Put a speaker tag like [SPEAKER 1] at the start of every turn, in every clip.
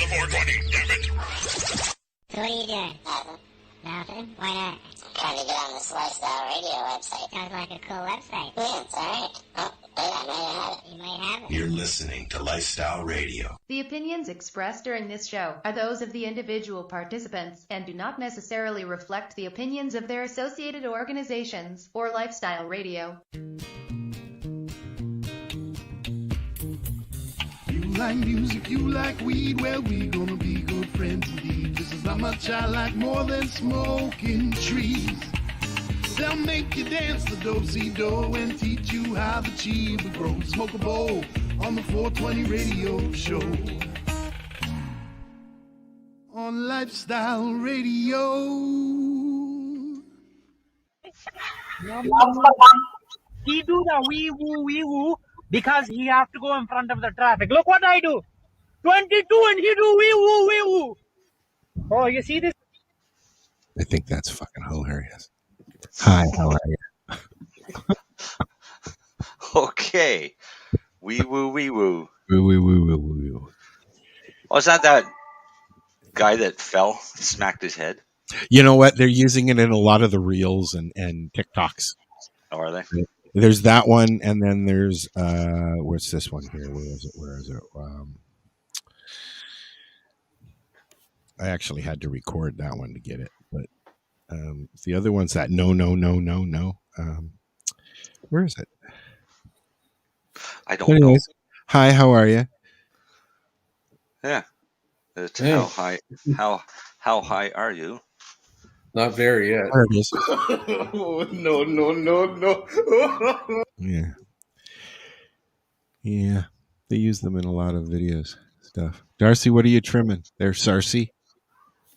[SPEAKER 1] the 420, damn it.
[SPEAKER 2] So what are you doing?
[SPEAKER 3] Nothing.
[SPEAKER 2] Nothing? Why not?
[SPEAKER 3] Trying to get on this Lifestyle Radio website.
[SPEAKER 2] Sounds like a cool website.
[SPEAKER 3] Yeah, it's alright. Oh, wait, I might have it.
[SPEAKER 2] You might have it.
[SPEAKER 1] You're listening to Lifestyle Radio.
[SPEAKER 4] The opinions expressed during this show are those of the individual participants and do not necessarily reflect the opinions of their associated organizations or Lifestyle Radio.
[SPEAKER 5] You like music, you like weed, well, we gonna be good friends indeed. This is how much I like more than smoking trees. They'll make you dance the do-si-do and teach you how the chiba grows. Smoke a bowl on the 420 radio show. On Lifestyle Radio.
[SPEAKER 6] He do the wee woo because he have to go in front of the traffic. Look what I do. 22 and he do wee woo. Oh, you see this?
[SPEAKER 7] I think that's fucking hilarious. Hi, how are you?
[SPEAKER 8] Okay. Wee woo.
[SPEAKER 7] Woo, woo, woo, woo, woo.
[SPEAKER 8] Oh, is that guy that fell, smacked his head?
[SPEAKER 7] You know what? They're using it in a lot of the reels and TikToks.
[SPEAKER 8] Oh, are they?
[SPEAKER 7] There's that one, and then there's where's this one here? Where is it? I actually had to record that one to get it, but the other one's that no. Where is it?
[SPEAKER 8] I don't know.
[SPEAKER 7] Hi, how are you?
[SPEAKER 8] Yeah. It's how high are you?
[SPEAKER 9] Not very yet.
[SPEAKER 7] There it is.
[SPEAKER 9] No.
[SPEAKER 7] Yeah. They use them in a lot of videos stuff. Darcy, what are you trimming? There's Sarcy.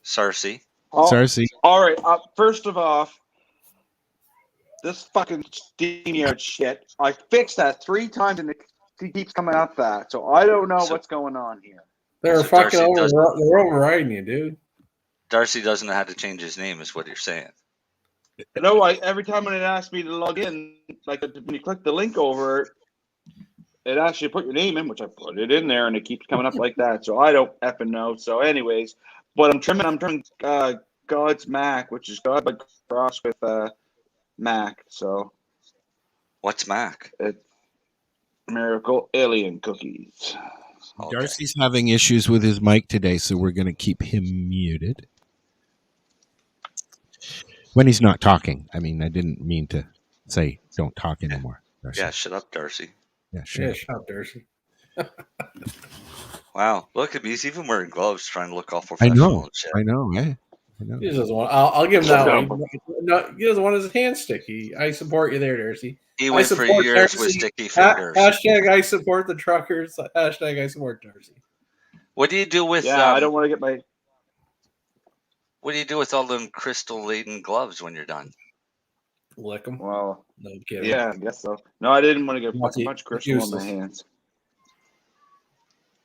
[SPEAKER 8] Sarcy.
[SPEAKER 7] Sarcy.
[SPEAKER 10] All right. First of all, this fucking SteamYard shit. I fixed that 3 times and it keeps coming up that. So I don't know what's going on here.
[SPEAKER 9] They're fucking they're overriding you, dude.
[SPEAKER 8] Darcy doesn't know how to change his name, is what you're saying.
[SPEAKER 10] No, every time when it asks me to log in, like when you click the link over, it asks you to put your name in, which I put it in there, and it keeps coming up like that. So I don't effing know. So, anyways, but I'm trimming God's Mac, which is God but cross with Mac. So,
[SPEAKER 8] what's Mac?
[SPEAKER 10] It's Miracle Alien Cookies.
[SPEAKER 7] Okay. Darcy's having issues with his mic today, so we're going to keep him muted. When he's not talking. I mean, I didn't mean to say don't talk anymore. Darcy.
[SPEAKER 8] Yeah, shut up, Darcy.
[SPEAKER 7] Yeah, sure.
[SPEAKER 9] Yeah, shut up, Darcy.
[SPEAKER 8] Wow, look at me. He's even wearing gloves trying to look all professional and shit.
[SPEAKER 7] I know.
[SPEAKER 9] He doesn't want, I'll give him that one. No, he doesn't want his hand sticky. I support you there, Darcy.
[SPEAKER 8] He went for years with sticky fingers.
[SPEAKER 9] Hashtag I support the truckers. Hashtag I support Darcy.
[SPEAKER 8] What do you do with...
[SPEAKER 10] I don't want to get my...
[SPEAKER 8] What do you do with all them crystal-laden gloves when you're done?
[SPEAKER 9] Lick them.
[SPEAKER 10] Well,
[SPEAKER 9] no kidding.
[SPEAKER 10] Yeah, I guess so. No, I didn't want to get much crystal on my hands.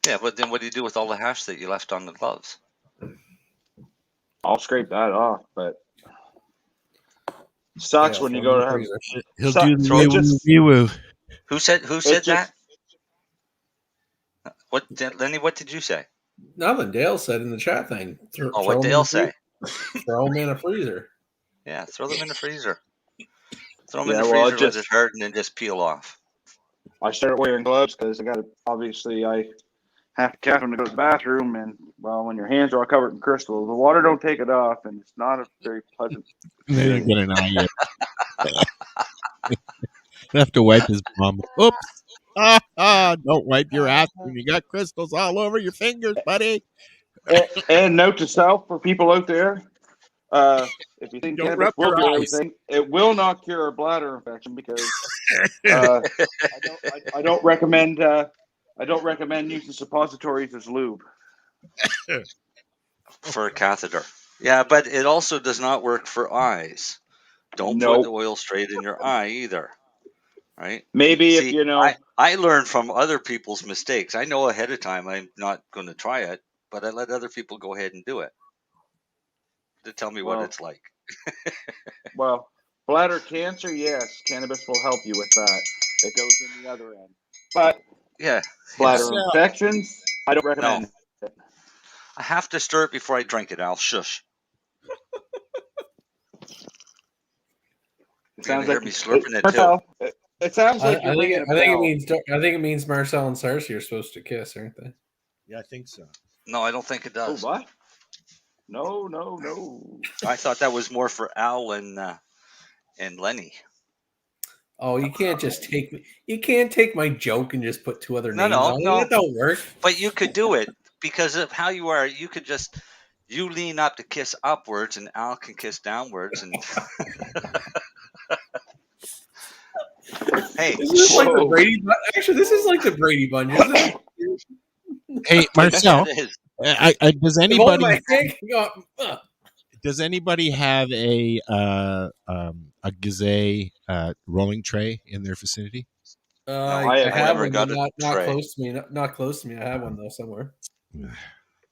[SPEAKER 8] Yeah, but then what do you do with all the hash that you left on the gloves?
[SPEAKER 10] I'll scrape that off, but sucks when you go to have...
[SPEAKER 7] He'll do the wee-woo.
[SPEAKER 8] Who said that? What, Lenny, what did you say?
[SPEAKER 9] Nothing. Dale said in the chat thing.
[SPEAKER 8] What Dale say?
[SPEAKER 9] Throw them in a freezer.
[SPEAKER 8] Yeah, throw them in the freezer. Throw them in the freezer, let it harden, and just peel off.
[SPEAKER 10] I started wearing gloves because I have to catch them to go to the bathroom, and when your hands are all covered in crystal, the water don't take it off, and it's not a very pleasant.
[SPEAKER 7] They didn't get an eye yet. You have to wipe his bum. Oops. Don't wipe your ass when you got crystals all over your fingers, buddy.
[SPEAKER 10] And note to self for people out there, if you think cannabis will do everything, it will not cure a bladder infection because I don't recommend using suppositories as lube.
[SPEAKER 8] For a catheter. Yeah, but it also does not work for eyes. Don't put the oil straight in your eye either. Right?
[SPEAKER 10] Maybe
[SPEAKER 8] if you know. I learn from other people's mistakes. I know ahead of time I'm not going to try it, but I let other people go ahead and do it to tell me what it's like.
[SPEAKER 10] Well, bladder cancer, yes, cannabis will help you with that. It goes in the other end. But
[SPEAKER 8] yeah,
[SPEAKER 10] bladder infections, I don't recommend it.
[SPEAKER 8] I have to stir it before I drink it. I'll shush.
[SPEAKER 10] It
[SPEAKER 8] You're
[SPEAKER 10] sounds
[SPEAKER 8] gonna hear
[SPEAKER 10] like
[SPEAKER 8] me slurping it too.
[SPEAKER 10] Marcel, it sounds like
[SPEAKER 9] I
[SPEAKER 10] you're
[SPEAKER 9] think
[SPEAKER 10] ringing a
[SPEAKER 9] I think it
[SPEAKER 10] bell.
[SPEAKER 9] means I think it means Marcel and Cersei are supposed to kiss, aren't they?
[SPEAKER 7] Yeah, I think so.
[SPEAKER 8] No, I don't think it
[SPEAKER 10] Oh,
[SPEAKER 8] does.
[SPEAKER 10] what? No.
[SPEAKER 8] I thought that was more for Al and Lenny.
[SPEAKER 9] Oh, you can't just take me. You can't take my joke and just put two other names
[SPEAKER 8] No,
[SPEAKER 9] on it. That don't work.
[SPEAKER 8] But you could do it because of how you are. You could just lean up to kiss upwards, and Al can kiss downwards. And hey,
[SPEAKER 9] Is this like the Brady? Actually, this is like the Brady Bunch, isn't it?
[SPEAKER 7] Hey, Marcel,
[SPEAKER 8] it is.
[SPEAKER 7] does anybody have a Gazay rolling tray in their vicinity?
[SPEAKER 9] I
[SPEAKER 10] have
[SPEAKER 9] have
[SPEAKER 8] never
[SPEAKER 9] one,
[SPEAKER 8] got
[SPEAKER 9] but
[SPEAKER 8] a
[SPEAKER 9] not
[SPEAKER 8] tray.
[SPEAKER 9] close to me. Not close to me. I have one though somewhere.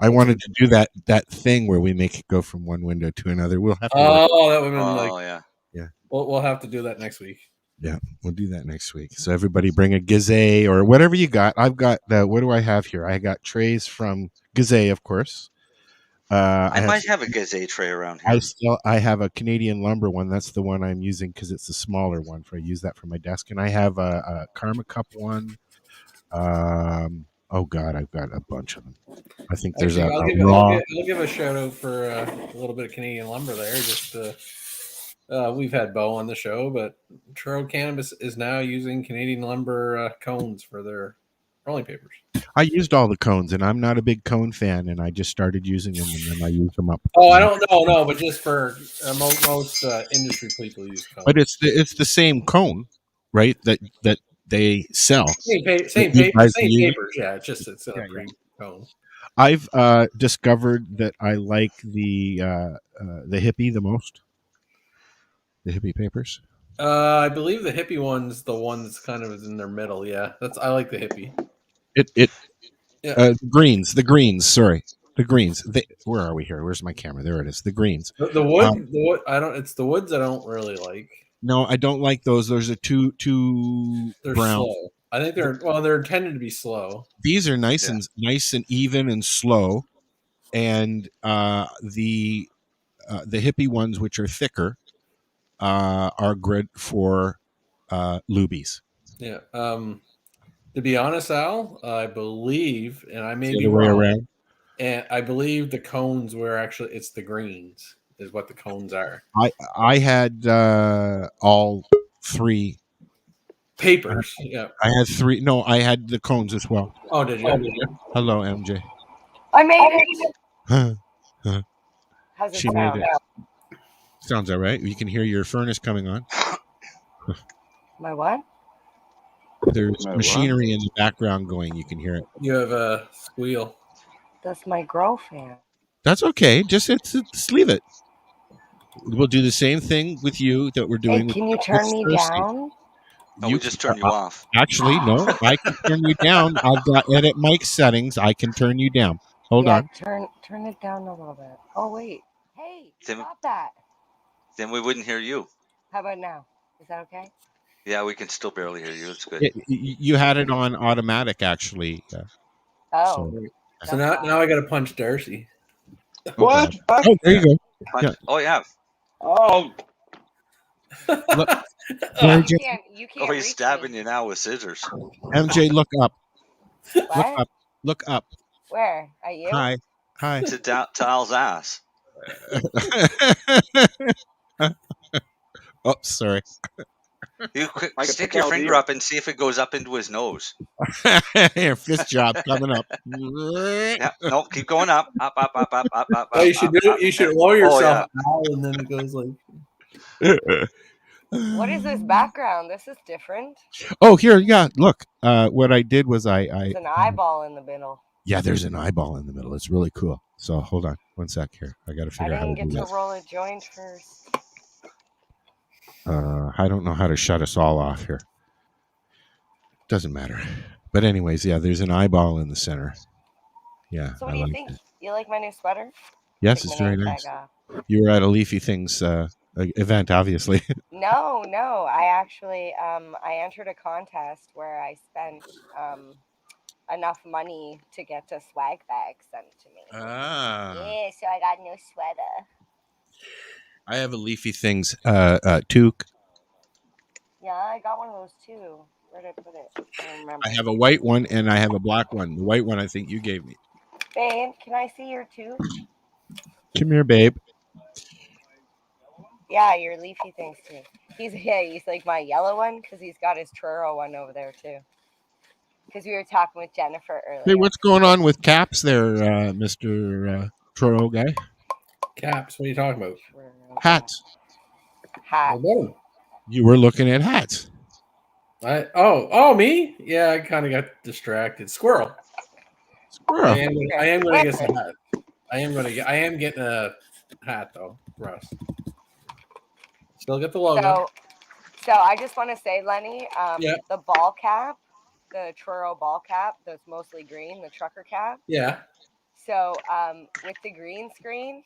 [SPEAKER 7] I wanted to do that thing where we make it go from one window to another. We'll have to.
[SPEAKER 9] Oh, that would have been
[SPEAKER 8] Oh
[SPEAKER 9] like.
[SPEAKER 8] yeah.
[SPEAKER 9] We'll have to do that next week.
[SPEAKER 7] Yeah, we'll do that next week. So everybody bring a Gazay or whatever you got. I've got what do I have here? I got trays from Gazay, of course.
[SPEAKER 8] I might have a Gazay tray around here.
[SPEAKER 7] I have a Canadian Lumber one. That's the one I'm using because it's the smaller one. I use that for my desk, and I have a Karma Cup one. Oh God, I've got a bunch of them. I think there's
[SPEAKER 9] I'll give a shout out for a little bit of Canadian Lumber there. Just we've had Bo on the show, but Truro Cannabis is now using Canadian Lumber cones for their rolling papers.
[SPEAKER 7] I used all the cones, and I'm not a big cone fan, and I just started using them, and then I use them up.
[SPEAKER 9] Oh, I don't know, no, but just for most industry people use cones.
[SPEAKER 7] But it's the same cone, right? That they sell.
[SPEAKER 9] Same papers. Yeah, it's a green cone.
[SPEAKER 7] I've discovered that I like the hippie the most. The hippie papers.
[SPEAKER 9] I believe the hippie one's the one that's kind of in their middle. Yeah, I like the hippie.
[SPEAKER 7] The greens. Sorry, the greens. Where are we here? Where's my camera? There it is. The greens.
[SPEAKER 9] The wood. It's the woods I don't really like.
[SPEAKER 7] No, I don't like those. Those are too
[SPEAKER 9] They're
[SPEAKER 7] brown.
[SPEAKER 9] slow. I think they're intended to be slow.
[SPEAKER 7] These are nice and even and slow, and the hippie ones, which are thicker, are good for lubies.
[SPEAKER 9] Yeah. To be honest, Al, I believe, and I may be
[SPEAKER 7] wrong,
[SPEAKER 9] around, and I believe the cones were actually it's the greens is what the cones are.
[SPEAKER 7] I had all three
[SPEAKER 9] papers. Yeah,
[SPEAKER 7] I had three. No, I had the cones as well.
[SPEAKER 9] Oh, did you?
[SPEAKER 7] Hello, MJ.
[SPEAKER 11] I made it. How's it
[SPEAKER 7] She
[SPEAKER 11] sound?
[SPEAKER 7] made it. Sounds all right. You can hear your furnace coming on.
[SPEAKER 11] My what?
[SPEAKER 7] There's machinery in the background going. You can hear it.
[SPEAKER 9] You have a squeal.
[SPEAKER 11] That's my grow fan.
[SPEAKER 7] That's okay. Just leave it. We'll do the same thing with you that we're doing.
[SPEAKER 11] Hey, can you turn me down?
[SPEAKER 8] No, we just turn you off.
[SPEAKER 7] Actually, no. I can turn you down. I've got edit mic settings. I can turn you down. Hold on.
[SPEAKER 11] Turn it down a little bit. Oh wait. Hey, stop that.
[SPEAKER 8] Then we wouldn't hear you.
[SPEAKER 11] How about now? Is that okay?
[SPEAKER 8] Yeah, we can still barely hear you. It's good.
[SPEAKER 7] You had it on automatic, actually.
[SPEAKER 11] Oh.
[SPEAKER 9] So now I got to punch Darcy.
[SPEAKER 10] What?
[SPEAKER 7] Oh, there you go.
[SPEAKER 8] Yeah. Oh yeah.
[SPEAKER 10] Oh.
[SPEAKER 7] Look,
[SPEAKER 11] You can't
[SPEAKER 8] he's stabbing you now with scissors.
[SPEAKER 7] MJ, look up.
[SPEAKER 11] What?
[SPEAKER 7] Look up.
[SPEAKER 11] Where? At you?
[SPEAKER 7] Hi.
[SPEAKER 8] To Al's ass.
[SPEAKER 7] Oh, sorry.
[SPEAKER 8] You stick your finger up and see if it goes up into his nose.
[SPEAKER 7] Here, fist job coming up.
[SPEAKER 8] Yeah, no, keep going up. Up.
[SPEAKER 9] Oh, you should lower yourself now, and then it goes like.
[SPEAKER 11] What is this background? This is different.
[SPEAKER 7] Oh, here, yeah. Look, what I did was
[SPEAKER 11] There's an eyeball in the middle.
[SPEAKER 7] Yeah, there's an eyeball in the middle. It's really cool. So hold on, one sec here. I got to figure out how to do
[SPEAKER 11] I didn't get
[SPEAKER 7] this.
[SPEAKER 11] to roll a joint first.
[SPEAKER 7] I don't know how to shut us all off here. Doesn't matter. But anyways, yeah, there's an eyeball in the center. Yeah.
[SPEAKER 11] So what do you think? You like my new sweater?
[SPEAKER 7] Yes, it's very nice. You were at a Leafy Things event, obviously.
[SPEAKER 11] No. I actually I entered a contest where I spent enough money to get a swag bag sent to me.
[SPEAKER 7] Ah.
[SPEAKER 11] Yeah, so I got a new sweater.
[SPEAKER 7] I have a Leafy Things toque.
[SPEAKER 11] Yeah, I got one of those too. Where did I put it? I don't remember.
[SPEAKER 7] I have a white one and I have a black one. The white one I think you gave me.
[SPEAKER 11] Babe, can I see your tooth?
[SPEAKER 7] Come here, babe.
[SPEAKER 11] Yeah, your Leafy Things too. He's like my yellow one because he's got his Truro one over there too. Because we were talking with Jennifer earlier.
[SPEAKER 7] Hey, what's going on with caps there, Mr. Truro guy?
[SPEAKER 9] Caps? What are you talking about?
[SPEAKER 7] Hats.
[SPEAKER 11] Hat.
[SPEAKER 7] You were looking at hats.
[SPEAKER 9] Oh, me? Yeah, I kind of got distracted. Squirrel.
[SPEAKER 7] Squirrel.
[SPEAKER 9] I am going to get some hat. I am getting a hat though, Russ. Still get the logo.
[SPEAKER 11] So I just want to say, Lenny,
[SPEAKER 9] Yeah.
[SPEAKER 11] the ball cap, the Truro ball cap, that's mostly green, the trucker cap.
[SPEAKER 9] Yeah.
[SPEAKER 11] So with the green screen,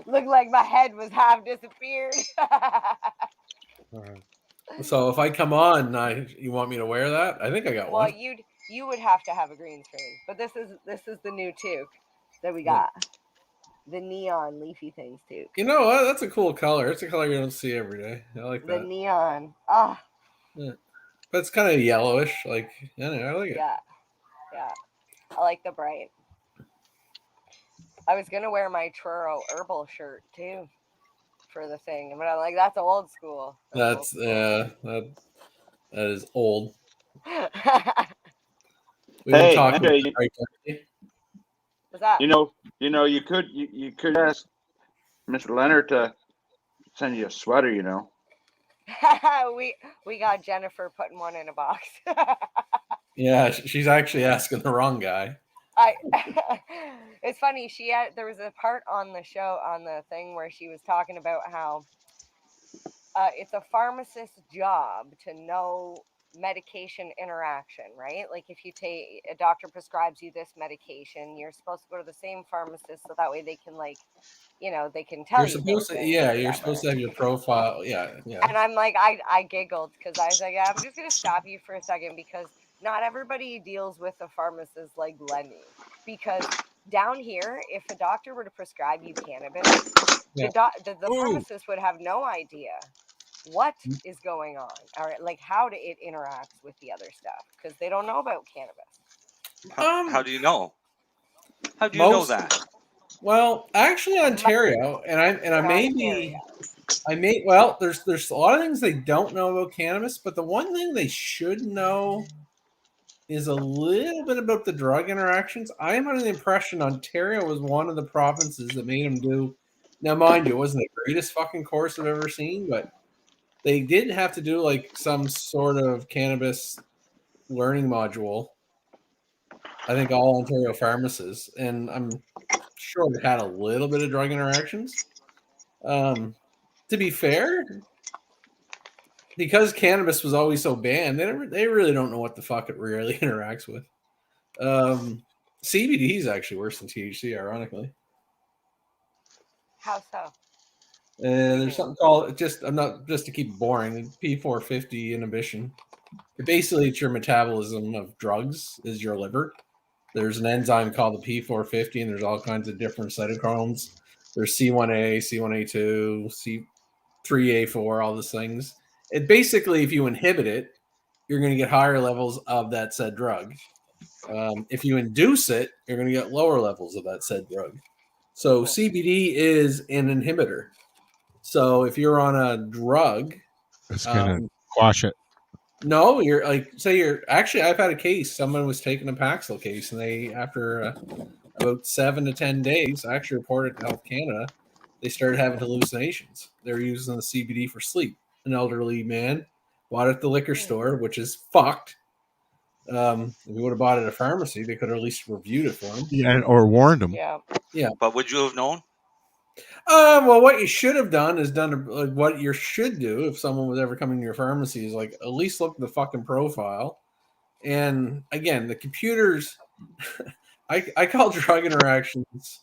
[SPEAKER 11] looked like my head was half disappeared.
[SPEAKER 9] So if I come on, you want me to wear that? I think I got
[SPEAKER 11] Well,
[SPEAKER 9] one.
[SPEAKER 11] you would have to have a green screen, but this is the new toque that we got. The neon Leafy Things toque.
[SPEAKER 9] You know what? That's a cool color. It's a color you don't see every day. I like
[SPEAKER 11] The
[SPEAKER 9] that.
[SPEAKER 11] neon. Ah.
[SPEAKER 9] Yeah. But it's kind of yellowish. Like, I like it.
[SPEAKER 11] Yeah. I like the bright. I was gonna wear my Truro herbal shirt too for the thing, but I'm like, that's old school.
[SPEAKER 9] That is old. We
[SPEAKER 10] Hey,
[SPEAKER 9] talk about
[SPEAKER 10] MJ,
[SPEAKER 11] What's that?
[SPEAKER 10] you know, you could ask Mr. Leonard to send you a sweater. You know.
[SPEAKER 11] we got Jennifer putting one in a box.
[SPEAKER 9] Yeah, she's actually asking the wrong guy.
[SPEAKER 11] It's funny. There was a part on the show on the thing where she was talking about how it's a pharmacist's job to know medication interaction, right? Like if a doctor prescribes you this medication, you're supposed to go to the same pharmacist so that way they can they can tell
[SPEAKER 9] You're
[SPEAKER 11] you.
[SPEAKER 9] supposed to, you're supposed to have your profile. Yeah.
[SPEAKER 11] And I'm like, I giggled because I was like, yeah, I'm just gonna stop you for a second because not everybody deals with a pharmacist like Lenny. Because down here, if a doctor were to prescribe you cannabis, the pharmacist would have no idea what is going on or like how it interacts with the other stuff because they don't know about cannabis.
[SPEAKER 8] How do you know? How do you know that?
[SPEAKER 9] Well, actually, Ontario, there's a lot of things they don't know about cannabis, but the one thing they should know is a little bit about the drug interactions. I am under the impression Ontario was one of the provinces that made them do. Now, mind you, it wasn't the greatest fucking course I've ever seen, but they did have to do like some sort of cannabis learning module. I think all Ontario pharmacists, and I'm sure it had a little bit of drug interactions. To be fair, because cannabis was always so banned, they really don't know what the fuck it really interacts with. CBD is actually worse than THC, ironically.
[SPEAKER 11] How so?
[SPEAKER 9] There's something called just to keep it boring, P450 inhibition. Basically, it's your metabolism of drugs is your liver. There's an enzyme called the P450, and there's all kinds of different cytochromes. There's C1A, C1A2, C3A4, all those things. It basically, if you inhibit it, you're going to get higher levels of that said drug. If you induce it, you're going to get lower levels of that said drug. So CBD is an inhibitor. So if you're on a drug,
[SPEAKER 7] it's going to quash it.
[SPEAKER 9] No, I've had a case. Someone was taking a Paxil case, and they, after about 7 to 10 days, I actually reported to Health Canada, they started having hallucinations. They were using the CBD for sleep. An elderly man bought it at the liquor store, which is fucked. If we would have bought it at a pharmacy, they could have at least reviewed it for him.
[SPEAKER 7] Yeah, or warned him.
[SPEAKER 9] Yeah.
[SPEAKER 8] But would you have known?
[SPEAKER 9] Well, what you should have done is what you should do if someone was ever coming to your pharmacy is like at least look at the fucking profile. And again, the computers, I call drug interactions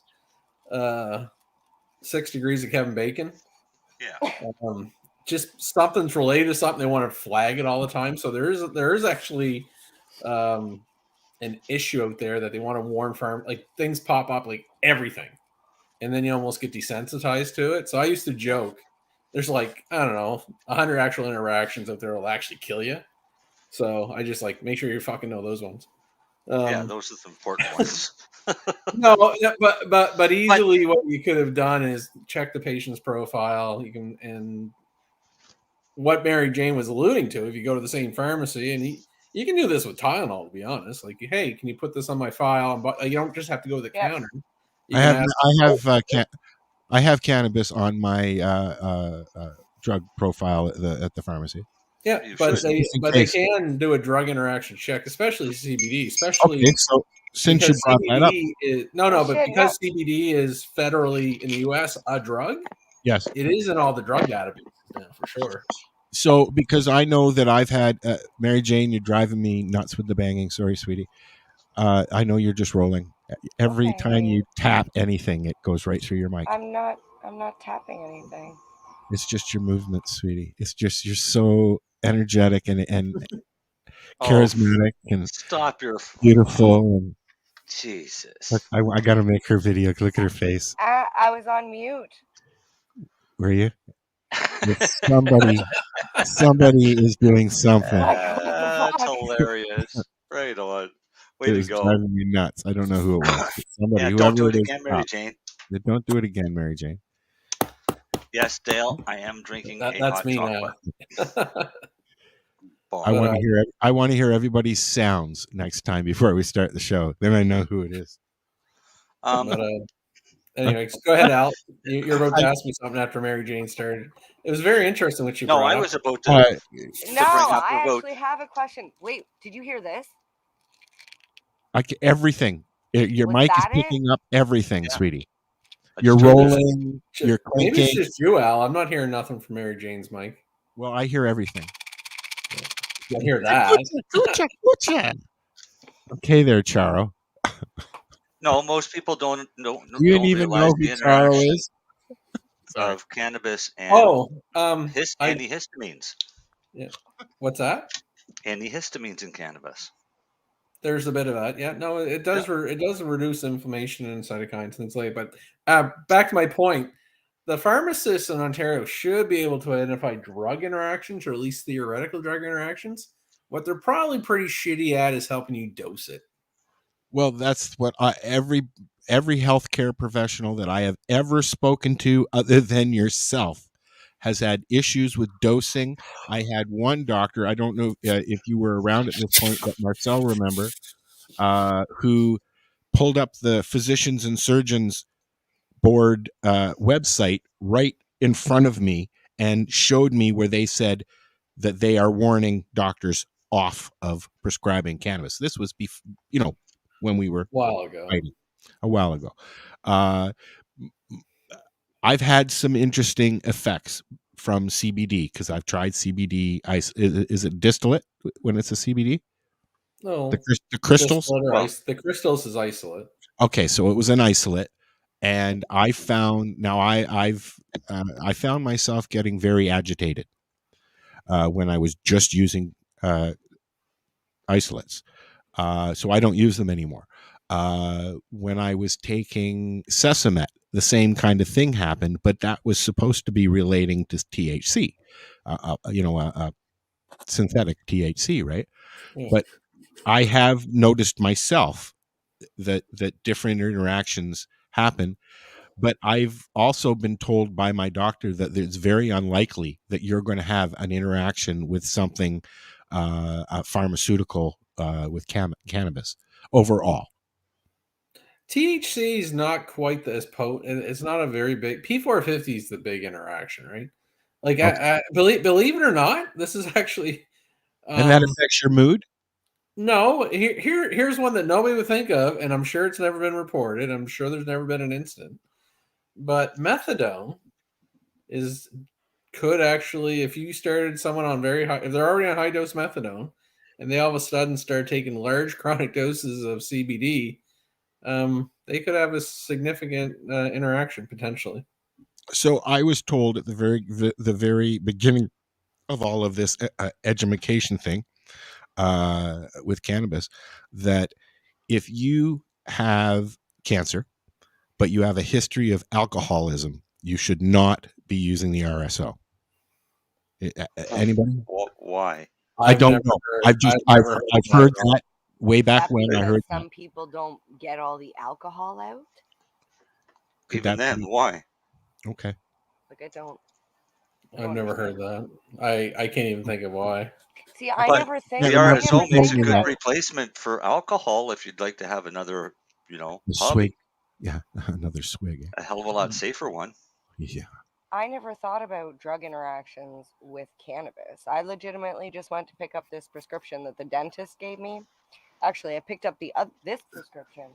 [SPEAKER 9] 6 degrees of Kevin Bacon.
[SPEAKER 8] Yeah.
[SPEAKER 9] Just something's related to something, they want to flag it all the time. So there is actually an issue out there that they want to warn like things pop up like everything, and then you almost get desensitized to it. So I used to joke, there's like, I don't know, 100 actual interactions out there will actually kill you. So I just like make sure you fucking know those ones.
[SPEAKER 8] Yeah, those are the important ones.
[SPEAKER 9] No, but easily what you could have done is check the patient's profile. You can, and what Mary Jane was alluding to, if you go to the same pharmacy, and you can do this with Tylenol, to be honest. Like, hey, can you put this on my file? And you don't just have to go to the counter.
[SPEAKER 7] I have cannabis on my drug profile at the pharmacy.
[SPEAKER 9] Yeah, but they can do a drug interaction check, especially CBD. Especially
[SPEAKER 7] okay, so since you brought that up,
[SPEAKER 9] because CBD is federally in the U.S. a drug.
[SPEAKER 7] Yes,
[SPEAKER 9] it is in all the drug databases now for sure.
[SPEAKER 7] So because I know that I've had Mary Jane, you're driving me nuts with the banging. Sorry, sweetie. I know you're just rolling. Every time you tap anything, it goes right through your mic.
[SPEAKER 11] I'm not tapping anything.
[SPEAKER 7] It's just your movements, sweetie. It's just you're so energetic and charismatic and
[SPEAKER 8] stop your
[SPEAKER 7] beautiful. And
[SPEAKER 8] Jesus,
[SPEAKER 7] I got to make her video. Look at her face.
[SPEAKER 11] I was on mute.
[SPEAKER 7] Were you? Somebody is doing something.
[SPEAKER 8] That's hilarious. Right on. Way to go.
[SPEAKER 7] Driving me nuts. I don't know who it was. Somebody.
[SPEAKER 8] Don't do it again, Mary Jane.
[SPEAKER 7] Don't do it again, Mary Jane.
[SPEAKER 8] Yes, Dale. I am drinking.
[SPEAKER 9] That's me
[SPEAKER 8] chocolate.
[SPEAKER 9] now.
[SPEAKER 7] I want to hear everybody's sounds next time before we start the show. Then I know who it is.
[SPEAKER 9] Anyways, go ahead, Al. You're about to ask me something after Mary Jane started. It was very interesting what you brought up.
[SPEAKER 8] I was about to.
[SPEAKER 11] I actually have a question. Wait, did you hear this?
[SPEAKER 7] Everything. Your mic is picking up everything, sweetie. You're
[SPEAKER 9] rolling.
[SPEAKER 7] You're clinking.
[SPEAKER 9] Maybe it's just you, Al. I'm not hearing nothing from Mary Jane's mic.
[SPEAKER 7] Well, I hear everything.
[SPEAKER 9] I hear that.
[SPEAKER 7] Okay, there, Charo.
[SPEAKER 8] No, most people don't
[SPEAKER 7] you didn't even know who Charo is.
[SPEAKER 8] Of cannabis and antihistamines.
[SPEAKER 9] Yeah. What's that?
[SPEAKER 8] Antihistamines in cannabis.
[SPEAKER 9] There's a bit of that. Yeah. No, it does. It does reduce inflammation and cytokines, things like that. But back to my point, the pharmacists in Ontario should be able to identify drug interactions, or at least theoretical drug interactions. What they're probably pretty shitty at is helping you dose it.
[SPEAKER 7] Well, that's what every healthcare professional that I have ever spoken to, other than yourself, has had issues with dosing. I had one doctor, I don't know if you were around at this point, but Marcel remember, who pulled up the Physicians and Surgeons Board website right in front of me and showed me where they said that they are warning doctors off of prescribing cannabis. This was when we were a while ago. I've had some interesting effects from CBD because I've tried CBD. Is it distillate when it's a CBD?
[SPEAKER 9] No,
[SPEAKER 7] the crystals.
[SPEAKER 9] The crystals is isolate.
[SPEAKER 7] Okay, so it was an isolate, and I found I found myself getting very agitated when I was just using isolates. So I don't use them anymore. When I was taking Sesamet, the same kind of thing happened, but that was supposed to be relating to THC, synthetic THC, right? Yeah. But I have noticed myself that different interactions happen, but I've also been told by my doctor that it's very unlikely that you're going to have an interaction with something pharmaceutical with cannabis overall.
[SPEAKER 9] THC is not quite as potent. It's not a very big. P450 is the big interaction, right? Like, okay. Believe it or not, this is actually.
[SPEAKER 7] And that affects your mood?
[SPEAKER 9] No. Here's one that nobody would think of, and I'm sure it's never been reported. I'm sure there's never been an incident. But methadone could actually, if you started someone on very high, if they're already on high dose methadone, and they all of a sudden start taking large chronic doses of CBD. They could have a significant interaction potentially.
[SPEAKER 7] So I was told at the very beginning of all of this education thing with cannabis, that if you have cancer, but you have a history of alcoholism, you should not be using the RSO. Anybody?
[SPEAKER 8] Why?
[SPEAKER 7] I don't know. I've heard that way back
[SPEAKER 11] That
[SPEAKER 7] when I
[SPEAKER 11] because
[SPEAKER 7] heard
[SPEAKER 11] some
[SPEAKER 7] that.
[SPEAKER 11] people don't get all the alcohol out.
[SPEAKER 7] Could
[SPEAKER 8] Even
[SPEAKER 7] that
[SPEAKER 8] then,
[SPEAKER 7] be-
[SPEAKER 8] why?
[SPEAKER 7] Okay.
[SPEAKER 11] Like I don't
[SPEAKER 9] I've never heard that. I can't even think of why.
[SPEAKER 11] see. I
[SPEAKER 8] But
[SPEAKER 11] never think.
[SPEAKER 8] the
[SPEAKER 11] I
[SPEAKER 8] RSO
[SPEAKER 11] never
[SPEAKER 8] makes a
[SPEAKER 11] think
[SPEAKER 8] good
[SPEAKER 11] about.
[SPEAKER 8] replacement for alcohol if you'd like to have another,
[SPEAKER 7] The
[SPEAKER 8] hobby.
[SPEAKER 7] swig. Yeah, another swig.
[SPEAKER 8] A hell of a lot safer one.
[SPEAKER 7] Yeah.
[SPEAKER 11] I never thought about drug interactions with cannabis. I legitimately just went to pick up this prescription that the dentist gave me. Actually, I picked up this prescription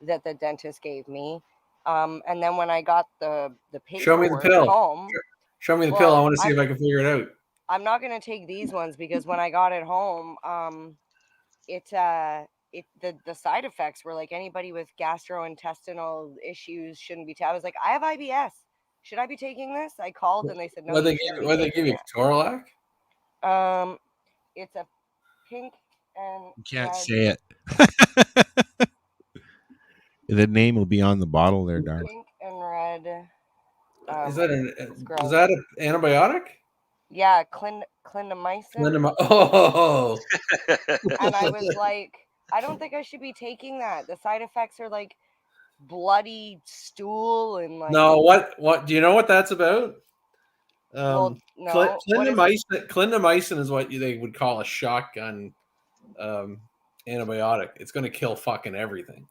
[SPEAKER 11] that the dentist gave me, and then when I got the paperwork
[SPEAKER 9] Show me the pill.
[SPEAKER 11] home,
[SPEAKER 9] Show me the pill. I want to see if I can figure it out.
[SPEAKER 11] I'm not going to take these ones because when I got it home, the side effects were like anybody with gastrointestinal issues shouldn't be. I was like, I have IBS. Should I be taking this? I called and they said no.
[SPEAKER 9] What they give you? Torlac?
[SPEAKER 11] It's a pink and
[SPEAKER 7] You can't
[SPEAKER 11] red.
[SPEAKER 7] say it. The name will be on the bottle there, darling.
[SPEAKER 11] Pink and red.
[SPEAKER 9] Is that an antibiotic?
[SPEAKER 11] Yeah, clindamycin.
[SPEAKER 9] Oh.
[SPEAKER 11] And I was like, I don't think I should be taking that. The side effects are like bloody stool and like.
[SPEAKER 9] No, what do you know what that's about?
[SPEAKER 11] Well, no.
[SPEAKER 9] Clindamycin is what they would call a shotgun antibiotic. It's going to kill fucking everything.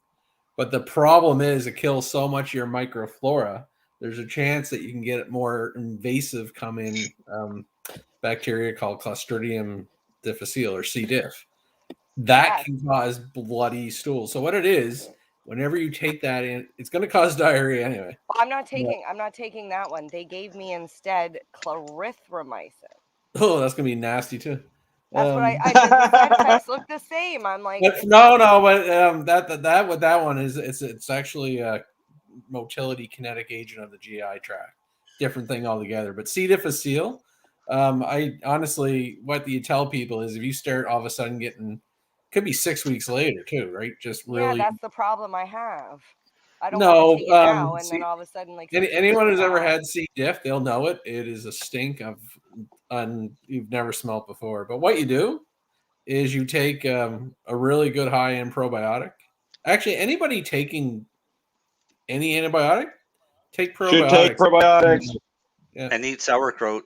[SPEAKER 9] But the problem is it kills so much of your microflora. There's a chance that you can get more invasive coming bacteria called Clostridium difficile or C. diff. That can cause bloody stool. So what it is, whenever you take that in, it's going to cause diarrhea anyway.
[SPEAKER 11] I'm not taking that one. They gave me instead clarithromycin.
[SPEAKER 9] Oh, that's going to be nasty too.
[SPEAKER 11] That's what I did. The side effects look the same. I'm like,
[SPEAKER 9] But that one is it's actually a motility kinetic agent of the GI tract. Different thing altogether. But C. difficile, I honestly, what you tell people is if you start all of a sudden getting, could be 6 weeks later too, right? Just really.
[SPEAKER 11] Yeah, that's the problem I have. I don't want to take it now, and then all of a sudden, like
[SPEAKER 9] anyone who's ever had C. diff, they'll know it. It is a stink of, you've never smelled before. But what you do is you take a really good high-end probiotic. Actually, anybody taking any antibiotic, take probiotics.
[SPEAKER 10] Should take probiotics.
[SPEAKER 9] Yeah.
[SPEAKER 8] And eat sauerkraut.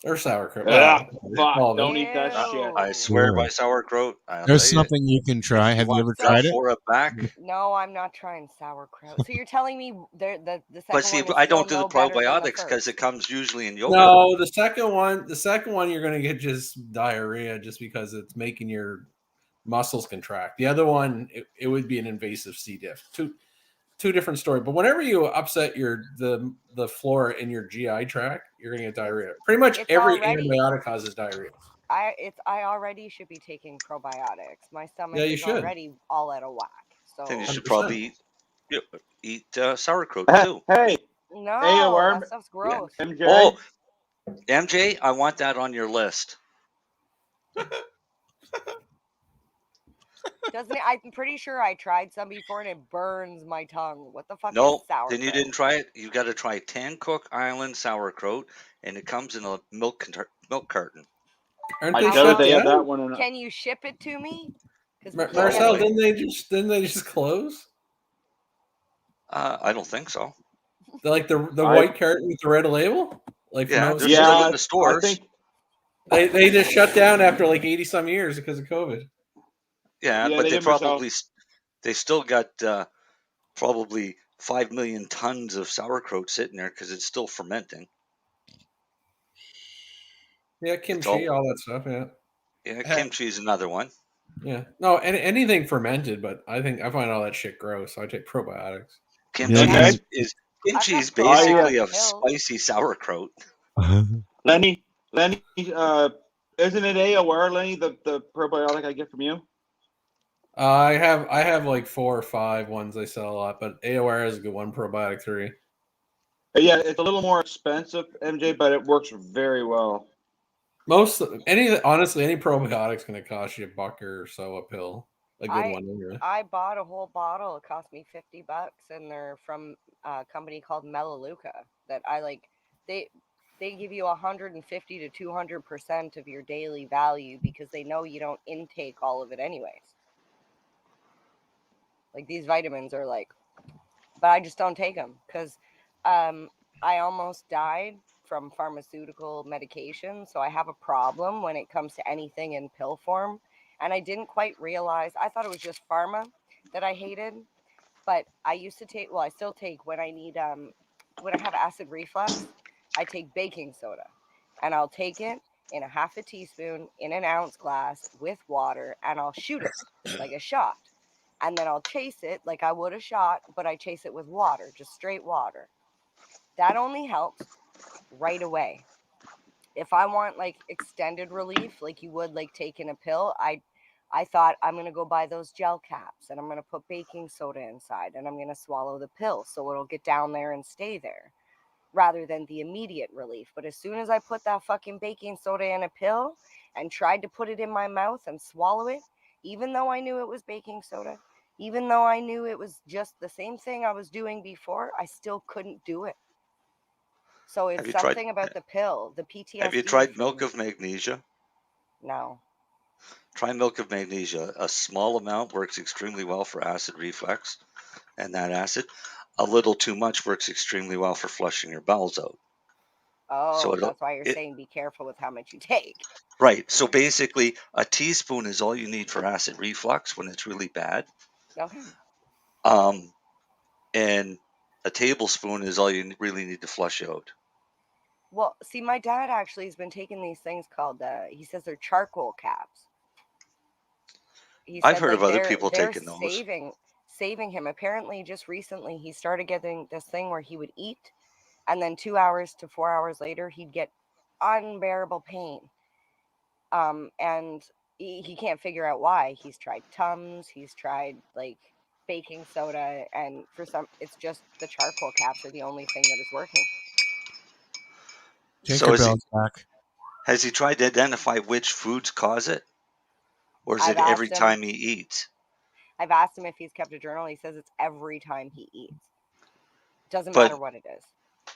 [SPEAKER 9] Or sauerkraut.
[SPEAKER 10] Yeah,
[SPEAKER 9] Well,
[SPEAKER 10] don't eat that shit.
[SPEAKER 8] I swear by sauerkraut.
[SPEAKER 7] There's something you can try. Have you ever tried it?
[SPEAKER 8] For a back.
[SPEAKER 11] No, I'm not trying sauerkraut. So you're telling me the second
[SPEAKER 8] But see,
[SPEAKER 11] one is
[SPEAKER 8] I don't do
[SPEAKER 11] still
[SPEAKER 8] the
[SPEAKER 11] no better than the
[SPEAKER 8] probiotics
[SPEAKER 11] first?
[SPEAKER 8] because it comes usually in yogurt.
[SPEAKER 9] No, the second one you're going to get just diarrhea just because it's making your muscles contract. The other one, it would be an invasive C. diff. Two different stories. But whenever you upset the flora in your GI tract, you're going to get diarrhea. Pretty much every antibiotic causes diarrhea.
[SPEAKER 11] I already should be taking probiotics. My stomach
[SPEAKER 9] Yeah, you
[SPEAKER 11] is
[SPEAKER 9] should.
[SPEAKER 11] already all out of whack. So
[SPEAKER 8] Then you should
[SPEAKER 9] 100%.
[SPEAKER 8] probably eat sauerkraut too.
[SPEAKER 10] Hey,
[SPEAKER 11] no,
[SPEAKER 10] worm.
[SPEAKER 11] that stuff's gross.
[SPEAKER 10] MJ.
[SPEAKER 8] Oh, MJ, I want that on your list.
[SPEAKER 11] Doesn't it? I'm pretty sure I tried some before and it burns my tongue. What the fuck
[SPEAKER 8] No,
[SPEAKER 11] is sauerkraut?
[SPEAKER 8] then you didn't try it. You got to try Tancook Island sauerkraut, and it comes in a milk carton.
[SPEAKER 9] Aren't
[SPEAKER 10] I
[SPEAKER 9] they
[SPEAKER 10] doubt
[SPEAKER 9] shut
[SPEAKER 10] they have
[SPEAKER 9] down?
[SPEAKER 10] that one in.
[SPEAKER 11] Can you ship it to me?
[SPEAKER 9] Marcel, didn't they just close?
[SPEAKER 8] I don't think so.
[SPEAKER 9] Like the white carton with the red label? Like
[SPEAKER 8] Yeah,
[SPEAKER 9] from
[SPEAKER 8] they're still in the stores.
[SPEAKER 10] I think
[SPEAKER 9] they just shut down after like 80 some years because of COVID.
[SPEAKER 8] Yeah,
[SPEAKER 10] Yeah,
[SPEAKER 8] but
[SPEAKER 10] they
[SPEAKER 8] they
[SPEAKER 10] give themselves-
[SPEAKER 8] probably they still got probably 5 million tons of sauerkraut sitting there because it's still fermenting.
[SPEAKER 9] Yeah, kimchi, all that stuff. Yeah.
[SPEAKER 8] Yeah, kimchi is another one.
[SPEAKER 9] Yeah. No, anything fermented, but I find all that shit gross. So I take probiotics.
[SPEAKER 8] Kimchi is basically a spicy sauerkraut.
[SPEAKER 10] Lenny, isn't it AOR, Lenny, the probiotic I get from you?
[SPEAKER 9] I have like 4 or 5 ones I sell a lot, but AOR is a good one. Probiotic 3.
[SPEAKER 10] Yeah, it's a little more expensive, MJ, but it works very well.
[SPEAKER 9] Honestly, any probiotic's going to cost you $1 or so a pill. A good one, anyway.
[SPEAKER 11] I bought a whole bottle. It cost me $50, and they're from a company called Melaleuca. That I like. They give you 150 to 200% of your daily value because they know you don't intake all of it anyways. Like these vitamins are like, but I just don't take them because I almost died from pharmaceutical medication, so I have a problem when it comes to anything in pill form. And I didn't quite realize, I thought it was just pharma that I hated, but I used to take, well, I still take when I need, when I have acid reflux, I take baking soda, and I'll take it in a half a teaspoon in an ounce glass with water, and I'll shoot it like a shot. And then I'll chase it like I would a shot, but I chase it with water, just straight water. That only helps right away. If I want like extended relief, like you would like taking a pill, I thought I'm going to go buy those gel caps and I'm going to put baking soda inside and I'm going to swallow the pill so it'll get down there and stay there rather than the immediate relief. But as soon as I put that fucking baking soda in a pill and tried to put it in my mouth and swallow it, even though I knew it was baking soda, even though I knew it was just the same thing I was doing before, I still couldn't do it. So it's something about the pill, the PTSD.
[SPEAKER 8] Have you tried milk of magnesia?
[SPEAKER 11] No.
[SPEAKER 8] Try milk of magnesia. A small amount works extremely well for acid reflux and that acid. A little too much works extremely well for flushing your bowels out.
[SPEAKER 11] Oh, that's why you're saying be careful with how much you take.
[SPEAKER 8] Right. So basically, a teaspoon is all you need for acid reflux when it's really bad.
[SPEAKER 11] Okay.
[SPEAKER 8] And a tablespoon is all you really need to flush out.
[SPEAKER 11] Well, see, my dad actually has been taking these things called, he says they're charcoal caps.
[SPEAKER 8] I've heard of other people taking those.
[SPEAKER 11] Saving him. Apparently, just recently, he started getting this thing where he would eat, and then 2 hours to 4 hours later, he'd get unbearable pain. And he can't figure out why. He's tried Tums, he's tried like baking soda, and for some, it's just the charcoal caps are the only thing that is working.
[SPEAKER 8] Has he tried to identify which foods cause it? Or is it every time he eats?
[SPEAKER 11] I've asked him if he's kept a journal. He says it's every time he eats. Doesn't matter what it is.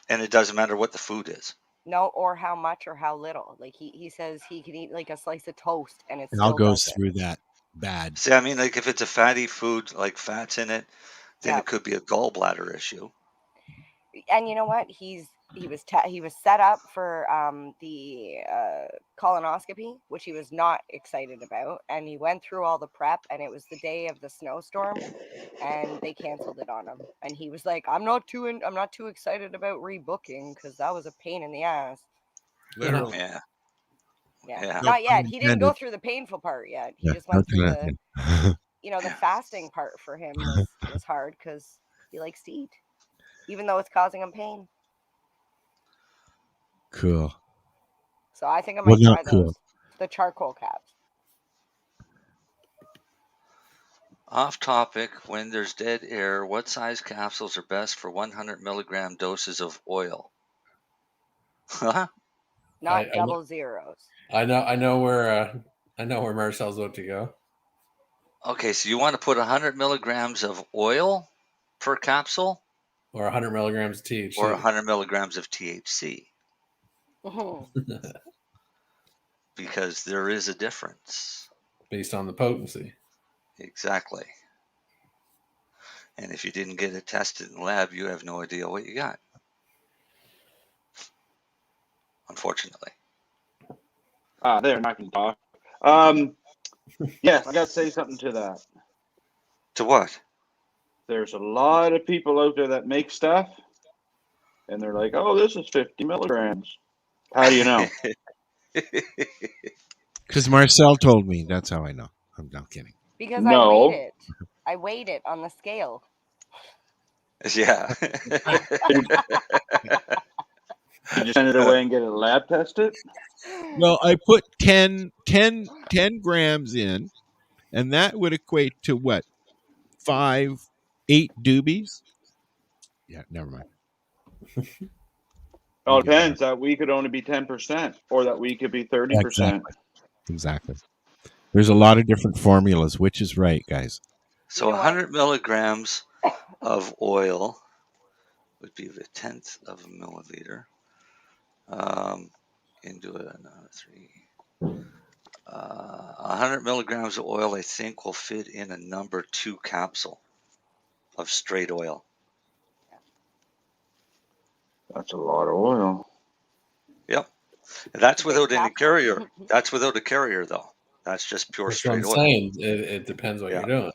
[SPEAKER 8] And it doesn't matter what the food is.
[SPEAKER 11] No, or how much or how little. Like he says he can eat like a slice of toast and it
[SPEAKER 7] still goes through that bad.
[SPEAKER 8] See, I mean, like if it's a fatty food, like fats in it, then it could be a gallbladder issue.
[SPEAKER 11] And you know what? He was set up for the colonoscopy, which he was not excited about, and he went through all the prep, and it was the day of the snowstorm, and they canceled it on him. And he was like, "I'm not too excited about rebooking because that was a pain in the ass."
[SPEAKER 7] Literally,
[SPEAKER 11] yeah. Not yet. He didn't go through the painful part yet. He just went through the, the fasting part for him was hard because he likes to eat, even though it's causing him pain.
[SPEAKER 7] Cool.
[SPEAKER 11] So I think I might try those. The charcoal caps.
[SPEAKER 8] Off topic, when there's dead air, what size capsules are best for 100 milligram doses of oil? Huh?
[SPEAKER 11] Not double zeros.
[SPEAKER 9] I know where Marcel's about to go.
[SPEAKER 8] Okay, so you want to put 100 milligrams of oil per capsule?
[SPEAKER 9] Or 100 milligrams of THC.
[SPEAKER 8] Or 100 milligrams of THC. Because there is a difference.
[SPEAKER 9] Based on the potency.
[SPEAKER 8] Exactly. And if you didn't get it tested in the lab, you have no idea what you got. Unfortunately.
[SPEAKER 10] There, I can talk. Yes, I got to say something to that.
[SPEAKER 8] To what?
[SPEAKER 10] There's a lot of people out there that make stuff, and they're like, "Oh, this is 50 milligrams." How do you know?
[SPEAKER 7] Because Marcel told me. That's how I know. I'm not kidding.
[SPEAKER 11] Because I weighed it on the scale.
[SPEAKER 8] Yeah.
[SPEAKER 10] Did you send it away and get it lab tested?
[SPEAKER 7] Well, I put 10 grams in, and that would equate to what? 8 doobies? Yeah, never mind.
[SPEAKER 10] Oh, it depends. That week could only be 10%, or that week could be 30%.
[SPEAKER 7] Exactly. There's a lot of different formulas. Which is right, guys?
[SPEAKER 8] So 100 milligrams of oil would be the 1/10 of a milliliter. Into another 3. 100 milligrams of oil, I think, will fit in a number 2 capsule of straight oil.
[SPEAKER 10] That's a lot of oil.
[SPEAKER 8] Yep. And that's without any carrier. That's without a carrier, though. That's just pure
[SPEAKER 9] That's what I'm
[SPEAKER 8] straight oil.
[SPEAKER 9] saying. It depends what you're doing.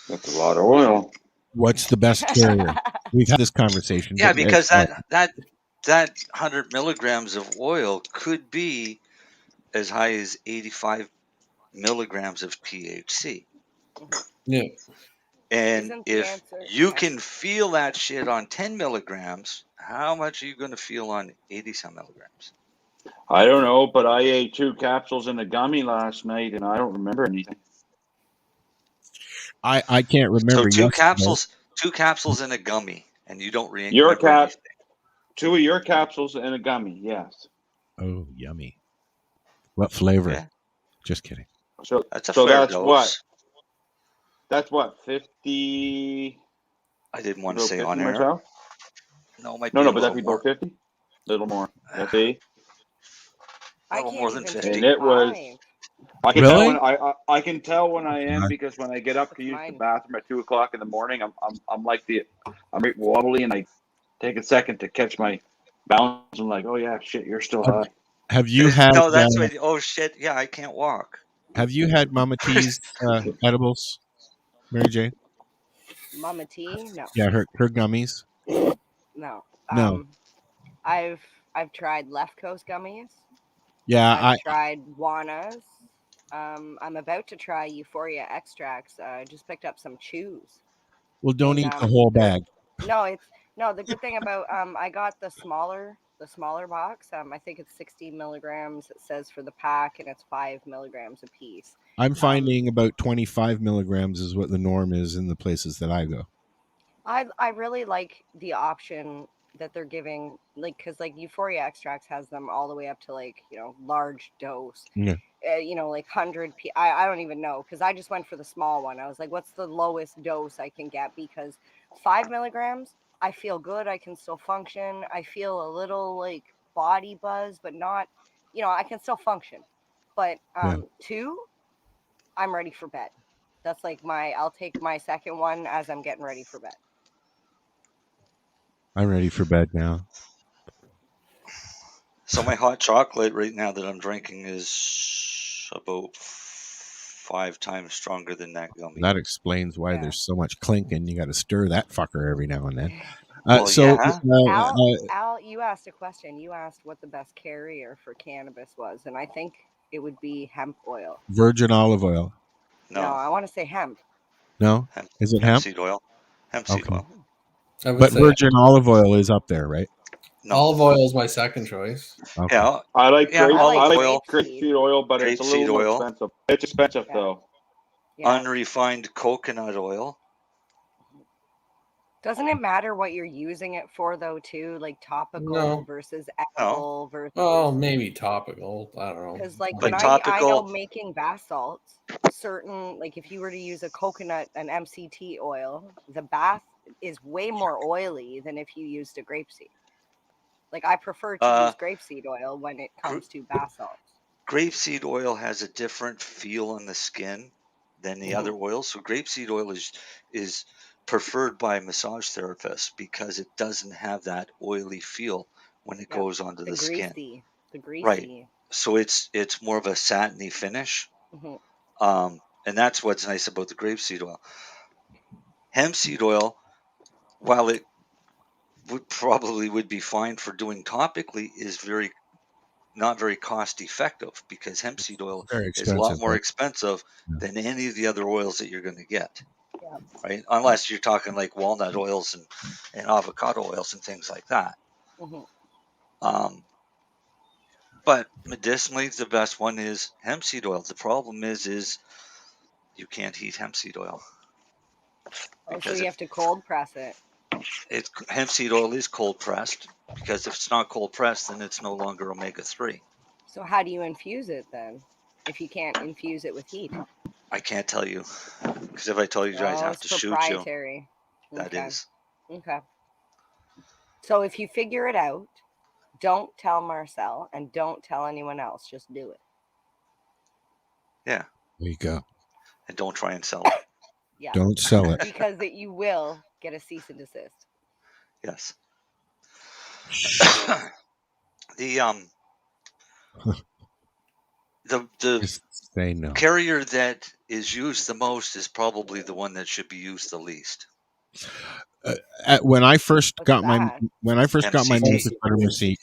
[SPEAKER 10] That's a lot of oil.
[SPEAKER 7] What's the best carrier? We've had this conversation.
[SPEAKER 8] Yeah,
[SPEAKER 7] but-
[SPEAKER 8] because that 100 milligrams of oil could be as high as 85 milligrams of THC.
[SPEAKER 9] Yeah.
[SPEAKER 8] And
[SPEAKER 11] Isn't the
[SPEAKER 8] if
[SPEAKER 11] answer-
[SPEAKER 8] you can feel that shit on 10 milligrams, how much are you going to feel on 80 some milligrams?
[SPEAKER 10] I don't know, but I ate 2 capsules in a gummy last night, and I don't remember anything.
[SPEAKER 7] I can't remember.
[SPEAKER 8] So
[SPEAKER 7] yesterday.
[SPEAKER 8] two capsules in a gummy, and you don't
[SPEAKER 10] Your
[SPEAKER 8] remember anything.
[SPEAKER 10] 2 of your capsules in a gummy, yes.
[SPEAKER 7] Oh, yummy. What flavor?
[SPEAKER 8] Yeah.
[SPEAKER 7] Just kidding.
[SPEAKER 10] So
[SPEAKER 8] That's a
[SPEAKER 10] so
[SPEAKER 8] fair
[SPEAKER 10] that's
[SPEAKER 8] dose.
[SPEAKER 10] what? That's what, 50?
[SPEAKER 8] I didn't want to
[SPEAKER 10] About
[SPEAKER 8] say
[SPEAKER 10] 50
[SPEAKER 8] on air.
[SPEAKER 10] myself?
[SPEAKER 8] No, it might
[SPEAKER 10] No,
[SPEAKER 8] be
[SPEAKER 10] no,
[SPEAKER 8] a
[SPEAKER 10] but that'd
[SPEAKER 8] little
[SPEAKER 10] be
[SPEAKER 8] more.
[SPEAKER 10] about 50? A little more. Let's see.
[SPEAKER 8] A little more than 50.
[SPEAKER 10] And it was. I can
[SPEAKER 7] Really?
[SPEAKER 10] tell when I can tell when I am, because when I get up to use the
[SPEAKER 11] Mine.
[SPEAKER 10] bathroom at 2:00 in the morning, I'm like I'm right wobbly, and I take a second to catch my balance. I'm like, oh yeah, shit, you're still high.
[SPEAKER 7] Have you had?
[SPEAKER 8] No, that's what. Oh shit! Yeah, I can't walk.
[SPEAKER 7] Have you had Mama T's edibles, Mary Jane?
[SPEAKER 11] Mama T? No.
[SPEAKER 7] Yeah, her gummies.
[SPEAKER 11] No.
[SPEAKER 7] No.
[SPEAKER 11] I've tried Left Coast gummies.
[SPEAKER 7] Yeah,
[SPEAKER 11] I've tried Juanas. I'm about to try Euphoria extracts. I just picked up some chews.
[SPEAKER 7] Well, don't
[SPEAKER 11] And,
[SPEAKER 7] eat the whole
[SPEAKER 11] they're-
[SPEAKER 7] bag.
[SPEAKER 11] No, the good thing about I got the smaller box. I think it's 60 milligrams. It says for the pack, and it's 5 milligrams a piece.
[SPEAKER 7] I'm finding about 25 milligrams is what the norm is in the places that I go.
[SPEAKER 11] I really like the option that they're giving, like, because like Euphoria extracts has them all the way up to like large dose.
[SPEAKER 7] Yeah.
[SPEAKER 11] Like 100 I don't even know, because I just went for the small one. I was like, what's the lowest dose I can get? Because 5 milligrams, I feel good. I can still function. I feel a little like body buzz, but not, I can still function. But 2, I'm ready for bed. That's like I'll take my second one as I'm getting ready for bed.
[SPEAKER 7] I'm ready for bed now.
[SPEAKER 8] So my hot chocolate right now that I'm drinking is about 5 times stronger than that gummy.
[SPEAKER 7] That explains why there's so much clinking. You got to stir that fucker every now and then.
[SPEAKER 8] Well, yeah.
[SPEAKER 11] Al, you asked a question. You asked what the best carrier for cannabis was, and I think it would be hemp oil.
[SPEAKER 7] Virgin olive oil.
[SPEAKER 11] No, I want to say hemp.
[SPEAKER 7] No? Is it hemp?
[SPEAKER 8] Seed oil. Hemp seed
[SPEAKER 7] Okay.
[SPEAKER 8] oil.
[SPEAKER 7] But virgin olive oil is up there, right?
[SPEAKER 8] No.
[SPEAKER 9] Olive oil is my second choice.
[SPEAKER 7] Okay.
[SPEAKER 8] Yeah,
[SPEAKER 10] I like
[SPEAKER 8] olive oil.
[SPEAKER 10] grapeseed oil, but it's a
[SPEAKER 8] Grapeseed
[SPEAKER 10] little
[SPEAKER 8] oil.
[SPEAKER 10] more expensive. It's expensive though.
[SPEAKER 8] Unrefined coconut oil.
[SPEAKER 11] Doesn't it matter what you're using it for, though, too? Like topical
[SPEAKER 9] No.
[SPEAKER 11] versus edible versus.
[SPEAKER 9] Oh, maybe topical. I don't know.
[SPEAKER 11] Because, like,
[SPEAKER 8] But
[SPEAKER 11] when I know making bath salts, certain, like, if you were to use a coconut and MCT oil, the bath is way more oily than if you used a grapeseed. Like, I prefer to use grapeseed oil when it comes to bath salts.
[SPEAKER 8] Grapeseed oil has a different feel on the skin than the other oils. So grapeseed oil is preferred by massage therapists because it doesn't have that oily feel when it goes onto the skin.
[SPEAKER 11] The greasy.
[SPEAKER 8] Right. So it's more of a satiny finish.
[SPEAKER 11] Mm-hmm.
[SPEAKER 8] And that's what's nice about the grapeseed oil. Hemp seed oil, while it would be fine for doing topically, is not very cost effective because hemp seed oil is a lot more expensive than any of the other oils that you're going to get.
[SPEAKER 11] Yeah.
[SPEAKER 8] Right? Unless you're talking like walnut oils and avocado oils and things like that.
[SPEAKER 11] Mm-hmm.
[SPEAKER 8] But medicinally, the best one is hemp seed oil. The problem is you can't heat hemp seed oil.
[SPEAKER 11] Oh, so you have to cold press it.
[SPEAKER 8] hemp seed oil is cold pressed, because if it's not cold pressed, then it's no longer omega-3.
[SPEAKER 11] So how do you infuse it then? If you can't infuse it with heat?
[SPEAKER 8] I can't tell you, because if I tell you, guys have
[SPEAKER 11] it's
[SPEAKER 8] to shoot you.
[SPEAKER 11] proprietary.
[SPEAKER 8] That is.
[SPEAKER 11] Okay. So if you figure it out, don't tell Marcel and don't tell anyone else. Just do it.
[SPEAKER 8] Yeah.
[SPEAKER 7] There you go.
[SPEAKER 8] And don't try and sell it.
[SPEAKER 11] Yeah.
[SPEAKER 7] Don't sell it.
[SPEAKER 11] Because you will get a cease and desist.
[SPEAKER 8] Yes. The
[SPEAKER 7] Just say no.
[SPEAKER 8] carrier that is used the most is probably the one that should be used the least.
[SPEAKER 7] When I first got my
[SPEAKER 8] MCT.
[SPEAKER 7] music butter machine,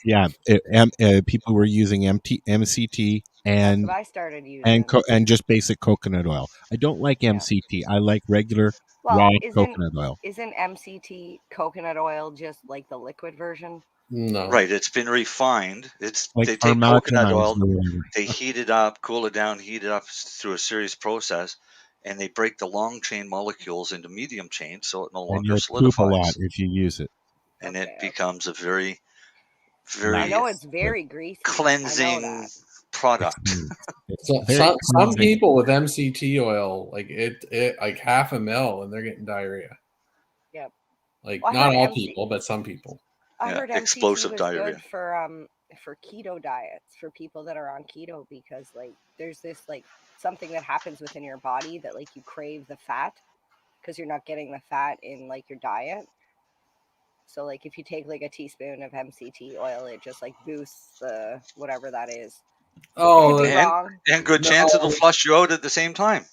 [SPEAKER 7] people were using MCT and
[SPEAKER 11] That's what I started using.
[SPEAKER 7] and just basic coconut oil. I don't like MCT. I like regular raw coconut oil.
[SPEAKER 11] Isn't MCT coconut oil just like the liquid version?
[SPEAKER 9] No.
[SPEAKER 8] Right, it's been refined. It's
[SPEAKER 7] Like
[SPEAKER 8] they take
[SPEAKER 7] Armada
[SPEAKER 8] coconut oil,
[SPEAKER 7] or whatever.
[SPEAKER 8] they heat it up, cool it down, heat it up through a serious process, and they break the long chain molecules into medium chain, so it no
[SPEAKER 7] And
[SPEAKER 8] longer
[SPEAKER 7] you'll poop a
[SPEAKER 8] solidifies.
[SPEAKER 7] lot if you use it.
[SPEAKER 8] And it becomes a very, very
[SPEAKER 11] I know it's very greasy.
[SPEAKER 8] cleansing product.
[SPEAKER 9] Some people with MCT oil, like it like half a mil, and they're getting diarrhea.
[SPEAKER 11] Yep.
[SPEAKER 9] Like
[SPEAKER 11] Well, I
[SPEAKER 9] not
[SPEAKER 11] heard
[SPEAKER 9] all
[SPEAKER 11] MC
[SPEAKER 9] people, but some people.
[SPEAKER 11] I heard MCT
[SPEAKER 8] explosive
[SPEAKER 11] was
[SPEAKER 8] diarrhea.
[SPEAKER 11] good for keto diets for people that are on keto, because like there's this like something that happens within your body that like you crave the fat because you're not getting the fat in like your diet. So like if you take like a teaspoon of MCT oil, it just like boosts the whatever that is.
[SPEAKER 9] Oh,
[SPEAKER 8] and good chance it'll flush you out at the same time.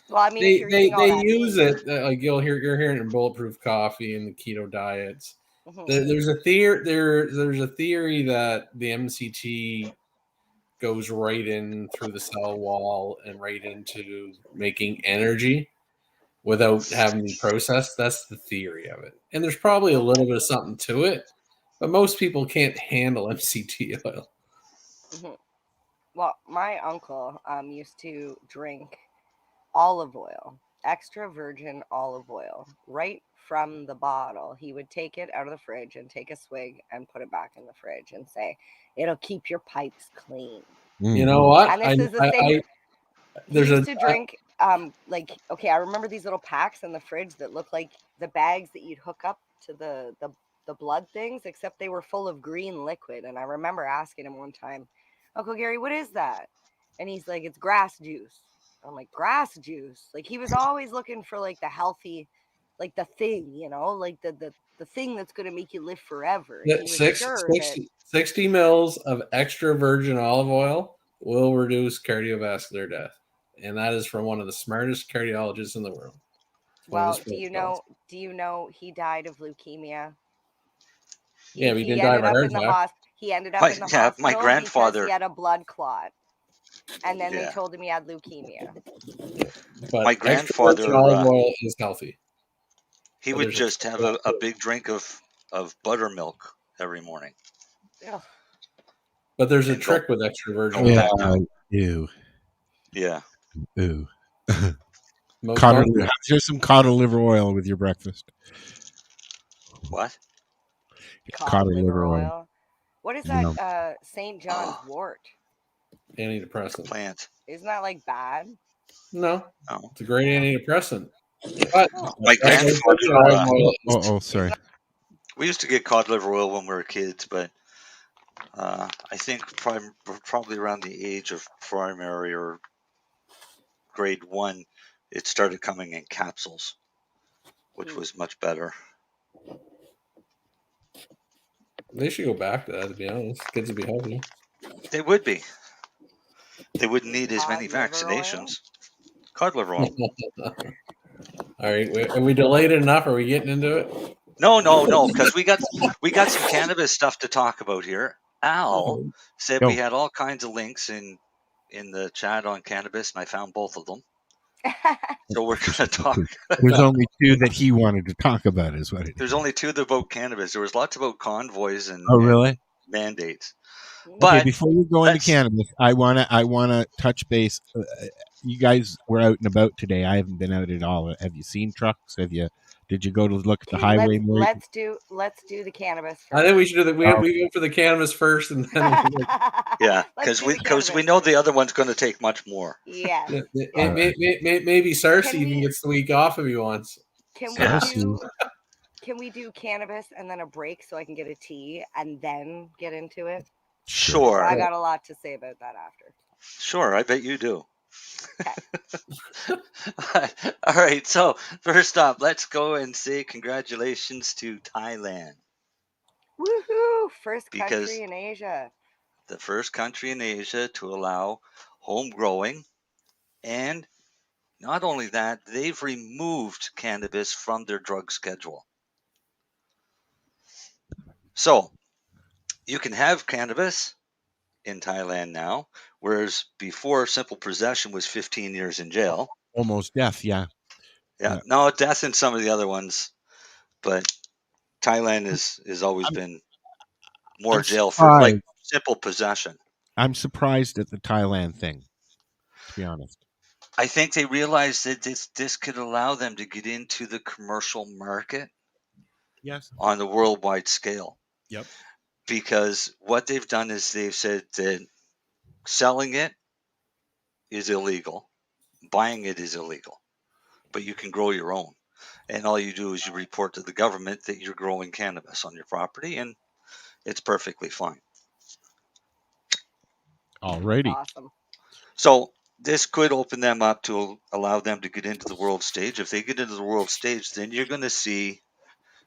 [SPEAKER 11] Well, I mean, if you're eating all
[SPEAKER 9] they
[SPEAKER 11] that
[SPEAKER 9] use
[SPEAKER 11] meat,
[SPEAKER 9] it like you're hearing it in bulletproof coffee and the keto diets.
[SPEAKER 11] Mhm.
[SPEAKER 9] There's a theory that the MCT goes right in through the cell wall and right into making energy without having to be processed. That's the theory of it. And there's probably a little bit of something to it, but most people can't handle MCT oil.
[SPEAKER 11] Mhm. Well, my uncle used to drink olive oil, extra virgin olive oil, right from the bottle. He would take it out of the fridge and take a swig and put it back in the fridge and say, "It'll keep your pipes clean."
[SPEAKER 9] You know what?
[SPEAKER 11] And this is the thing. He
[SPEAKER 9] there's
[SPEAKER 11] used to drink like, okay, I remember these little packs in the fridge that look like the bags that you'd hook up to the blood things, except they were full of green liquid. And I remember asking him one time, "Uncle Gary, what is that?" And he's like, "It's grass juice." I'm like, grass juice? Like he was always looking for like the healthy, like the thing, you know, like the thing that's going to make you live forever. And he was
[SPEAKER 9] 60 mils of extra virgin olive oil will reduce cardiovascular death. And that is from one of the smartest cardiologists in the world.
[SPEAKER 11] Well, do you know he died of leukemia?
[SPEAKER 9] He didn't die of a heart attack.
[SPEAKER 11] He ended up in the hospital.
[SPEAKER 8] My grandfather.
[SPEAKER 11] Because he had a blood clot. And then they
[SPEAKER 8] Yeah.
[SPEAKER 11] told him he had leukemia.
[SPEAKER 9] But
[SPEAKER 8] My grandfather,
[SPEAKER 9] extra virgin olive oil is healthy.
[SPEAKER 8] He would just have a big drink of buttermilk every morning.
[SPEAKER 11] Ugh.
[SPEAKER 9] But there's a trick with extra virgin olive oil.
[SPEAKER 7] Ew.
[SPEAKER 8] Yeah.
[SPEAKER 7] Ew.
[SPEAKER 9] Most
[SPEAKER 7] Cod
[SPEAKER 9] people-
[SPEAKER 7] liver. Here's some cod liver oil with your breakfast.
[SPEAKER 8] What?
[SPEAKER 7] Cod liver oil.
[SPEAKER 11] What is
[SPEAKER 7] You
[SPEAKER 11] that? St. John's wort.
[SPEAKER 9] Antidepressant.
[SPEAKER 8] Plant.
[SPEAKER 11] Isn't that like bad?
[SPEAKER 9] No.
[SPEAKER 8] No.
[SPEAKER 9] It's a great antidepressant. But
[SPEAKER 8] My grandfather.
[SPEAKER 7] Sorry.
[SPEAKER 8] We used to get cod liver oil when we were kids, but I think probably around the age of primary or grade 1, it started coming in capsules, which was much better.
[SPEAKER 9] They should go back to that, to be honest. Kids would be healthy.
[SPEAKER 8] They would be. They wouldn't need as many
[SPEAKER 11] Cod liver
[SPEAKER 8] vaccinations. Cod liver oil.
[SPEAKER 9] All right, are we delayed enough? Are we getting into it?
[SPEAKER 8] No, because we got some cannabis stuff to talk about here. Al said we had all kinds of links in the chat on cannabis, and I found both of them. So we're going to talk.
[SPEAKER 7] There's only 2 that he wanted to talk about, is what it is.
[SPEAKER 8] There's only 2 that about cannabis. There was lots about convoys and
[SPEAKER 7] Oh, really?
[SPEAKER 8] mandates. But
[SPEAKER 7] before you go into
[SPEAKER 8] let's-
[SPEAKER 7] cannabis, I wanna touch base. You guys were out and about today. I haven't been out at all. Have you seen trucks? Did you go to look at the highway?
[SPEAKER 11] Let's do the cannabis first.
[SPEAKER 9] I think we should do that. We go for the cannabis first, and then
[SPEAKER 8] Yeah,
[SPEAKER 11] Let's
[SPEAKER 8] because
[SPEAKER 11] do
[SPEAKER 8] we
[SPEAKER 11] the
[SPEAKER 8] because we
[SPEAKER 11] cannabis
[SPEAKER 8] know
[SPEAKER 11] first.
[SPEAKER 8] the other one's going to take much more.
[SPEAKER 11] Yeah.
[SPEAKER 9] maybe Sarcy even gets the week off if he wants.
[SPEAKER 11] Can we do cannabis and then a break so I can get a tea and then get into it?
[SPEAKER 8] Sure.
[SPEAKER 11] I got a lot to say about that after.
[SPEAKER 8] Sure, I bet you do. All right, so first off, let's go and say congratulations to Thailand.
[SPEAKER 11] Woohoo! First
[SPEAKER 8] Because
[SPEAKER 11] country in Asia.
[SPEAKER 8] The first country in Asia to allow home growing. And not only that, they've removed cannabis from their drug schedule. So you can have cannabis in Thailand now, whereas before simple possession was 15 years in jail.
[SPEAKER 7] Almost death, yeah.
[SPEAKER 8] Yeah. No, death in some of the other ones, but Thailand has always been more jail for like simple possession.
[SPEAKER 7] I'm surprised at the Thailand thing, to be honest.
[SPEAKER 8] I think they realized that this could allow them to get into the commercial market.
[SPEAKER 7] Yes.
[SPEAKER 8] On the worldwide scale.
[SPEAKER 7] Yep.
[SPEAKER 8] Because what they've done is they've said that selling it is illegal, buying it is illegal, but you can grow your own. And all you do is you report to the government that you're growing cannabis on your property, and it's perfectly fine.
[SPEAKER 7] Alrighty.
[SPEAKER 11] Awesome.
[SPEAKER 8] So this could open them up to allow them to get into the world stage. If they get into the world stage, then you're going to see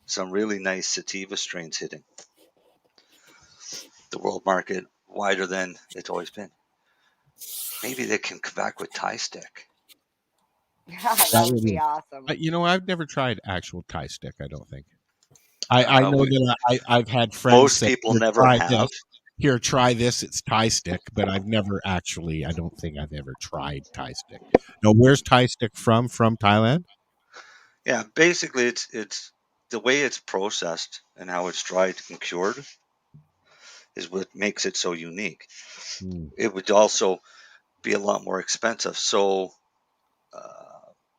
[SPEAKER 8] some really nice sativa strains hitting the world market wider than it's always been. Maybe they can come back with Thai stick.
[SPEAKER 11] That would be awesome.
[SPEAKER 7] I've never tried actual Thai stick. I don't think. I know that I've had friends.
[SPEAKER 8] Most
[SPEAKER 7] say,
[SPEAKER 8] people never have.
[SPEAKER 7] Here, try this. It's Thai stick, but I've never actually. I don't think I've ever tried Thai stick. No, where's Thai stick from? From Thailand?
[SPEAKER 8] Yeah, basically, it's the way it's processed and how it's dried and cured is what makes it so unique. It would also be a lot more expensive. So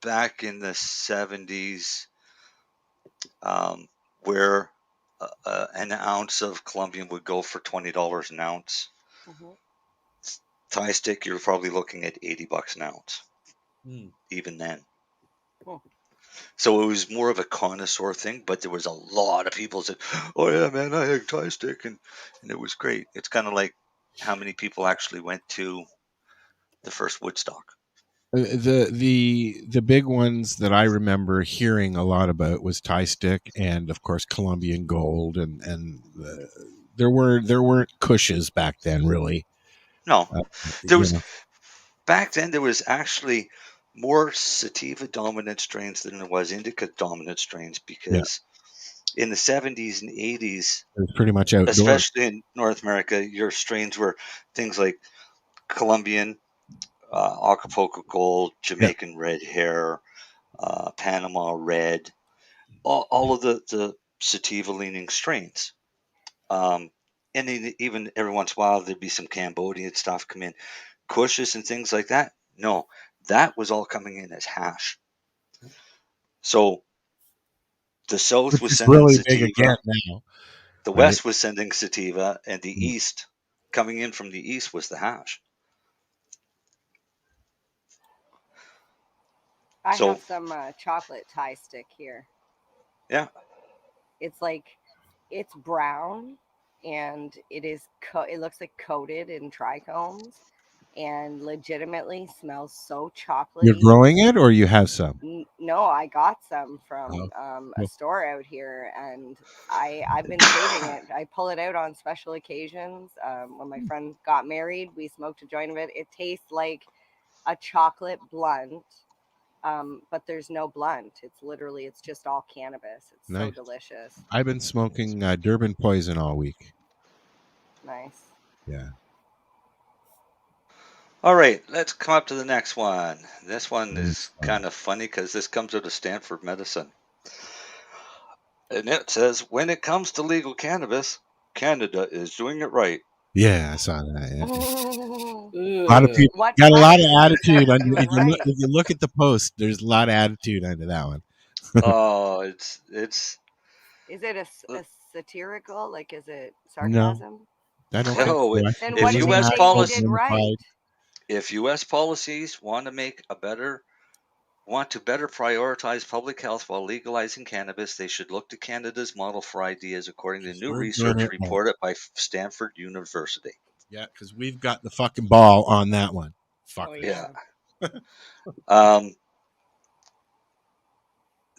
[SPEAKER 8] back in the 70s, where an ounce of Colombian would go for $20 an ounce, Thai stick, you're probably looking at $80 an ounce, even then. So it was more of a connoisseur thing, but there was a lot of people said, "Oh yeah, man, I had Thai stick," and it was great. It's kind of like how many people actually went to the first Woodstock.
[SPEAKER 7] The big ones that I remember hearing a lot about was Thai stick and of course Colombian gold and there weren't cushes back then really.
[SPEAKER 8] No, there was back then. There was actually more sativa dominant strains than there was indica dominant strains because in the 70s and 80s,
[SPEAKER 7] it was pretty much outdoors.
[SPEAKER 8] Especially in North America, your strains were things like Colombian, Acapulco Gold, Jamaican Red Hair, Panama Red, all of the sativa-leaning strains. And even every once in a while, there'd be some Cambodian stuff come in. Cushes and things like that. No, that was all coming in as hash. So the South was sending
[SPEAKER 7] really
[SPEAKER 8] sativa.
[SPEAKER 7] Big again now.
[SPEAKER 8] The West was sending sativa, and the East, coming in from the East, was the hash.
[SPEAKER 11] I have some chocolate Thai stick here.
[SPEAKER 8] Yeah.
[SPEAKER 11] It's brown, and it looks like coated in trichomes, and legitimately smells so chocolatey.
[SPEAKER 7] You're growing it, or you have some?
[SPEAKER 11] No, I got some from a store out here, and I've been saving it. I pull it out on special occasions. When my friend got married, we smoked a joint of it. It tastes like a chocolate blunt, but there's no blunt. It's just all cannabis. It's
[SPEAKER 7] nice.
[SPEAKER 11] So delicious.
[SPEAKER 7] I've been smoking Durban Poison all week.
[SPEAKER 11] Nice.
[SPEAKER 7] Yeah.
[SPEAKER 8] All right, let's come up to the next one. This one is kind of funny because this comes out of Stanford Medicine. And it says, when it comes to legal cannabis, Canada is doing it right.
[SPEAKER 7] Yeah, I saw that. Yeah. A
[SPEAKER 9] Ugh.
[SPEAKER 7] lot of people
[SPEAKER 11] What
[SPEAKER 7] got a lot of
[SPEAKER 11] president is
[SPEAKER 7] attitude.
[SPEAKER 11] gonna do it right?
[SPEAKER 7] If you look at the post, there's a lot of attitude under that one.
[SPEAKER 8] Oh, it's
[SPEAKER 11] Is it a satirical? Like, is it
[SPEAKER 7] No,
[SPEAKER 11] sarcasm?
[SPEAKER 7] I don't think
[SPEAKER 8] no.
[SPEAKER 7] so. I
[SPEAKER 11] Then
[SPEAKER 7] think
[SPEAKER 11] what
[SPEAKER 8] If
[SPEAKER 7] it
[SPEAKER 11] do
[SPEAKER 7] is
[SPEAKER 11] they
[SPEAKER 8] U.S.
[SPEAKER 11] think they
[SPEAKER 8] policy,
[SPEAKER 11] did right?
[SPEAKER 7] unified.
[SPEAKER 8] if U.S. policies want to better prioritize public health while legalizing cannabis, they should look to Canada's model for ideas, according to new
[SPEAKER 7] We're
[SPEAKER 8] research
[SPEAKER 7] gonna,
[SPEAKER 8] reported by Stanford University.
[SPEAKER 7] yeah, because we've got the fucking ball on that one. Fuck
[SPEAKER 11] Oh
[SPEAKER 8] Yeah.
[SPEAKER 11] yeah.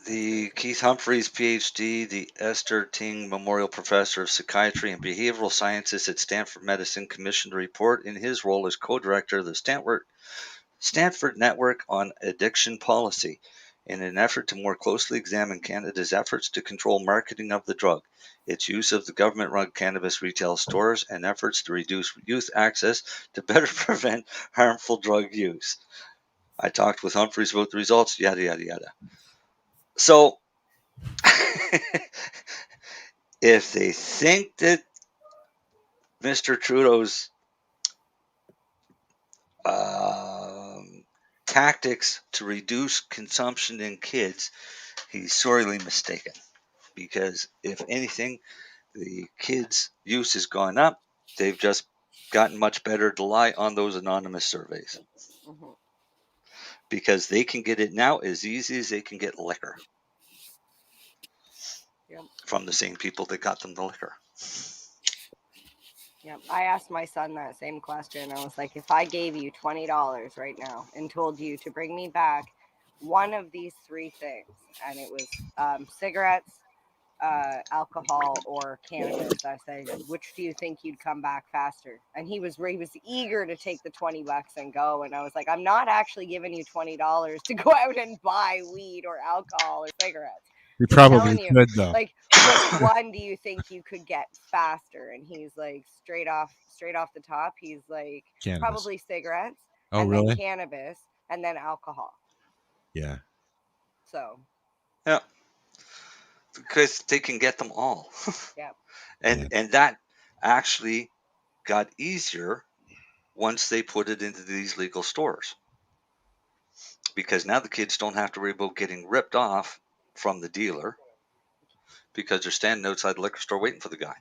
[SPEAKER 8] The Keith Humphreys, PhD, the Esther Ting Memorial Professor of Psychiatry and Behavioral Sciences at Stanford Medicine, commissioned a report in his role as co-director of the Stanford Network on Addiction Policy in an effort to more closely examine Canada's efforts to control marketing of the drug, its use of the government-run cannabis retail stores, and efforts to reduce youth access to better prevent harmful drug use. I talked with Humphreys about the results, yada, yada, yada. So, if they think that Mr. Trudeau's tactics to reduce consumption in kids, he's sorely mistaken. Because if anything, the kids' use has gone up. They've just gotten much better to lie on those anonymous surveys.
[SPEAKER 11] Mhm.
[SPEAKER 8] Because they can get it now as easy as they can get liquor.
[SPEAKER 11] Yep.
[SPEAKER 8] From the same people that got them the liquor.
[SPEAKER 11] Yep. I asked my son that same question. I was like, if I gave you $20 right now and told you to bring me back one of these three things, and it was cigarettes, alcohol, or cannabis, I said, which do you think you'd come back faster? And he was eager to take the $20 and go. And I was like, I'm not actually giving you $20 to go out and buy weed or alcohol or cigarettes.
[SPEAKER 7] You
[SPEAKER 11] I'm
[SPEAKER 7] probably
[SPEAKER 11] telling you,
[SPEAKER 7] could though.
[SPEAKER 11] like, which one do you think you could get faster? And he's like, straight off the top, he's like,
[SPEAKER 7] Cannabis.
[SPEAKER 11] probably cigarettes,
[SPEAKER 7] Oh,
[SPEAKER 11] and
[SPEAKER 7] really?
[SPEAKER 11] then cannabis, and then alcohol.
[SPEAKER 7] Yeah.
[SPEAKER 11] So
[SPEAKER 8] Yeah. Because they can get them all.
[SPEAKER 11] yeah.
[SPEAKER 8] And that actually got easier once they put it into these legal stores. Because now the kids don't have to worry about getting ripped off from the dealer because they're standing outside the liquor store waiting for the guy.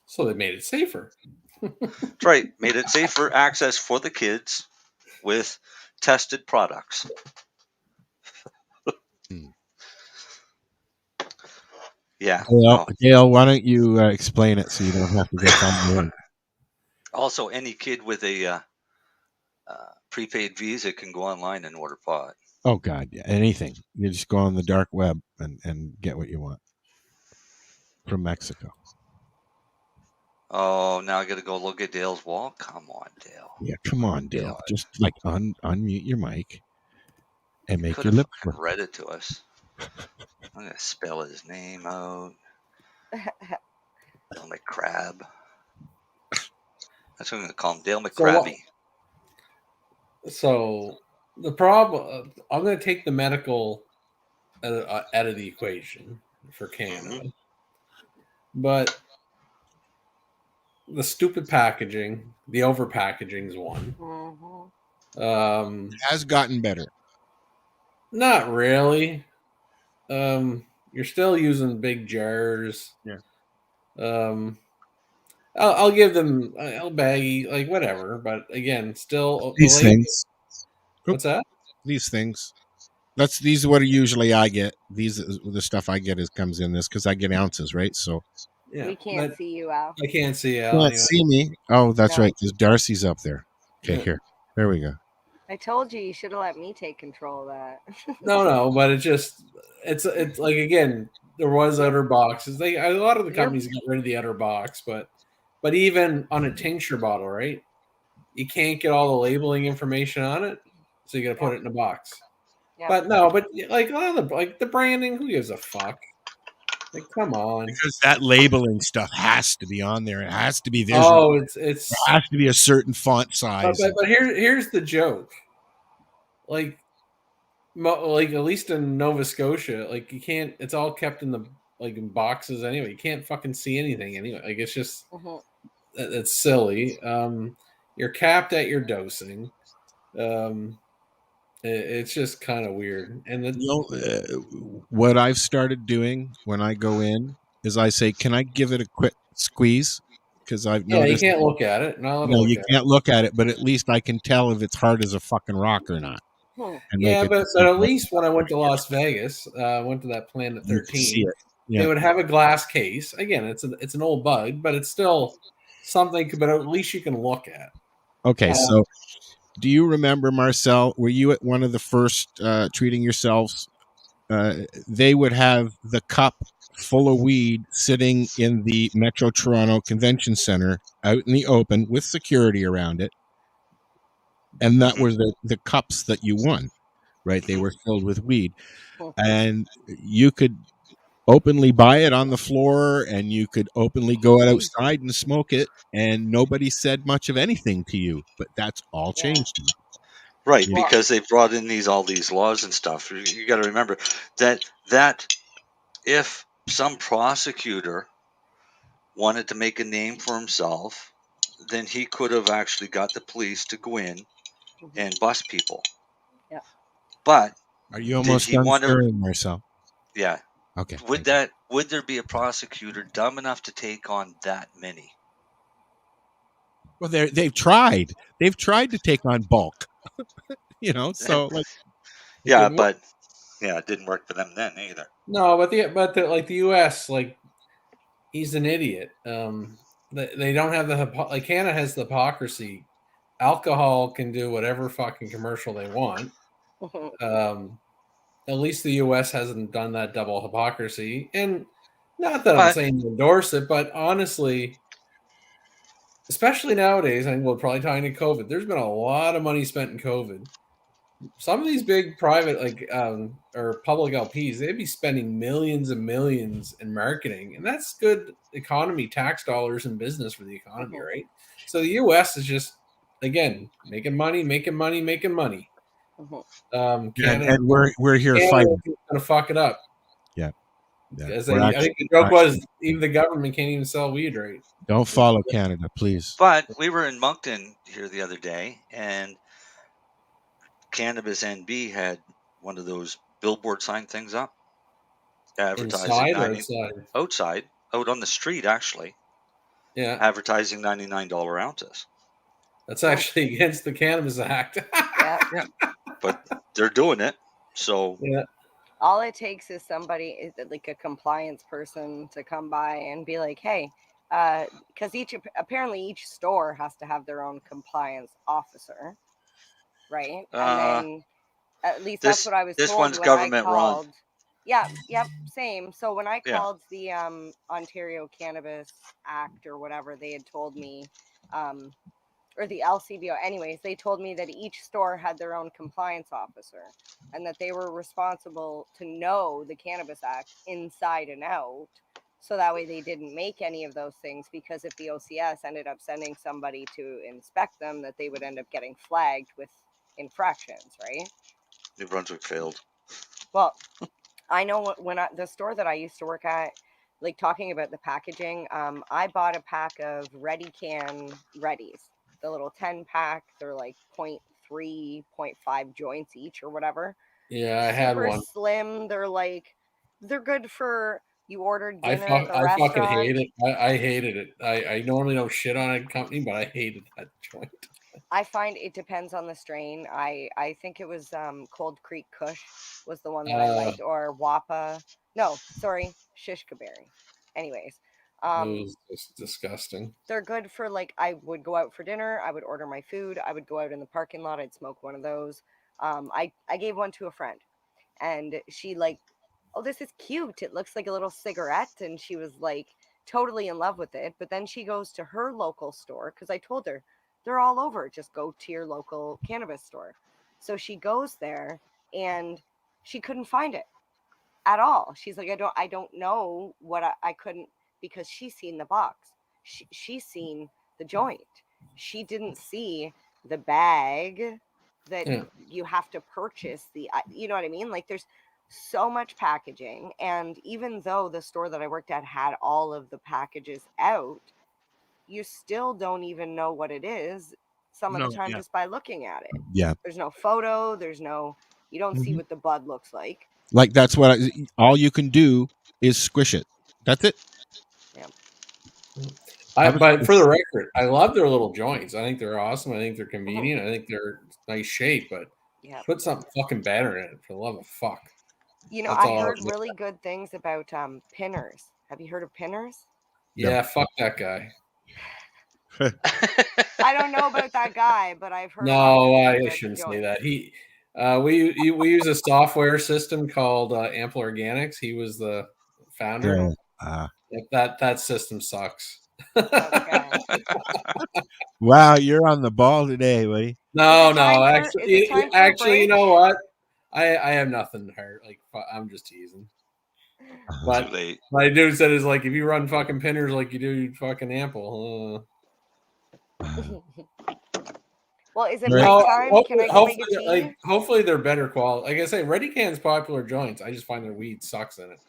[SPEAKER 9] So they made it safer.
[SPEAKER 8] That's right. Made it safer access for the kids with tested products. Yeah.
[SPEAKER 7] Gail, why don't you explain it so you don't have to go find it?
[SPEAKER 8] Also, any kid with a prepaid Visa can go online and order pot.
[SPEAKER 7] Oh God, yeah, anything. You just go on the dark web and get what you want from Mexico.
[SPEAKER 8] Oh, now I got to go look at Dale's wall. Come on, Dale.
[SPEAKER 7] Yeah, come on, Dale.
[SPEAKER 8] God.
[SPEAKER 7] Just like unmute your mic and make
[SPEAKER 8] Could
[SPEAKER 7] your
[SPEAKER 8] have
[SPEAKER 7] lips
[SPEAKER 8] fucking
[SPEAKER 7] work.
[SPEAKER 8] read it to us. I'm gonna spell his name out. Dale McCrab. That's what I'm gonna call him, Dale McCrabby.
[SPEAKER 9] So the problem, I'm going to take the medical out of the equation for Canada, but the stupid packaging, the over packaging is one.
[SPEAKER 11] Mm-hmm.
[SPEAKER 7] Has gotten better.
[SPEAKER 9] Not really. You're still using big jars.
[SPEAKER 7] Yeah.
[SPEAKER 9] I'll give them a baggy, like whatever. But again, still
[SPEAKER 7] These things.
[SPEAKER 9] What's that?
[SPEAKER 7] These things. These are what usually I get. These the stuff I get comes in this because I get ounces, right? So
[SPEAKER 9] Yeah,
[SPEAKER 11] we can't see you, Al.
[SPEAKER 9] I can't see Al.
[SPEAKER 7] Can't
[SPEAKER 9] Anyway.
[SPEAKER 7] see me. Oh, that's
[SPEAKER 11] No.
[SPEAKER 7] right. Because Darcy's up there. Okay,
[SPEAKER 9] Yeah.
[SPEAKER 7] here. There we go.
[SPEAKER 11] I told you should have let me take control of that.
[SPEAKER 9] No, but it's like again, there was outer boxes. A lot of the companies got rid of the outer box, but even on a tincture bottle, right? You can't get all the labeling information on it, so you got to put it in a box.
[SPEAKER 11] Yeah.
[SPEAKER 9] But like the branding, who gives a fuck? Like, come on.
[SPEAKER 7] Because that labeling stuff has to be on there. It has to be visual.
[SPEAKER 9] Oh,
[SPEAKER 7] it has to be a certain font size.
[SPEAKER 9] But here's the joke. Like at least in Nova Scotia, like you can't. It's all kept in the in boxes anyway. You can't fucking see anything anyway. Like it's just that's silly. You're capped at your dosing. It's just kind of weird. And
[SPEAKER 7] What I've started doing when I go in is I say, "Can I give it a quick squeeze?" Because I've
[SPEAKER 9] yeah, you
[SPEAKER 7] noticed,
[SPEAKER 9] can't look at it. Not allowed to
[SPEAKER 7] no,
[SPEAKER 9] look
[SPEAKER 7] you
[SPEAKER 9] at
[SPEAKER 7] can't look at it, but at least I can tell if it's hard as a fucking rock or not,
[SPEAKER 9] it.
[SPEAKER 7] and make
[SPEAKER 9] Yeah,
[SPEAKER 7] a
[SPEAKER 9] but
[SPEAKER 7] decision.
[SPEAKER 9] at least when I went to Las Vegas, I went to that Planet
[SPEAKER 7] You can see
[SPEAKER 9] 13.
[SPEAKER 7] it. Yeah.
[SPEAKER 9] They would have a glass case. Again, it's an old bug, but it's still something. But at least you can look at.
[SPEAKER 7] Okay, so do you remember, Marcel? Were you at one of the first treating yourselves? They would have the cup full of weed sitting in the Metro Toronto Convention Center out in the open with security around it. And that was the cups that you won, right? They were filled with weed. And you could openly buy it on the floor and you could openly go outside and smoke it. And nobody said much of anything to you. But that's all changed.
[SPEAKER 8] Right,
[SPEAKER 7] Yeah.
[SPEAKER 8] because they brought in all these laws and stuff. You got to remember that if some prosecutor wanted to make a name for himself, then he could have actually got the police to go in and bust people.
[SPEAKER 11] Yeah.
[SPEAKER 8] But
[SPEAKER 7] Are you almost done stirring, Marcel?
[SPEAKER 8] Yeah.
[SPEAKER 7] Okay.
[SPEAKER 8] Would there be a prosecutor dumb enough to take on that many?
[SPEAKER 7] Well, they've tried. They've tried to take on bulk. So like.
[SPEAKER 8] Yeah, but it didn't work for them then either.
[SPEAKER 9] No, but the U.S. like he's an idiot. They don't have like Canada has the hypocrisy. Alcohol can do whatever fucking commercial they want. At least the U.S. hasn't done that double hypocrisy, and not that I'm saying to endorse it, but honestly, especially nowadays, I think we're probably tying to COVID. There's been a lot of money spent in COVID. Some of these big private or public LPs, they'd be spending millions and millions in marketing, and that's good economy, tax dollars, and business for the economy, right? So the U.S. is just again making money. Canada,
[SPEAKER 7] and we're here fighting.
[SPEAKER 9] Gonna fuck it up.
[SPEAKER 7] Yeah.
[SPEAKER 9] I think the joke was even the government can't even sell weed, right?
[SPEAKER 7] Don't follow Canada, please.
[SPEAKER 8] But we were in Moncton here the other day, and Cannabis NB had one of those billboard sign things up, advertising outside, out on the street, actually.
[SPEAKER 9] Yeah,
[SPEAKER 8] advertising $99 ounces.
[SPEAKER 9] That's actually against the Cannabis Act.
[SPEAKER 11] Yeah.
[SPEAKER 8] But they're doing it, so
[SPEAKER 9] yeah.
[SPEAKER 11] All it takes is somebody, like a compliance person, to come by and be like, "Hey," because apparently each store has to have their own compliance officer, right? And then at least that's what I was told.
[SPEAKER 8] This one's
[SPEAKER 11] when
[SPEAKER 8] government
[SPEAKER 11] I called.
[SPEAKER 8] run.
[SPEAKER 11] Yeah, yep, same. So when I called the Ontario Cannabis Act or whatever, they had told me, or the LCBO, anyways, they told me that each store had their own compliance officer and that they were responsible to know the Cannabis Act inside and out. So that way they didn't make any of those things, because if the OCS ended up sending somebody to inspect them, that they would end up getting flagged with infractions, right?
[SPEAKER 8] New Brunswick failed.
[SPEAKER 11] Well, I know when the store that I used to work at, like talking about the packaging, I bought a pack of Ready Can Readies, the little 10 pack. They're like 0.3, 0.5 joints each or whatever.
[SPEAKER 9] Yeah, I had one.
[SPEAKER 11] Super slim. They're good for you ordered dinner
[SPEAKER 9] I
[SPEAKER 11] at the restaurant.
[SPEAKER 9] fucking hate it. I hated it. I normally don't shit on a company, but I hated that joint.
[SPEAKER 11] I find it depends on the strain. I think it was Cold Creek Kush was the one that I liked, or Wappa. No, sorry, Shishkaberry. Anyways,
[SPEAKER 9] it was just disgusting.
[SPEAKER 11] They're good for, like, I would go out for dinner, I would order my food, I would go out in the parking lot, I'd smoke one of those. I gave one to a friend, and she like, "Oh, this is cute. It looks like a little cigarette," and she was like totally in love with it. But then she goes to her local store, because I told her they're all over. Just go to your local cannabis store. So she goes there and she couldn't find it at all. She's like, I don't know what I couldn't, because she's seen the box. She's seen the joint. She didn't see the bag that you have to purchase you know what I mean? Like, there's so much packaging. And even though the store that I worked at had all of the packages out, you still don't even know what it is some of
[SPEAKER 7] No,
[SPEAKER 11] the time
[SPEAKER 7] yeah.
[SPEAKER 11] just by looking at it.
[SPEAKER 7] Yeah.
[SPEAKER 11] There's no photo. You don't see
[SPEAKER 7] Mhm.
[SPEAKER 11] what the bud looks like.
[SPEAKER 7] Like that's what all you can do is squish it. That's it.
[SPEAKER 11] Yeah.
[SPEAKER 9] But for the record, I love their little joints. I think they're awesome. I think they're convenient. I think they're nice shape, but
[SPEAKER 11] Yeah.
[SPEAKER 9] put something fucking better in it, for the love of fuck.
[SPEAKER 11] You know,
[SPEAKER 9] That's
[SPEAKER 11] I
[SPEAKER 9] all
[SPEAKER 11] heard
[SPEAKER 9] was-
[SPEAKER 11] really good things about pinners. Have you heard of pinners?
[SPEAKER 9] Yeah, fuck that guy.
[SPEAKER 11] I don't know about that guy, but I've heard.
[SPEAKER 9] No, I shouldn't say that. We use a software system called Ample Organics. He was the founder. That system sucks.
[SPEAKER 11] Okay.
[SPEAKER 7] Wow, you're on the ball today, buddy.
[SPEAKER 9] No,
[SPEAKER 11] is it time for a
[SPEAKER 9] actually, you
[SPEAKER 11] break?
[SPEAKER 9] know what? I have nothing to hurt. Like, I'm just teasing. But
[SPEAKER 8] Too late.
[SPEAKER 9] my dude said is like, if you run fucking pinners like you do fucking Ample.
[SPEAKER 11] Well, is it break time? Can I go make a tea?
[SPEAKER 9] Hopefully they're better quality. Like I say, Ready Can's popular joints. I just find their weed sucks in it.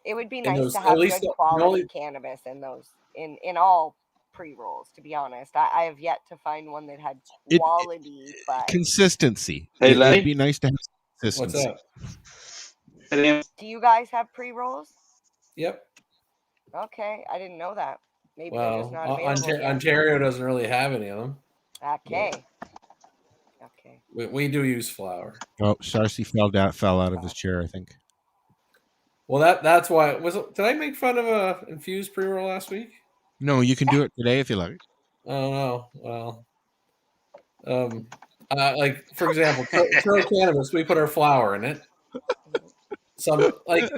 [SPEAKER 11] It would be
[SPEAKER 9] And
[SPEAKER 11] nice
[SPEAKER 9] those-
[SPEAKER 11] to
[SPEAKER 9] at
[SPEAKER 11] have
[SPEAKER 9] least
[SPEAKER 11] good
[SPEAKER 9] the
[SPEAKER 11] quality
[SPEAKER 9] only-
[SPEAKER 11] cannabis in those in all pre-rolls, to be honest. I have yet to find one that had quality, but
[SPEAKER 7] Consistency.
[SPEAKER 10] Hey, Lenny?
[SPEAKER 7] It'd be nice to have consistency.
[SPEAKER 9] What's up?
[SPEAKER 11] do you guys have pre-rolls?
[SPEAKER 9] Yep.
[SPEAKER 11] Okay, I didn't know that. Maybe they're
[SPEAKER 9] Well,
[SPEAKER 11] just not available. yet.
[SPEAKER 9] Ontario doesn't really have any of them.
[SPEAKER 11] Okay. Okay.
[SPEAKER 9] We do use flour.
[SPEAKER 7] Oh, Sarcy fell out of his chair, I think.
[SPEAKER 9] Well, that's why. Did I make fun of a infused pre-roll last week?
[SPEAKER 7] No, you can do it today if you like.
[SPEAKER 9] Oh no. Well, like for example, Tro Cannabis, we put our flour in it. Some like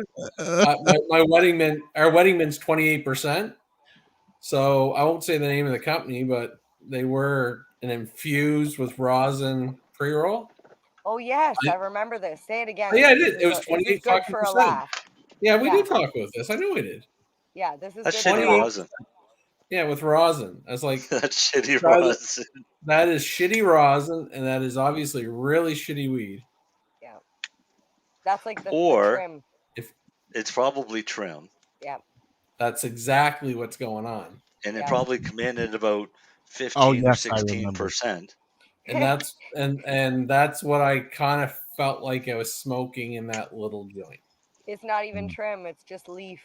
[SPEAKER 9] my wedding mint. Our wedding mint's 28%. So I won't say the name of the company, but they were an infused with rosin pre-roll.
[SPEAKER 11] Oh yes, I remember this. Say it again.
[SPEAKER 9] Oh, yeah, I
[SPEAKER 11] This
[SPEAKER 9] did.
[SPEAKER 11] is
[SPEAKER 9] It was
[SPEAKER 11] this is
[SPEAKER 9] 28
[SPEAKER 11] good for a
[SPEAKER 9] fucking
[SPEAKER 11] laugh.
[SPEAKER 9] Yeah, we
[SPEAKER 11] Yeah.
[SPEAKER 9] did talk about this. I know we did.
[SPEAKER 11] Yeah, this is
[SPEAKER 8] That's
[SPEAKER 11] good for a
[SPEAKER 8] shitty
[SPEAKER 11] laugh.
[SPEAKER 8] rosin.
[SPEAKER 9] Yeah, with rosin. I was like,
[SPEAKER 8] That's shitty
[SPEAKER 9] that is-
[SPEAKER 8] rosin.
[SPEAKER 9] That is shitty rosin, and that is obviously really shitty weed.
[SPEAKER 11] Yeah. That's like the
[SPEAKER 8] Or
[SPEAKER 11] trim.
[SPEAKER 8] it's probably trim,
[SPEAKER 11] Yeah.
[SPEAKER 9] That's exactly what's going on.
[SPEAKER 8] and it
[SPEAKER 11] Yeah.
[SPEAKER 8] probably come in at about 15
[SPEAKER 7] Oh,
[SPEAKER 8] or
[SPEAKER 7] yes, I remember.
[SPEAKER 8] 16%.
[SPEAKER 9] And that's and that's what I kind of felt like I was smoking in that little joint.
[SPEAKER 11] It's not even trim, it's just leaf.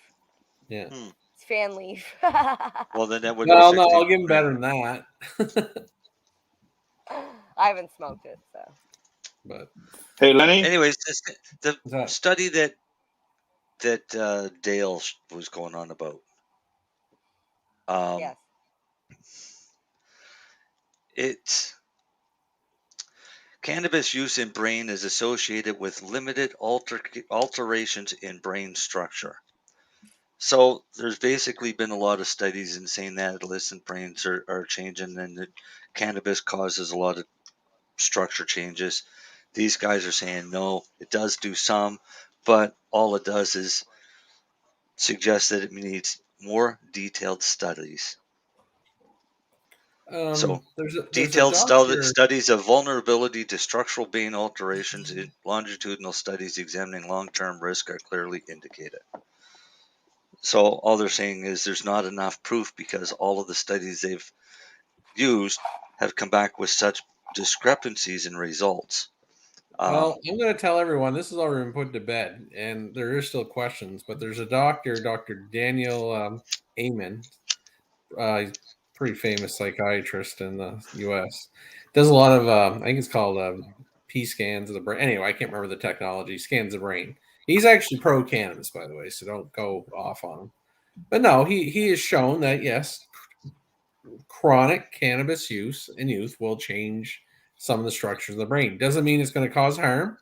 [SPEAKER 9] Yeah.
[SPEAKER 11] It's fan leaf.
[SPEAKER 8] Well, then that would
[SPEAKER 9] No,
[SPEAKER 8] be
[SPEAKER 9] no, I'll
[SPEAKER 8] 16%.
[SPEAKER 9] give him better than that.
[SPEAKER 11] I haven't smoked it, so.
[SPEAKER 9] But
[SPEAKER 10] Hey, Lenny?
[SPEAKER 8] Anyways, the
[SPEAKER 9] that?
[SPEAKER 8] study that Dale was going on about.
[SPEAKER 11] Yes.
[SPEAKER 8] It's cannabis use in brain is associated with limited alterations in brain structure. So there's basically been a lot of studies in saying that adolescent brains are changing and that cannabis causes a lot of structure changes. These guys are saying no, it does do some, but all it does is suggest that it needs more detailed studies. So
[SPEAKER 9] there's a
[SPEAKER 8] detailed
[SPEAKER 9] doctor-
[SPEAKER 8] studies of vulnerability to structural brain alterations in longitudinal studies examining long-term risk are clearly indicated. So all they're saying is there's not enough proof because all of the studies they've used have come back with such discrepancies in results.
[SPEAKER 9] Well, I'm going to tell everyone this has already been put to bed, and there is still questions. But there's a doctor, Dr. Daniel Amen, he's a pretty famous psychiatrist in the U.S. Does a lot of, I think it's called P scans of the brain. Anyway, I can't remember the technology. Scans the brain. He's actually pro cannabis, by the way, so don't go off on him. But no, he has shown that yes, chronic cannabis use in youth will change some of the structures of the brain. Doesn't mean it's going to cause harm.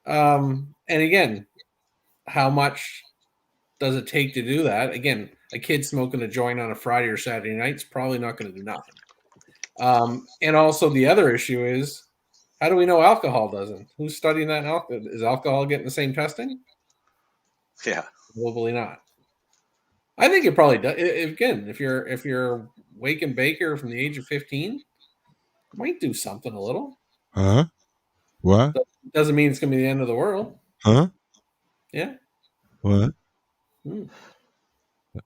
[SPEAKER 9] And again, how much does it take to do that? Again, a kid smoking a joint on a Friday or Saturday night is probably not going to do nothing. And also the other issue is, how do we know alcohol doesn't? Who's studying that? Is alcohol getting the same testing?
[SPEAKER 8] Yeah.
[SPEAKER 9] Probably not. I think it probably does. Again, if you're Wake and Baker from the age of 15, it might do something a little.
[SPEAKER 7] Huh? What?
[SPEAKER 9] Doesn't mean it's going to be the end of the world.
[SPEAKER 7] Huh?
[SPEAKER 9] Yeah.
[SPEAKER 7] What?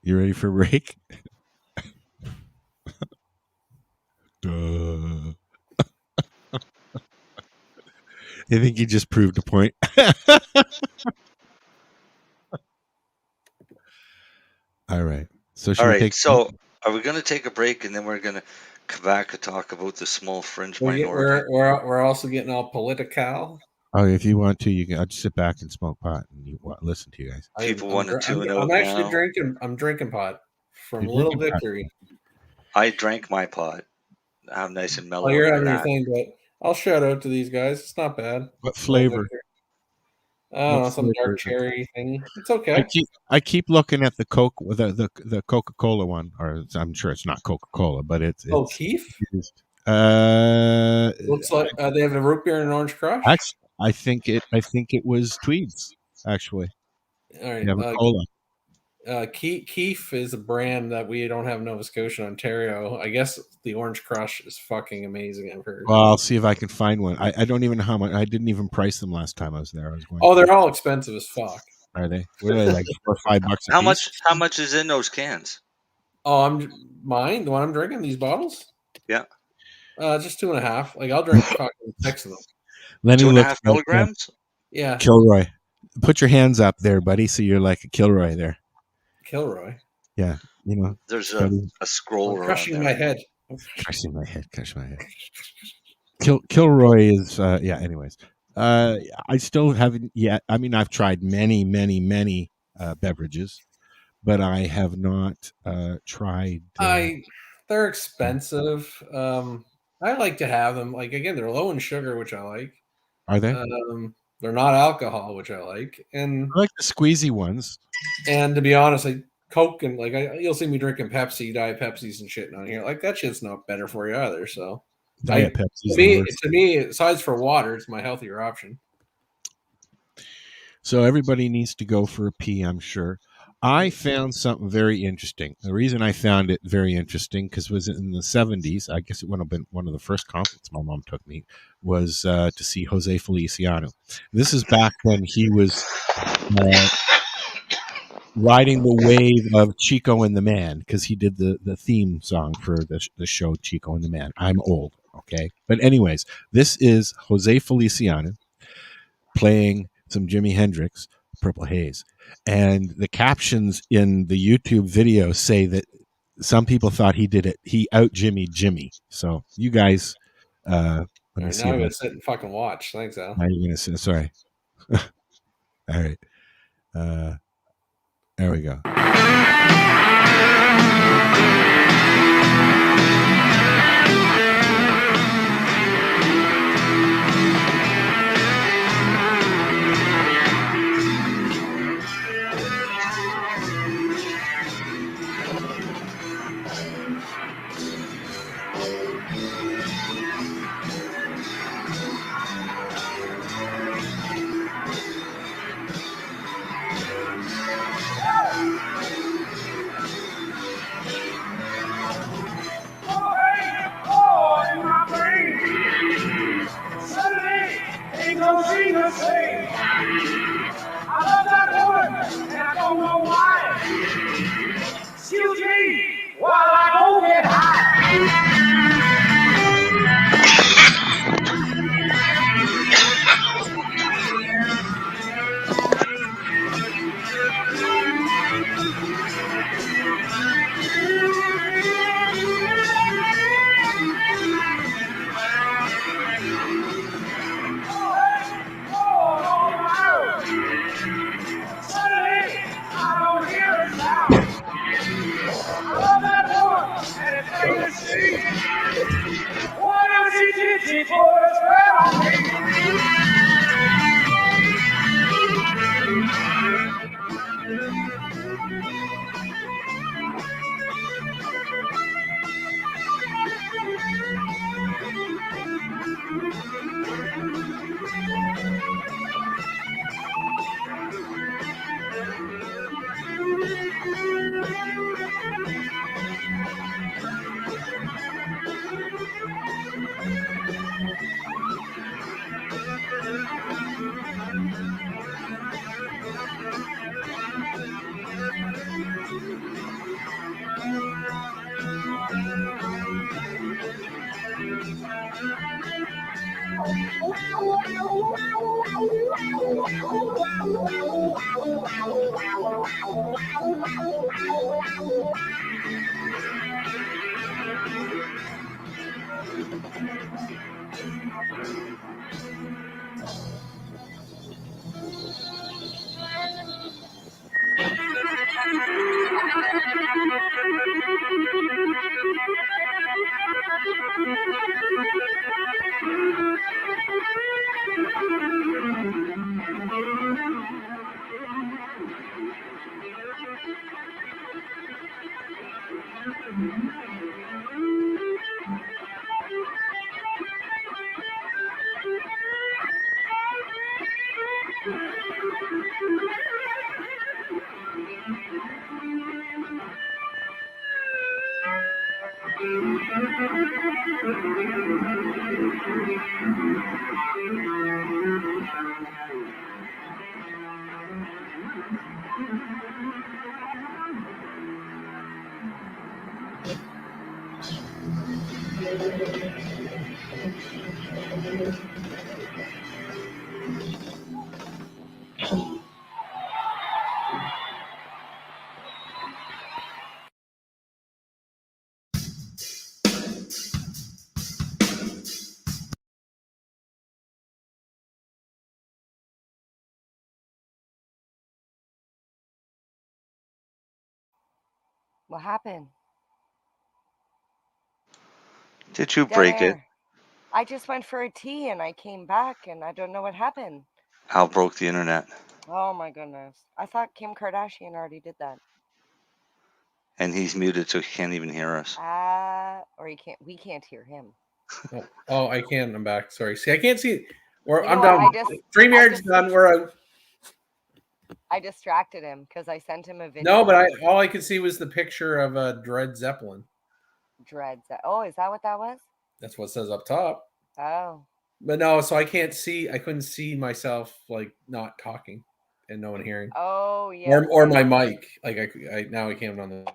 [SPEAKER 7] You ready for a break? Duh. I think you just proved a point. All right. So should
[SPEAKER 8] All
[SPEAKER 7] we
[SPEAKER 8] right.
[SPEAKER 7] take?
[SPEAKER 8] So are we going to take a break and then we're going to come back and talk about the small fringe minority?
[SPEAKER 9] We're also getting all political.
[SPEAKER 7] Oh, if you want to, you can. I'll just sit back and smoke pot and listen to you guys.
[SPEAKER 8] People want to tune out
[SPEAKER 9] I'm actually
[SPEAKER 8] now.
[SPEAKER 9] drinking. I'm drinking pot from
[SPEAKER 7] You're
[SPEAKER 9] Little
[SPEAKER 7] drinking pot.
[SPEAKER 9] Victory.
[SPEAKER 8] I drank my pot. I'm nice and mellow.
[SPEAKER 9] Oh, you're
[SPEAKER 8] after
[SPEAKER 9] having your
[SPEAKER 8] that.
[SPEAKER 9] thing, but I'll shout out to these guys. It's not bad.
[SPEAKER 7] What flavor?
[SPEAKER 9] I don't know,
[SPEAKER 7] What
[SPEAKER 9] some
[SPEAKER 7] flavor
[SPEAKER 9] dark
[SPEAKER 7] is it?
[SPEAKER 9] cherry thing. It's okay.
[SPEAKER 7] I keep looking at the the Coca-Cola one, or I'm sure it's not Coca-Cola, but it's
[SPEAKER 9] Keef?
[SPEAKER 7] Looks
[SPEAKER 9] like they have a root beer and an orange crush.
[SPEAKER 7] Actually, I think it was Tweeds. Actually,
[SPEAKER 9] All right.
[SPEAKER 7] they have a cola.
[SPEAKER 9] Keef is a brand that we don't have in Nova Scotia, Ontario. I guess the Orange Crush is fucking amazing. I've heard.
[SPEAKER 7] Well, I'll see if I can find one. I don't even know how much. I didn't even price them last time I was there. I was going.
[SPEAKER 9] Oh, they're all expensive as fuck.
[SPEAKER 7] Are they? What are they, like $4 or $5 a
[SPEAKER 8] How
[SPEAKER 7] piece?
[SPEAKER 8] How much is in those cans?
[SPEAKER 9] Oh, the one I'm drinking, these bottles.
[SPEAKER 8] Yeah.
[SPEAKER 9] Just 2.5. Like I'll drink fucking 6 of them.
[SPEAKER 7] Let me
[SPEAKER 8] 2.5 milligrams.
[SPEAKER 9] Yeah.
[SPEAKER 7] Kilroy, put your hands up there, buddy. So you're like a Kilroy there.
[SPEAKER 9] Kilroy.
[SPEAKER 7] Yeah, you know.
[SPEAKER 8] There's a scroll around
[SPEAKER 9] crushing
[SPEAKER 8] there.
[SPEAKER 9] my head.
[SPEAKER 7] Crushing my head. Kilroy is yeah. Anyways, I still haven't yet. I mean, I've tried many beverages, but I have not tried.
[SPEAKER 9] They're expensive. I like to have them. Like again, they're low in sugar, which I like.
[SPEAKER 7] Are they?
[SPEAKER 9] They're not alcohol, which I like, and
[SPEAKER 7] I like the squeezy ones.
[SPEAKER 9] And to be honest, like Coke and you'll see me drinking Pepsi, Diet Pepsis and shit on here. Like that shit's not better for you either. So
[SPEAKER 7] Diet Pepsi.
[SPEAKER 9] To me, aside for water, it's my healthier option.
[SPEAKER 7] So everybody needs to go for a pee, I'm sure. I found something very interesting. The reason I found it very interesting because it was in the 70s. I guess it would have been one of the first concerts my mom took me was to see Jose Feliciano. This is back when he was riding the wave of Chico and the Man because he did the theme song for the show Chico and the Man. I'm old, okay? But anyways, this is Jose Feliciano playing some Jimi Hendrix, Purple Haze. And the captions in the YouTube video say that some people thought he did it. He out Jimmy. So you guys, let me see.
[SPEAKER 9] Now I'm going to sit and fucking watch. Thanks, Al.
[SPEAKER 7] Now you're going to sit. Sorry. All right. There we go.
[SPEAKER 11] What happened?
[SPEAKER 8] Did you
[SPEAKER 11] Dead
[SPEAKER 8] break it?
[SPEAKER 11] air. I just went for a tea and I came back and I don't know what happened.
[SPEAKER 8] Hal broke the internet,
[SPEAKER 11] Oh my goodness. I thought Kim Kardashian already did that.
[SPEAKER 8] and he's muted, so he can't even hear us.
[SPEAKER 11] Or we can't hear him.
[SPEAKER 9] Oh, I can. I'm back. Sorry. See, I can't see. Or
[SPEAKER 11] You
[SPEAKER 9] I'm
[SPEAKER 11] know what,
[SPEAKER 9] done. StreamYard's done. We're out.
[SPEAKER 11] I distracted him because I sent him a video.
[SPEAKER 9] No, but all I could see was the picture of Dread Zeppelin.
[SPEAKER 11] Dreads. Oh, is that what that was?
[SPEAKER 9] That's what it says up top.
[SPEAKER 11] Oh.
[SPEAKER 9] But no, so I can't see. I couldn't see myself like not talking and no one hearing.
[SPEAKER 11] Oh yeah.
[SPEAKER 9] Or my mic. Like I now I can't on the.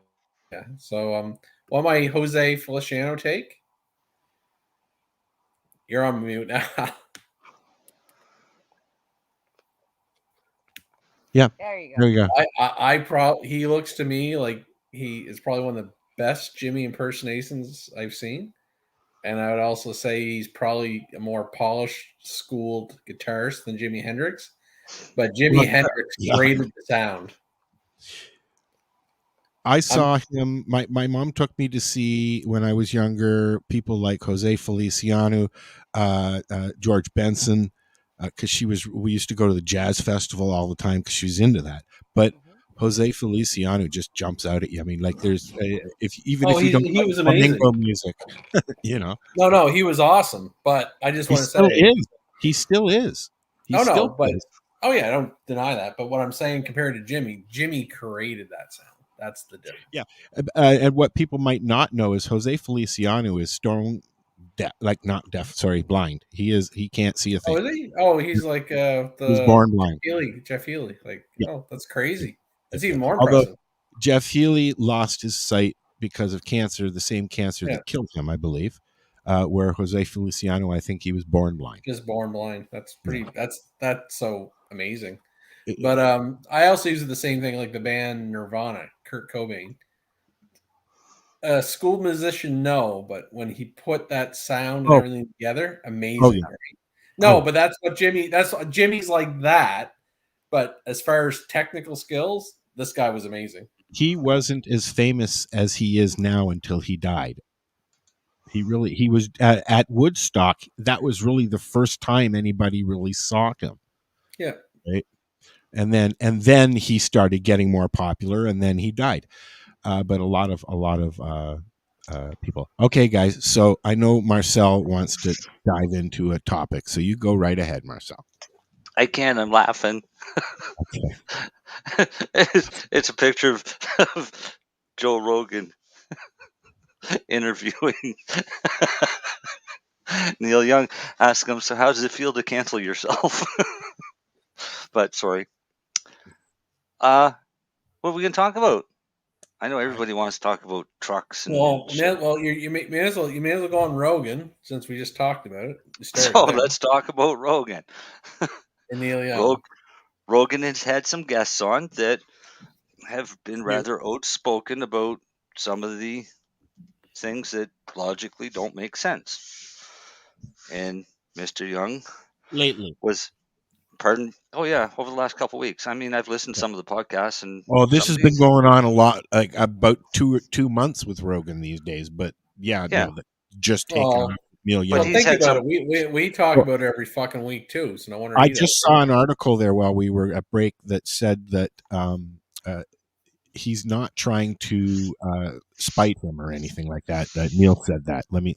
[SPEAKER 9] Yeah. So what my Jose Feliciano take? You're on mute now.
[SPEAKER 7] Yeah.
[SPEAKER 11] There you go.
[SPEAKER 7] There you go.
[SPEAKER 9] He looks to me like he is probably one of the best Jimmy impersonations I've seen. And I would also say he's probably a more polished, schooled guitarist than Jimi Hendrix. But Jimi Hendrix created the sound.
[SPEAKER 7] I saw him. My mom took me to see, when I was younger, people like Jose Feliciano, George Benson, because we used to go to the jazz festival all the time because she was into that. But Jose Feliciano just jumps out at you. I mean, like there's if you don't
[SPEAKER 9] he was amazing.
[SPEAKER 7] flamenco music, you know.
[SPEAKER 9] No, he was awesome. But I just want to say
[SPEAKER 7] he still is.
[SPEAKER 9] I don't deny that. But what I'm saying compared to Jimmy created that sound. That's the difference.
[SPEAKER 7] Yeah, and what people might not know is Jose Feliciano is stone deaf, like not deaf. Sorry, blind. He can't see a thing.
[SPEAKER 9] Oh, is he? Oh, he's like
[SPEAKER 7] he's born blind.
[SPEAKER 9] Jeff Healey. Like,
[SPEAKER 7] yeah.
[SPEAKER 9] Oh, that's crazy. That's even more impressive.
[SPEAKER 7] Jeff Healey lost his sight because of cancer, the same cancer that killed him, I believe. Where Jose Feliciano, I think he was born blind.
[SPEAKER 9] Just born blind. That's pretty. That's so amazing. But I also use the same thing like the band Nirvana, Kurt Cobain. A school musician, no, but when he put that sound and everything together, amazing.
[SPEAKER 7] Oh, yeah.
[SPEAKER 9] Right? No, but that's what Jimmy's like that. But as far as technical skills, this guy was amazing.
[SPEAKER 7] He wasn't as famous as he is now until he died. He was at Woodstock. That was really the first time anybody really saw him.
[SPEAKER 9] Yeah.
[SPEAKER 7] Right. And then he started getting more popular, and then he died. But a lot of people. Okay, guys. So I know Marcel wants to dive into a topic, so you go right ahead, Marcel.
[SPEAKER 8] I can. I'm laughing.
[SPEAKER 7] Okay.
[SPEAKER 8] It's a picture of Joe Rogan interviewing Neil Young. Ask him, so how does it feel to cancel yourself? But sorry. What are we going to talk about? I know everybody wants to talk about trucks. And
[SPEAKER 9] you may as well go on Rogan since we just talked about it.
[SPEAKER 8] So let's talk about Rogan.
[SPEAKER 9] And Neil Young.
[SPEAKER 8] Rogan has had some guests on that have been rather outspoken about some of the things that logically don't make sense. And Mr. Young
[SPEAKER 7] lately.
[SPEAKER 8] was, pardon? Oh yeah, over the last couple of weeks. I mean, I've listened to some of the podcasts, and
[SPEAKER 7] Oh, this
[SPEAKER 8] some
[SPEAKER 7] has
[SPEAKER 8] of
[SPEAKER 7] been
[SPEAKER 8] these-
[SPEAKER 7] going on a lot, like about 2 months with Rogan these days. But yeah,
[SPEAKER 8] Yeah.
[SPEAKER 7] no, just taking
[SPEAKER 9] Well,
[SPEAKER 7] off Neil
[SPEAKER 8] But
[SPEAKER 7] Young.
[SPEAKER 9] Well,
[SPEAKER 8] he's
[SPEAKER 9] think
[SPEAKER 8] had
[SPEAKER 9] about
[SPEAKER 8] some-
[SPEAKER 9] it. We talk
[SPEAKER 7] Well-
[SPEAKER 9] about it every fucking week too. So no wonder
[SPEAKER 7] I
[SPEAKER 9] he
[SPEAKER 7] just
[SPEAKER 9] does.
[SPEAKER 7] saw an article there while we were at break that said that he's not trying to spite him or anything like that. That Neil said that. Let me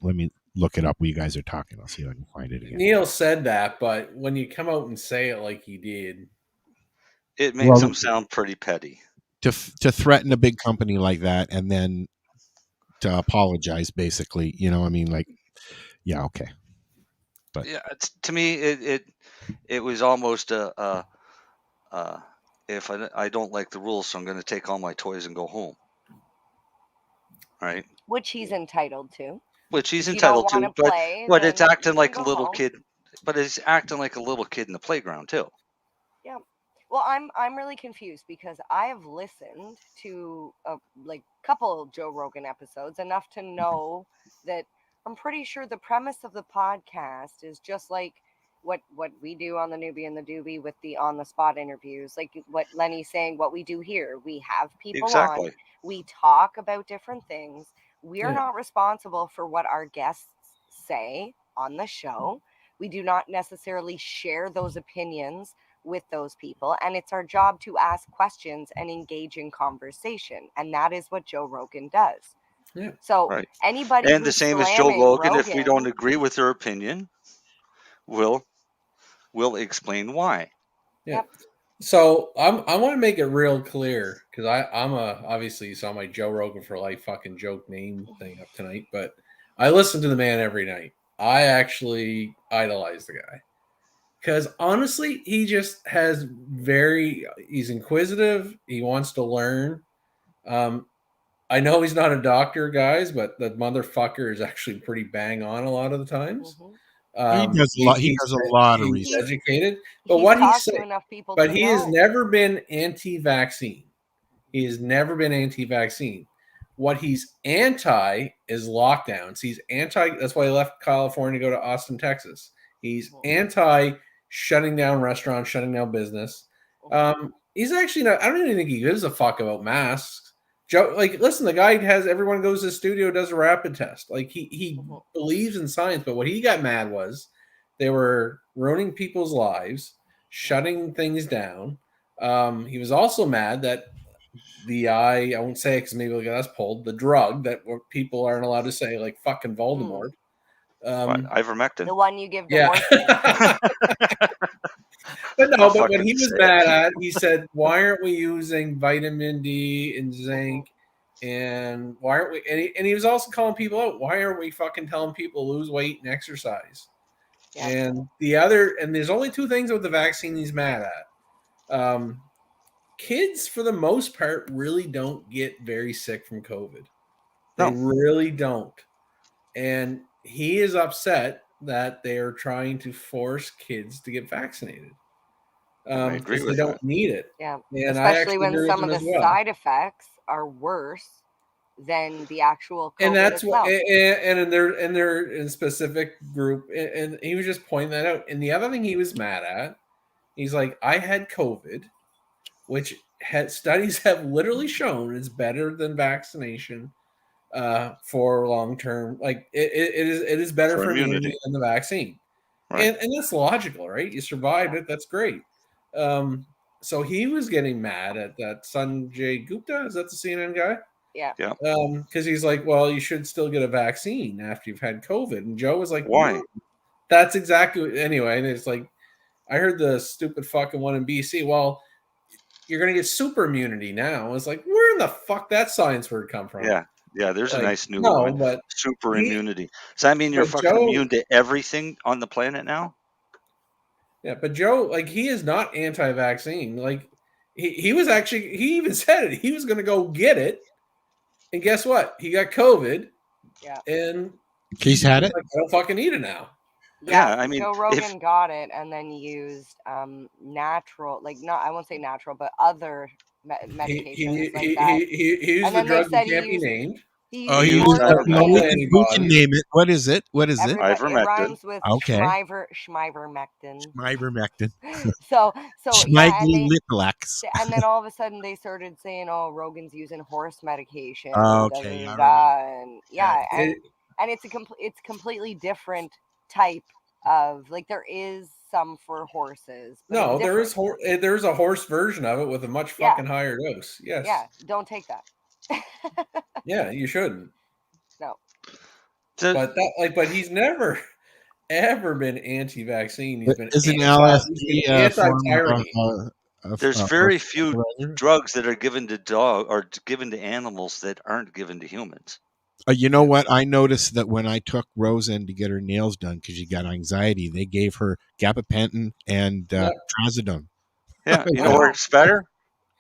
[SPEAKER 7] look it up while you guys are talking. I'll see if I can find it again.
[SPEAKER 9] Neil said that, but when you come out and say it like he did,
[SPEAKER 8] it makes
[SPEAKER 7] Well,
[SPEAKER 8] him sound pretty petty.
[SPEAKER 7] To threaten a big company like that and then to apologize, basically, you know, I mean, like, yeah, okay. But
[SPEAKER 8] Yeah, to me, it was almost if I don't like the rules, so I'm going to take all my toys and go home. Right?
[SPEAKER 11] Which he's entitled to.
[SPEAKER 8] Which he's
[SPEAKER 11] If you don't
[SPEAKER 8] entitled to,
[SPEAKER 11] wanna
[SPEAKER 8] but
[SPEAKER 11] play,
[SPEAKER 8] it's
[SPEAKER 11] then
[SPEAKER 8] acting
[SPEAKER 11] you
[SPEAKER 8] like a
[SPEAKER 11] can go
[SPEAKER 8] little
[SPEAKER 11] home.
[SPEAKER 8] kid. But it's acting like a little kid in the playground too.
[SPEAKER 11] Yeah. Well, I'm really confused because I have listened to a couple Joe Rogan episodes enough to know that I'm pretty sure the premise of the podcast is just like what we do on the Newbie and the Doobie with the on the spot interviews, like what Lenny's saying, what we do here. We have people
[SPEAKER 8] Exactly.
[SPEAKER 11] on, we talk about different things. We are
[SPEAKER 9] Yeah.
[SPEAKER 11] not responsible for what our guests say on the show. We do not necessarily share those opinions with those people, and it's our job to ask questions and engage in conversation, and that is what Joe Rogan does.
[SPEAKER 9] Yeah.
[SPEAKER 11] So
[SPEAKER 8] Right.
[SPEAKER 11] anybody
[SPEAKER 8] And the
[SPEAKER 11] who's
[SPEAKER 8] same as Joe
[SPEAKER 11] slamming
[SPEAKER 8] Rogan, if we don't
[SPEAKER 11] Rogan-
[SPEAKER 8] agree with their opinion, we'll explain why.
[SPEAKER 9] yeah.
[SPEAKER 11] Yep.
[SPEAKER 9] So I want to make it real clear because obviously you saw my Joe Rogan for Life fucking joke name thing up tonight, but I listen to the man every night. I actually idolize the guy because honestly, he just has he's inquisitive. He wants to learn. I know he's not a doctor, guys, but the motherfucker is actually pretty bang on a lot of the times.
[SPEAKER 11] Mhm.
[SPEAKER 7] he does a lot. He does a lot of
[SPEAKER 9] He's
[SPEAKER 7] research.
[SPEAKER 9] educated, but
[SPEAKER 11] He's
[SPEAKER 9] what he
[SPEAKER 11] talked to
[SPEAKER 9] said,
[SPEAKER 11] enough people
[SPEAKER 9] but
[SPEAKER 11] to
[SPEAKER 9] he has
[SPEAKER 11] know.
[SPEAKER 9] never been anti-vaccine. He has never been anti-vaccine. What he's anti is lockdowns. He's anti. That's why he left California to go to Austin, Texas. He's anti shutting down restaurants, shutting down business. He's actually not. I don't even think he gives a fuck about masks. Joe, like, listen, the guy has everyone goes to the studio, does a rapid test. Like he believes in science, but what he got mad was they were ruining people's lives, shutting things down. He was also mad that I won't say it because maybe it'll get us pulled, the drug that people aren't allowed to say, like fucking Voldemort.
[SPEAKER 8] Ivermectin.
[SPEAKER 11] The one you give to
[SPEAKER 9] Yeah.
[SPEAKER 11] morphine.
[SPEAKER 9] But no,
[SPEAKER 8] I'll
[SPEAKER 9] but what
[SPEAKER 8] fucking
[SPEAKER 9] he was
[SPEAKER 8] say
[SPEAKER 9] mad
[SPEAKER 8] it.
[SPEAKER 9] at, he said, why aren't we using vitamin D and zinc? And why aren't we? And he was also calling people out. Why aren't we fucking telling people to lose weight and exercise?
[SPEAKER 11] Yeah.
[SPEAKER 9] And there's only two things with the vaccine he's mad at. Kids, for the most part, really don't get very sick from COVID. They really don't. And he is upset that they are trying to force kids to get vaccinated.
[SPEAKER 8] I agree
[SPEAKER 9] Because
[SPEAKER 8] with
[SPEAKER 9] they don't need it.
[SPEAKER 11] Yeah.
[SPEAKER 9] And I
[SPEAKER 11] Especially
[SPEAKER 9] actually
[SPEAKER 11] when
[SPEAKER 9] agree with
[SPEAKER 11] some of
[SPEAKER 9] him
[SPEAKER 11] the
[SPEAKER 9] as well.
[SPEAKER 11] side effects are worse than the actual COVID
[SPEAKER 9] And that's
[SPEAKER 11] itself.
[SPEAKER 9] what, and in their in specific group, and he was just pointing that out. And the other thing he was mad at, he's like, I had COVID, which studies have literally shown is better than vaccination for long term. Like it is better for immunity than the vaccine,
[SPEAKER 8] Right.
[SPEAKER 9] and that's logical, right? You survived it, that's great. So he was getting mad at that Sanjay Gupta. Is that the CNN guy?
[SPEAKER 11] Yeah.
[SPEAKER 9] Because he's like, well, you should still get a vaccine after you've had COVID. And Joe was like,
[SPEAKER 8] Why?
[SPEAKER 9] "No." That's exactly anyway. And it's like, I heard the stupid fucking one in BC. Well, you're gonna get super immunity now. It's like, where in the fuck that science word come from?
[SPEAKER 8] Yeah. There's
[SPEAKER 9] Like,
[SPEAKER 8] a nice new
[SPEAKER 9] no,
[SPEAKER 8] one.
[SPEAKER 9] but
[SPEAKER 8] Super
[SPEAKER 9] he-
[SPEAKER 8] immunity. Does that mean you're
[SPEAKER 9] but
[SPEAKER 8] fucking
[SPEAKER 9] Joe-
[SPEAKER 8] immune to everything on the planet now?
[SPEAKER 9] Yeah, but Joe, like, he is not anti-vaccine. Like, he was actually, he even said it. He was going to go get it, and guess what? He got COVID.
[SPEAKER 11] Yeah.
[SPEAKER 9] And
[SPEAKER 7] He's had it.
[SPEAKER 9] like, I don't fucking need it now.
[SPEAKER 8] Yeah, I mean,
[SPEAKER 11] Joe Rogan got it and then used natural, like not I won't say natural, but other medications like that.
[SPEAKER 9] He used
[SPEAKER 11] And
[SPEAKER 9] the
[SPEAKER 11] then they
[SPEAKER 9] drug
[SPEAKER 11] said
[SPEAKER 9] that can't be named.
[SPEAKER 11] he
[SPEAKER 7] Oh,
[SPEAKER 11] used
[SPEAKER 7] he
[SPEAKER 8] used
[SPEAKER 7] used
[SPEAKER 11] horse
[SPEAKER 7] no, we
[SPEAKER 8] ivermectin.
[SPEAKER 7] can name it. What is it? What is it?
[SPEAKER 11] Everybody, it
[SPEAKER 8] Ivermectin.
[SPEAKER 11] rhymes with
[SPEAKER 7] Okay.
[SPEAKER 11] Schmeivermectin.
[SPEAKER 7] Ivermectin.
[SPEAKER 11] So yeah,
[SPEAKER 7] Schmeigly-Licklax.
[SPEAKER 11] and then all of a sudden they started saying, "Oh, Rogan's using horse medication."
[SPEAKER 7] Okay,
[SPEAKER 11] And,
[SPEAKER 7] I remember.
[SPEAKER 11] and yeah, and it's completely different type of, like, there is some for horses. But
[SPEAKER 9] No,
[SPEAKER 11] it's
[SPEAKER 9] there is
[SPEAKER 11] different.
[SPEAKER 9] there's a horse version of it with a much fucking higher dose. Yes.
[SPEAKER 11] Yeah, don't take that.
[SPEAKER 9] Yeah, you shouldn't.
[SPEAKER 11] No.
[SPEAKER 9] But he's never ever been anti-vaccine. He's been
[SPEAKER 7] Isn't
[SPEAKER 9] he's been
[SPEAKER 7] LSD a form
[SPEAKER 9] anti-tyranny.
[SPEAKER 8] There's very few drugs that are given to given to animals that aren't given to humans.
[SPEAKER 7] You know what? I noticed that when I took Rose in to get her nails done because she got anxiety, they gave her gabapentin and trazodone.
[SPEAKER 8] Yeah, you know where it's better?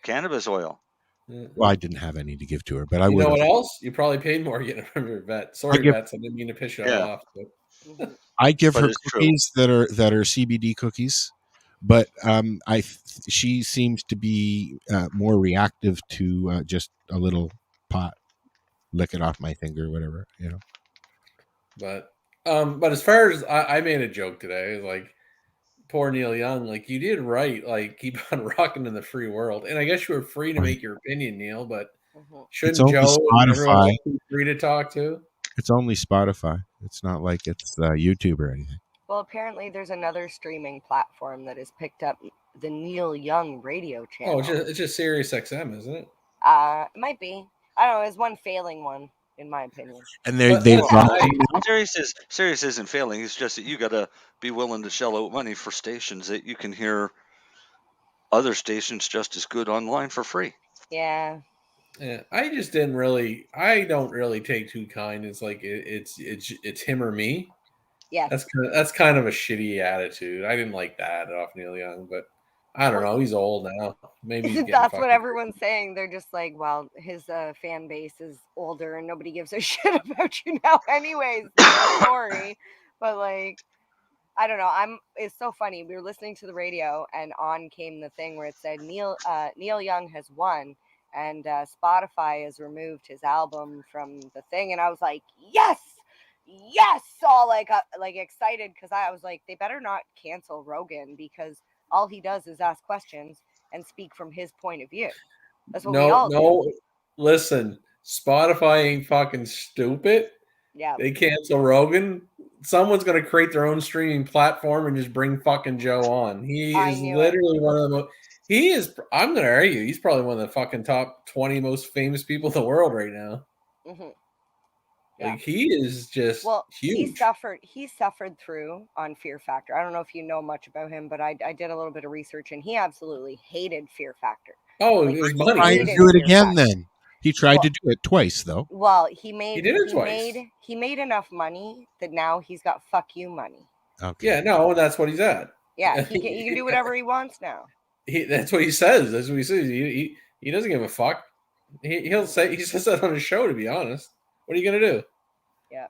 [SPEAKER 8] Cannabis oil.
[SPEAKER 7] Well, I didn't have any to give to her, but I
[SPEAKER 9] You
[SPEAKER 7] would
[SPEAKER 9] know
[SPEAKER 7] have.
[SPEAKER 9] what else? You probably paid more getting it from your vet. Sorry, vets. I didn't mean to piss you off. But.
[SPEAKER 7] I give
[SPEAKER 8] But
[SPEAKER 7] her
[SPEAKER 8] it's true.
[SPEAKER 7] cookies that are CBD cookies, but she seems to be more reactive to just a little pot, lick it off my finger, whatever, you know.
[SPEAKER 9] But as far as I made a joke today, like poor Neil Young, like you did right, like keep on rocking in the free world, and I guess you were free to make your opinion, Neil. But shouldn't
[SPEAKER 7] only
[SPEAKER 9] Joe and everyone
[SPEAKER 7] Spotify.
[SPEAKER 9] else be free to talk too?
[SPEAKER 7] It's only Spotify. It's not like it's YouTube or anything.
[SPEAKER 11] Well, apparently there's another streaming platform that has picked up the Neil Young radio channel.
[SPEAKER 9] Oh, it's just Sirius XM, isn't it?
[SPEAKER 11] It might be. I don't know. It's one failing one, in my opinion.
[SPEAKER 7] And they
[SPEAKER 8] Sirius isn't failing. It's just that you got to be willing to shell out money for stations that you can hear other stations just as good online for free.
[SPEAKER 11] Yeah.
[SPEAKER 9] Yeah, I just didn't really. I don't really take too kind. It's like it's him or me.
[SPEAKER 11] Yeah,
[SPEAKER 9] that's kind of a shitty attitude. I didn't like that off Neil Young, but I don't know. He's old now. Maybe he's
[SPEAKER 11] that's what everyone's saying. They're just like, well, his fan base is older and nobody gives a shit about you now, anyways. Sorry, but like, I don't know. It's so funny. We were listening to the radio, and on came the thing where it said Neil Young has won. And Spotify has removed his album from the thing, and I was like, yes, all like excited, because I was like, they better not cancel Rogan, because all he does is ask questions and speak from his point of view. That's what we all do.
[SPEAKER 9] Listen, Spotify ain't fucking stupid.
[SPEAKER 11] Yeah,
[SPEAKER 9] they cancel Rogan. Someone's gonna create their own streaming platform and just bring fucking Joe on. He is literally one of the most. He is. I'm going to argue. He's probably one of the fucking top 20 most famous people in the world right now.
[SPEAKER 11] Mm-hmm.
[SPEAKER 9] Yeah. Like he is just huge.
[SPEAKER 11] He suffered through on Fear Factor. I don't know if you know much about him, but I did a little bit of research, and he absolutely hated Fear Factor.
[SPEAKER 9] Oh, like, it was money.
[SPEAKER 7] Trying to do it again, then he tried to do it twice, though.
[SPEAKER 11] Well,
[SPEAKER 9] he did it twice.
[SPEAKER 11] He made enough money that now he's got fuck you money.
[SPEAKER 7] Okay.
[SPEAKER 9] Yeah, no, that's what he's at.
[SPEAKER 11] Yeah, he can do whatever he wants now.
[SPEAKER 9] That's what he says. That's what he says. He doesn't give a fuck. He says that on his show. To be honest, what are you gonna do?
[SPEAKER 11] Yeah.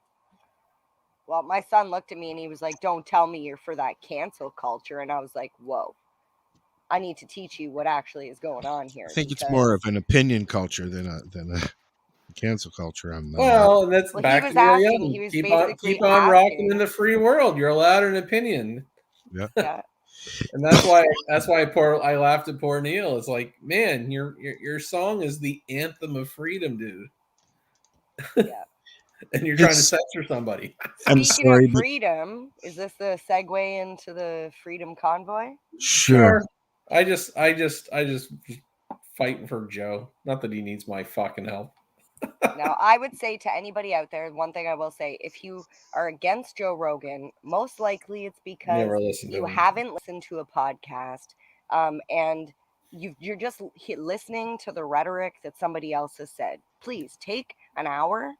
[SPEAKER 11] Well, my son looked at me and he was like, "Don't tell me you're for that cancel culture." And I was like, "Whoa, I need to teach you what actually is going on here."
[SPEAKER 7] I think it's more of an opinion culture than a cancel culture.
[SPEAKER 9] Well, that's back to Neil Young.
[SPEAKER 11] He was
[SPEAKER 9] keep on rocking in the free world. You're allowed an opinion.
[SPEAKER 7] Yeah.
[SPEAKER 9] And that's why I laughed at poor Neil. It's like, man, your song is the anthem of freedom, dude.
[SPEAKER 11] Yeah.
[SPEAKER 9] And you're trying to censor somebody.
[SPEAKER 11] Speaking of freedom, is this the segue into the Freedom Convoy?
[SPEAKER 7] Sure.
[SPEAKER 9] I just fighting for Joe. Not that he needs my fucking help.
[SPEAKER 11] Now, I would say to anybody out there, one thing I will say, if you are against Joe Rogan, most likely it's because you haven't listened to a podcast, and you're just listening to the rhetoric that somebody else has said. Please take an hour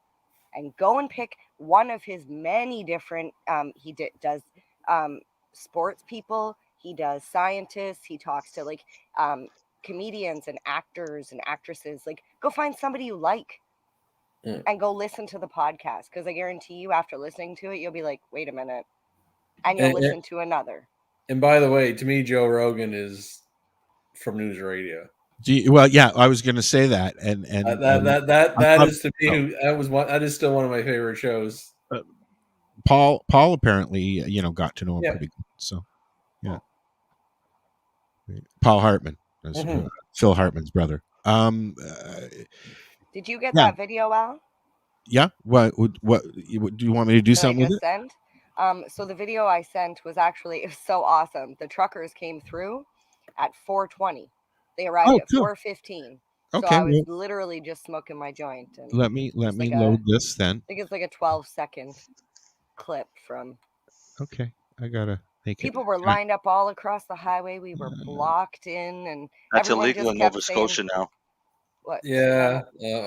[SPEAKER 11] and go and pick one of his many different, he does sports people, he does scientists, he talks to like comedians and actors and actresses. Like, go find somebody you like. And go listen to the podcast, because I guarantee you after listening to it, you'll be like, wait a minute, and you'll listen to another.
[SPEAKER 9] And by the way, to me, Joe Rogan is from news radio.
[SPEAKER 7] Well, yeah, I was going to say that, and
[SPEAKER 9] that is to me that is still one of my favorite shows.
[SPEAKER 7] Paul apparently got to know him pretty good. So yeah, Paul Hartman, Phil Hartman's brother.
[SPEAKER 11] Did you get that video, Al?
[SPEAKER 7] Yeah. What do you want me to do something with it?
[SPEAKER 11] Send? So the video I sent was actually, it was so awesome. The truckers came through at 4:20. They arrived at 4:15. So I was literally just smoking my joint. And
[SPEAKER 7] let me load this then.
[SPEAKER 11] I think it's like a 12-second clip from.
[SPEAKER 7] Okay, I gotta make
[SPEAKER 11] People were lined up all across the highway. We were blocked in, and
[SPEAKER 8] that's illegal in Nova Scotia now.
[SPEAKER 11] What?
[SPEAKER 9] Yeah.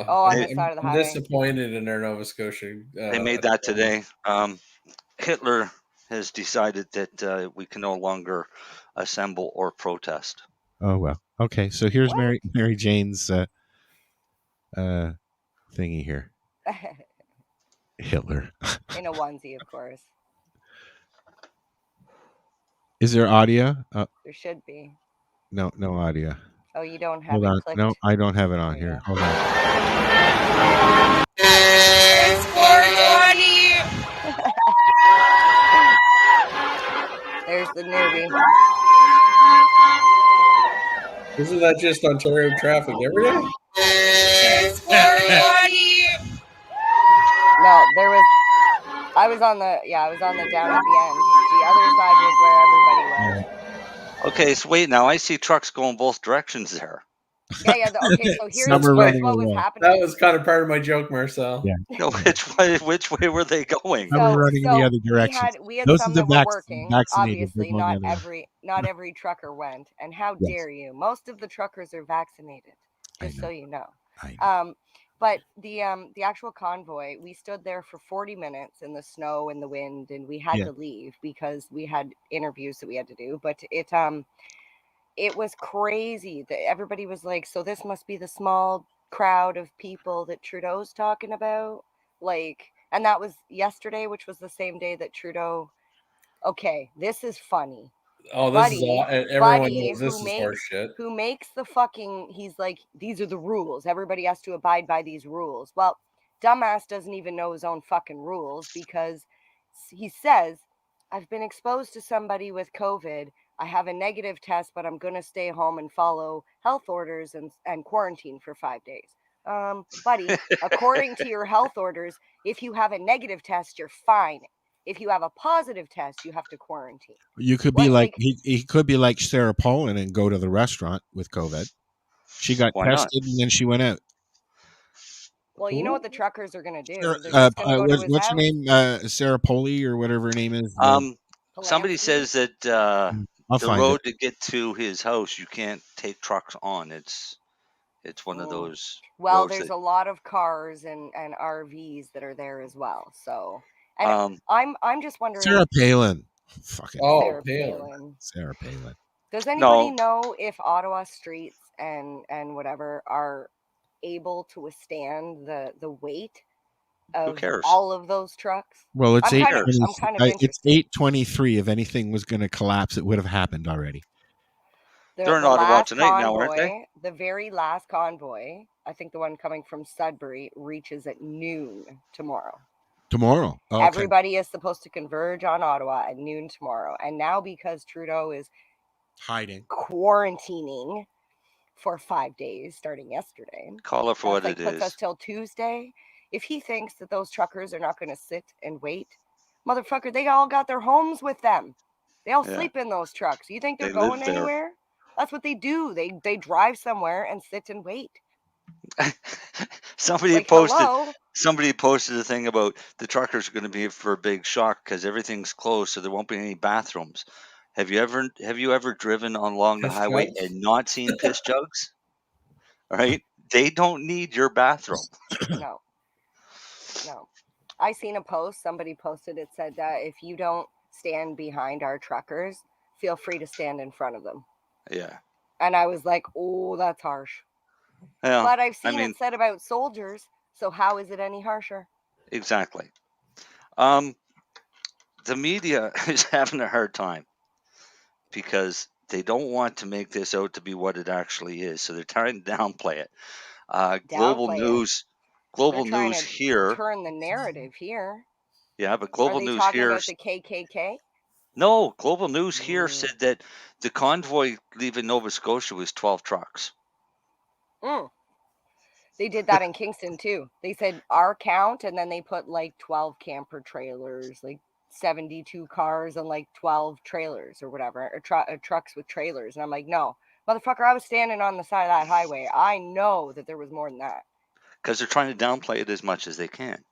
[SPEAKER 11] On the side of the highway.
[SPEAKER 9] I'm disappointed in their Nova Scotia.
[SPEAKER 8] They made that today. Hitler has decided that we can no longer assemble or protest.
[SPEAKER 7] Oh well. Okay, so here's Mary Jane's thingy here. Hitler.
[SPEAKER 11] In a onesie, of course.
[SPEAKER 7] Is there audio?
[SPEAKER 11] There should be.
[SPEAKER 7] No audio.
[SPEAKER 11] Oh, you don't have
[SPEAKER 7] Hold
[SPEAKER 11] it
[SPEAKER 7] on.
[SPEAKER 11] clicked?
[SPEAKER 7] No, I don't have it on here. Hold on.
[SPEAKER 11] It's 420! There's the newbie.
[SPEAKER 9] Isn't that just Ontario traffic every day?
[SPEAKER 11] It's 420! No, there was. I was on the down at the end. The other side was where everybody was.
[SPEAKER 8] Okay, so wait now. I see trucks going both directions there.
[SPEAKER 11] Yeah. Okay, so here's what was happening.
[SPEAKER 9] That was kind of part of my joke, Marcel.
[SPEAKER 7] Yeah.
[SPEAKER 8] No, which way were they going?
[SPEAKER 7] Some were running in the other direction.
[SPEAKER 11] We had
[SPEAKER 7] Those
[SPEAKER 11] some
[SPEAKER 7] are the
[SPEAKER 11] that were working.
[SPEAKER 7] vaccinated.
[SPEAKER 11] Obviously, not every trucker went. And how dare you? Most of the truckers are vaccinated. Just so you know.
[SPEAKER 7] I know.
[SPEAKER 11] But the actual convoy, we stood there for 40 minutes in the snow and the wind, and we had to leave because we had interviews that we had to do. But it was crazy that everybody was like, so this must be the small crowd of people that Trudeau's talking about. And that was yesterday, which was the same day that Trudeau. Okay, this is funny.
[SPEAKER 9] Oh, this is all, everyone knows this is horseshit.
[SPEAKER 11] Who makes the fucking, he's like, these are the rules. Everybody has to abide by these rules. Well, dumbass doesn't even know his own fucking rules because he says, I've been exposed to somebody with COVID. I have a negative test, but I'm going to stay home and follow health orders and quarantine for 5 days. Buddy, according to your health orders, if you have a negative test, you're fine. If you have a positive test, you have to quarantine.
[SPEAKER 7] You could be he could be like Sarah Palin and go to the restaurant with COVID. She got tested and then she went out.
[SPEAKER 11] Well, you know what the truckers are going to do?
[SPEAKER 7] What's her name? Sarah Poli or whatever her name is.
[SPEAKER 8] Somebody says that the road to get to his house, you can't take trucks on. It's one of those.
[SPEAKER 11] Well, there's a lot of cars and RVs that are there as well. So. And I'm just wondering.
[SPEAKER 7] Sarah Palin. Fucking
[SPEAKER 11] Sarah Palin.
[SPEAKER 7] Sarah Palin.
[SPEAKER 11] Does anybody know if Ottawa streets and whatever are able to withstand the weight of all of those trucks?
[SPEAKER 7] Well, it's 8:23. If anything was going to collapse, it would have happened already.
[SPEAKER 8] They're in Ottawa tonight now, aren't they?
[SPEAKER 11] The very last convoy, I think the one coming from Sudbury, reaches at noon tomorrow.
[SPEAKER 7] Tomorrow. Oh, okay.
[SPEAKER 11] Everybody is supposed to converge on Ottawa at noon tomorrow. And now because Trudeau is quarantining for 5 days starting yesterday.
[SPEAKER 8] Call it for what it is.
[SPEAKER 11] Puts us till Tuesday. If he thinks that those truckers are not going to sit and wait, motherfucker, they all got their homes with them. They all sleep in those trucks. You think they're going anywhere? That's what they do. They drive somewhere and sit and wait.
[SPEAKER 8] Somebody posted a thing about the truckers are going to be for a big shock because everything's closed, so there won't be any bathrooms. Have you ever driven along the highway and not seen piss jugs? All right, they don't need your bathroom.
[SPEAKER 11] No. I seen a post. Somebody posted. It said if you don't stand behind our truckers, feel free to stand in front of them.
[SPEAKER 8] Yeah.
[SPEAKER 11] And I was like, oh, that's harsh.
[SPEAKER 8] Yeah,
[SPEAKER 11] but I've seen it said about soldiers, so how is it any harsher?
[SPEAKER 8] Exactly. the media is having a hard time because they don't want to make this out to be what it actually is. So they're trying to downplay it. Global
[SPEAKER 11] Downplay it.
[SPEAKER 8] news,
[SPEAKER 11] They're
[SPEAKER 8] global
[SPEAKER 11] trying
[SPEAKER 8] news
[SPEAKER 11] to
[SPEAKER 8] here.
[SPEAKER 11] turn the narrative here.
[SPEAKER 8] Yeah, but
[SPEAKER 11] Are
[SPEAKER 8] global
[SPEAKER 11] they
[SPEAKER 8] news
[SPEAKER 11] talking
[SPEAKER 8] here.
[SPEAKER 11] about the KKK?
[SPEAKER 8] No, global news here said that the convoy leaving Nova Scotia was 12 trucks.
[SPEAKER 11] Mm. They did that in Kingston too. They said our count, and then they put like 12 camper trailers, like 72 cars and like 12 trailers or whatever, or trucks with trailers. And I'm like, no, motherfucker, I was standing on the side of that highway. I know that there was more than that.
[SPEAKER 8] Because they're trying to downplay it as much as they can.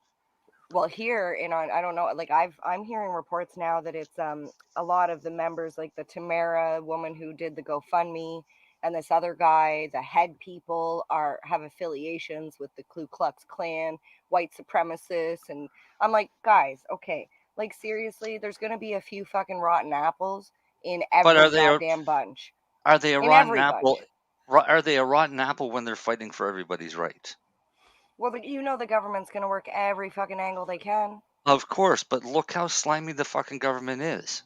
[SPEAKER 11] Well, here in on, I don't know, like I'm hearing reports now that it's a lot of the members, like the Tamara woman who did the GoFundMe, and this other guy, the head people have affiliations with the Ku Klux Klan, white supremacists, and I'm like, guys, okay, like seriously, there's gonna be a few fucking rotten apples in
[SPEAKER 8] But
[SPEAKER 11] every goddamn bunch.
[SPEAKER 8] are they a
[SPEAKER 11] In
[SPEAKER 8] rotten
[SPEAKER 11] every
[SPEAKER 8] apple?
[SPEAKER 11] bunch.
[SPEAKER 8] Are they a rotten apple when they're fighting for everybody's rights?
[SPEAKER 11] Well, but you know the government's gonna work every fucking angle they can.
[SPEAKER 8] Of course, but look how slimy the fucking government is.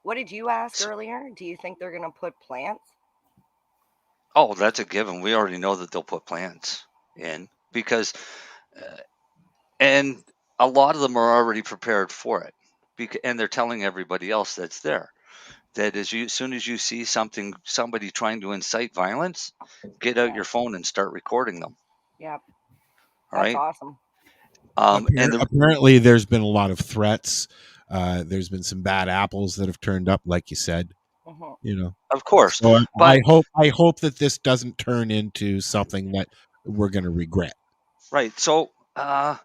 [SPEAKER 11] What did you ask earlier? Do you think they're gonna put plants?
[SPEAKER 8] Oh, that's a given. We already know that they'll put plants in because, and a lot of them are already prepared for it, and they're telling everybody else that's there that as soon as you see somebody trying to incite violence, get out your phone and start recording them.
[SPEAKER 11] Yep.
[SPEAKER 8] All
[SPEAKER 11] That's
[SPEAKER 8] right.
[SPEAKER 11] awesome.
[SPEAKER 7] Apparently, there's been a lot of threats. There's been some bad apples that have turned up, like you said. You know,
[SPEAKER 8] of course.
[SPEAKER 7] So
[SPEAKER 8] but
[SPEAKER 7] I hope that this doesn't turn into something that we're going to regret.
[SPEAKER 8] Right. So I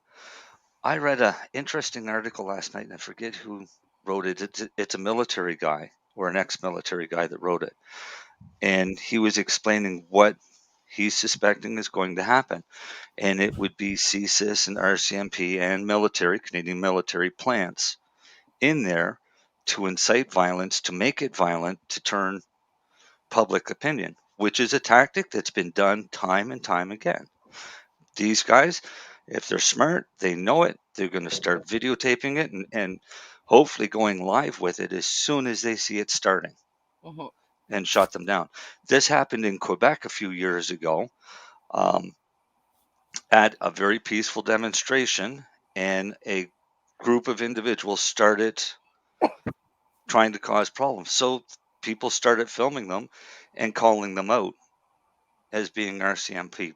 [SPEAKER 8] read an interesting article last night, and I forget who wrote it. It's a military guy or an ex-military guy that wrote it, and he was explaining what he's suspecting is going to happen, and it would be CSIS and RCMP and Canadian military plants in there to incite violence, to make it violent, to turn public opinion, which is a tactic that's been done time and time again. These guys, if they're smart, they know it. They're going to start videotaping it and hopefully going live with it as soon as they see it starting and shut them down. This happened in Quebec a few years ago at a very peaceful demonstration, and a group of individuals started trying to cause problems. So people started filming them and calling them out as being RCMP.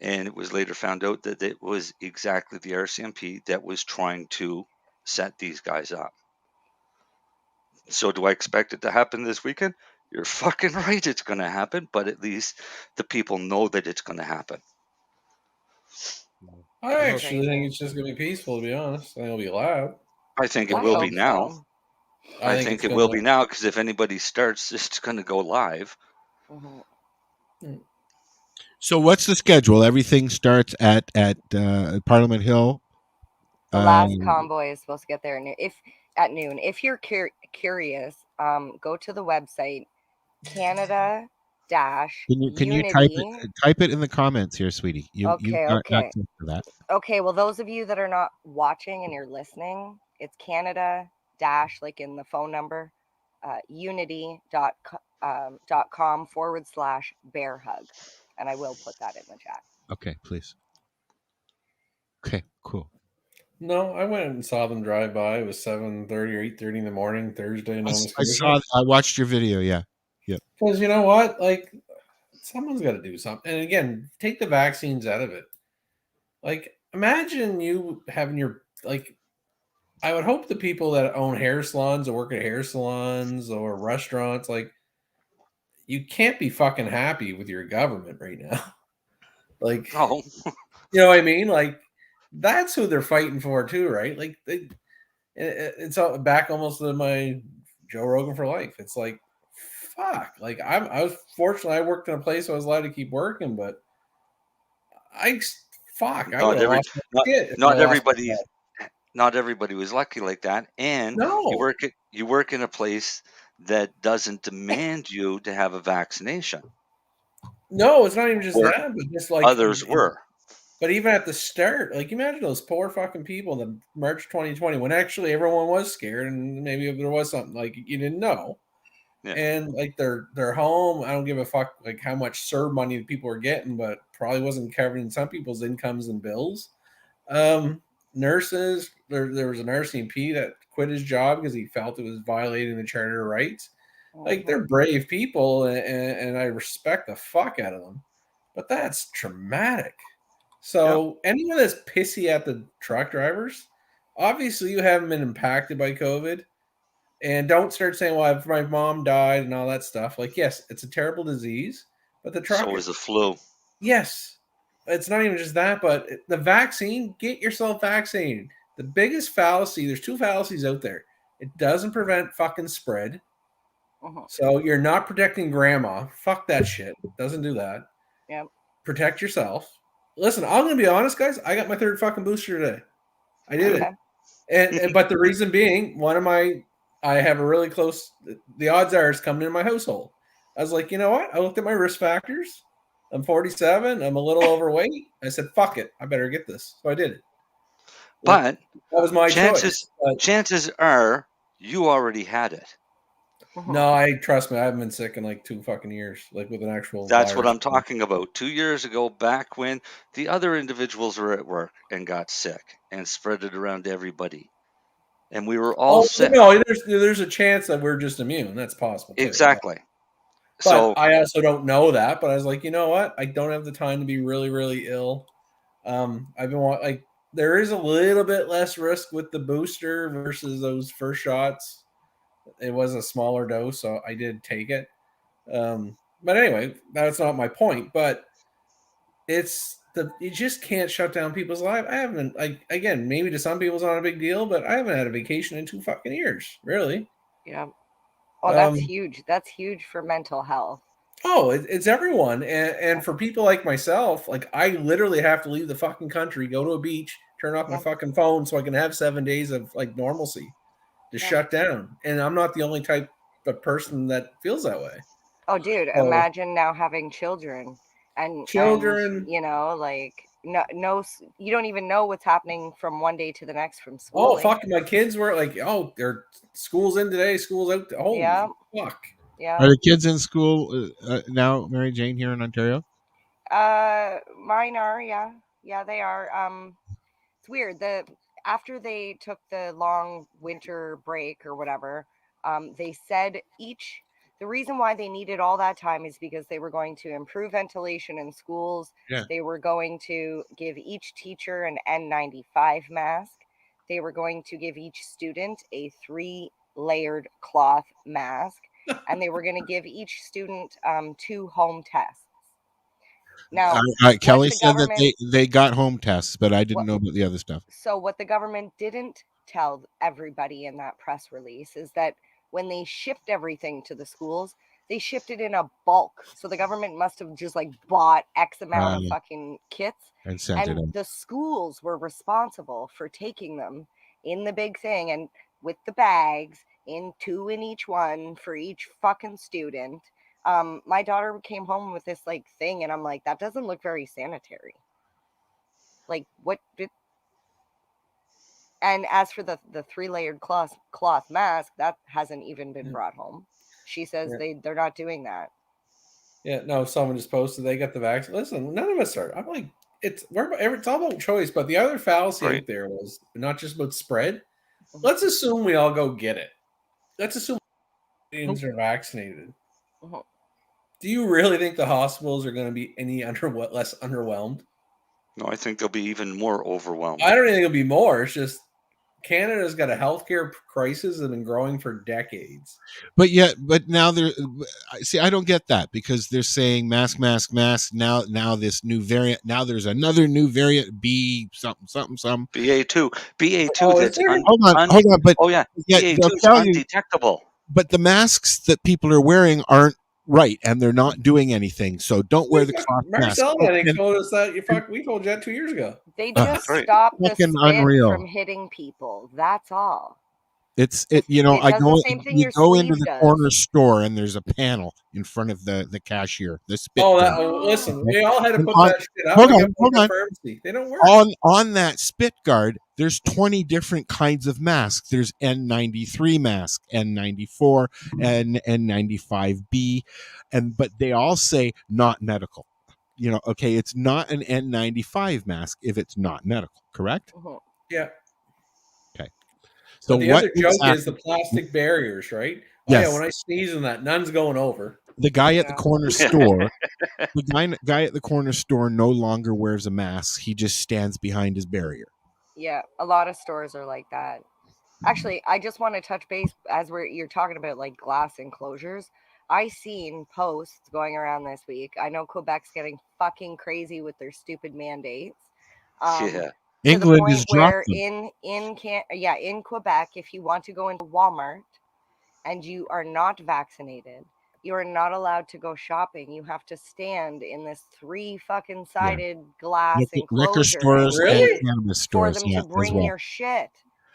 [SPEAKER 8] And it was later found out that it was exactly the RCMP that was trying to set these guys up. So do I expect it to happen this weekend? You're fucking right, it's going to happen, but at least the people know that it's going to happen.
[SPEAKER 9] I actually think it's just going to be peaceful, to be honest. I think it'll be loud.
[SPEAKER 8] I think it will be now. I think it will be now, because if anybody starts, it's going to go live.
[SPEAKER 7] So what's the schedule? Everything starts at Parliament Hill.
[SPEAKER 11] The last convoy is supposed to get there at noon. If you're curious, go to the website Canada dash.
[SPEAKER 7] Can you type it in the comments here, sweetie?
[SPEAKER 11] Okay.
[SPEAKER 7] Access to that.
[SPEAKER 11] Okay. Well, those of you that are not watching and you're listening, it's Canada dash, like in the phone number, unity.com/bear hug, and I will put that in the chat.
[SPEAKER 7] Okay, please. Okay, cool.
[SPEAKER 9] No, I went and saw them drive by. It was 7:30 or 8:30 in the morning Thursday.
[SPEAKER 7] I watched your video. Yeah.
[SPEAKER 9] Because you know what, like, someone's got to do something. And again, take the vaccines out of it. Like, imagine you having your, like, I would hope the people that own hair salons or work at hair salons or restaurants, like, you can't be fucking happy with your government right now. Like, you know what I mean? Like, that's who they're fighting for too, right? Like, it's all back almost to my Joe Rogan for life. It's like, fuck. Like, I was fortunate. I worked in a place I was allowed to keep working, but
[SPEAKER 8] Not everybody was lucky like that, and you work in a place that doesn't demand you to have a vaccination.
[SPEAKER 9] No, it's not even just that, but just like
[SPEAKER 8] others were.
[SPEAKER 9] But even at the start, like imagine those poor fucking people in March 2020 when actually everyone was scared and maybe if there was something like you didn't know.
[SPEAKER 8] Yeah.
[SPEAKER 9] And like they're home. I don't give a fuck like how much CERB money people were getting, but probably wasn't covered in some people's incomes and bills. Nurses, there was a nursing P that quit his job because he felt it was violating the charter rights. Like they're brave people, and I respect the fuck out of them. But that's traumatic. So anyone that's pissy at the truck drivers, obviously you haven't been impacted by COVID. And don't start saying, well, if my mom died and all that stuff. Like, yes, it's a terrible disease, but the truck.
[SPEAKER 8] So is the flu.
[SPEAKER 9] Yes. It's not even just that, but the vaccine, get yourself vaccinated. The biggest fallacy, there's two fallacies out there. It doesn't prevent fucking spread. So you're not protecting grandma. Fuck that shit. It doesn't do that.
[SPEAKER 11] Yep.
[SPEAKER 9] Protect yourself. Listen, I'm going to be honest, guys. I got my third fucking booster today. I did it. And but the reason being, I have a really close, the odds are it's coming in my household. I was like, you know what? I looked at my risk factors. I'm 47. I'm a little overweight. I said, fuck it. I better get this. So I did it.
[SPEAKER 8] But
[SPEAKER 9] that was my choice.
[SPEAKER 8] Chances are you already had it.
[SPEAKER 9] No, trust me. I haven't been sick in like 2 fucking years, like with an actual
[SPEAKER 8] That's
[SPEAKER 9] virus.
[SPEAKER 8] what I'm talking about. 2 years ago, back when the other individuals were at work and got sick and spread it around to everybody. And we were all sick.
[SPEAKER 9] No, there's a chance that we're just immune. That's possible too.
[SPEAKER 8] Exactly.
[SPEAKER 9] But
[SPEAKER 8] So
[SPEAKER 9] I also don't know that. But I was like, you know what? I don't have the time to be really, really ill. I've been like, there is a little bit less risk with the booster versus those first shots. It was a smaller dose, so I did take it. But anyway, that's not my point. But you just can't shut down people's lives. I haven't, like, again, maybe to some people it's not a big deal, but I haven't had a vacation in 2 fucking years, really.
[SPEAKER 11] Yeah. Oh, that's huge. That's huge for mental health.
[SPEAKER 9] Oh, it's everyone. And for people like myself, like I literally have to leave the fucking country, go to a beach, turn off my fucking phone so I can have 7 days of like normalcy to shut down. And I'm not the only type of person that feels that way.
[SPEAKER 11] Oh, dude, imagine now having children. And you know, like no, you don't even know what's happening from one day to the next from school.
[SPEAKER 9] Oh, fuck! My kids were like, their school's in today, school's out. Oh,
[SPEAKER 11] yeah,
[SPEAKER 9] fuck.
[SPEAKER 11] Yeah.
[SPEAKER 7] Are the kids in school now, Mary Jane, here in Ontario?
[SPEAKER 11] Mine are, yeah, they are. It's weird. After they took the long winter break or whatever, they said the reason why they needed all that time is because they were going to improve ventilation in schools.
[SPEAKER 7] Yeah.
[SPEAKER 11] They were going to give each teacher an N95 mask. They were going to give each student a 3-layered cloth mask. And they were going to give each student 2 home tests. Now,
[SPEAKER 7] Kelly said that they got home tests, but I didn't know about the other stuff.
[SPEAKER 11] So what the government didn't tell everybody in that press release is that when they shipped everything to the schools, they shipped it in a bulk. So the government must have just like bought X amount of fucking kits.
[SPEAKER 7] And sent it in.
[SPEAKER 11] The schools were responsible for taking them in the big thing and with the bags in 2 in each one for each fucking student. My daughter came home with this like thing and I'm like, that doesn't look very sanitary. Like what did... And as for the 3-layered cloth mask, that hasn't even been brought home. She says they're not doing that.
[SPEAKER 9] Yeah, no, someone just posted they got the vaccine. Listen, none of us are. I'm like, it's all about choice. But the other fallacy out there was not just about spread. Let's assume we all go get it. Let's assume Canadians are vaccinated. Do you really think the hospitals are going to be any less underwhelmed?
[SPEAKER 8] No, I think they'll be even more overwhelmed.
[SPEAKER 9] I don't think it'll be more. It's just Canada's got a healthcare crisis that's been growing for decades.
[SPEAKER 7] But now I don't get that because they're saying mask. Now this new variant. Now there's another new variant, B something.
[SPEAKER 8] BA2.
[SPEAKER 7] Oh,
[SPEAKER 8] that's
[SPEAKER 7] hold on. But
[SPEAKER 8] BA2 is undetectable.
[SPEAKER 7] But the masks that people are wearing aren't right, and they're not doing anything. So don't wear the cloth mask.
[SPEAKER 9] Marcel, I think, told us that. We told you that 2 years ago.
[SPEAKER 11] They just stopped the spit from hitting people. That's all.
[SPEAKER 7] You know,
[SPEAKER 11] It does the same thing
[SPEAKER 7] you
[SPEAKER 11] your
[SPEAKER 7] go into
[SPEAKER 11] sleeve
[SPEAKER 7] the
[SPEAKER 11] does.
[SPEAKER 7] corner store and there's a panel in front of the cashier, the spit
[SPEAKER 9] Oh,
[SPEAKER 7] guard.
[SPEAKER 9] listen,
[SPEAKER 7] Okay?
[SPEAKER 9] we all had to
[SPEAKER 7] And
[SPEAKER 9] put
[SPEAKER 7] on-
[SPEAKER 9] that shit up
[SPEAKER 7] hold
[SPEAKER 9] and
[SPEAKER 7] on,
[SPEAKER 9] get one
[SPEAKER 7] hold
[SPEAKER 9] at the
[SPEAKER 7] on.
[SPEAKER 9] pharmacy. They don't work.
[SPEAKER 7] On that spit guard, there's 20 different kinds of masks. There's N93 mask, N94, and N95B, but they all say not medical. You know, okay, it's not an N95 mask if it's not medical, correct?
[SPEAKER 9] Yeah.
[SPEAKER 7] Okay.
[SPEAKER 9] So
[SPEAKER 7] So
[SPEAKER 9] the
[SPEAKER 7] what
[SPEAKER 9] other joke is the
[SPEAKER 7] exactly?
[SPEAKER 9] plastic barriers, right? Oh
[SPEAKER 7] Yes.
[SPEAKER 9] yeah, when I sneeze in that, none's going over.
[SPEAKER 7] The guy at the corner store, the guy at the corner store no longer wears a mask. He just stands behind his barrier.
[SPEAKER 11] Yeah, a lot of stores are like that. Actually, I just want to touch base as you're talking about like glass enclosures. I seen posts going around this week. I know Quebec's getting fucking crazy with their stupid mandates.
[SPEAKER 8] Yeah.
[SPEAKER 11] To
[SPEAKER 7] England
[SPEAKER 11] the
[SPEAKER 7] has
[SPEAKER 11] point where
[SPEAKER 7] dropped them.
[SPEAKER 11] in Quebec, if you want to go into Walmart and you are not vaccinated, you are not allowed to go shopping. You have to stand in this 3 fucking sided glass
[SPEAKER 7] Liquor
[SPEAKER 11] enclosure
[SPEAKER 7] stores and
[SPEAKER 9] Really?
[SPEAKER 7] cannabis
[SPEAKER 11] for
[SPEAKER 7] stores,
[SPEAKER 11] them
[SPEAKER 7] yeah,
[SPEAKER 11] to
[SPEAKER 7] as
[SPEAKER 11] bring
[SPEAKER 7] well.
[SPEAKER 11] your shit.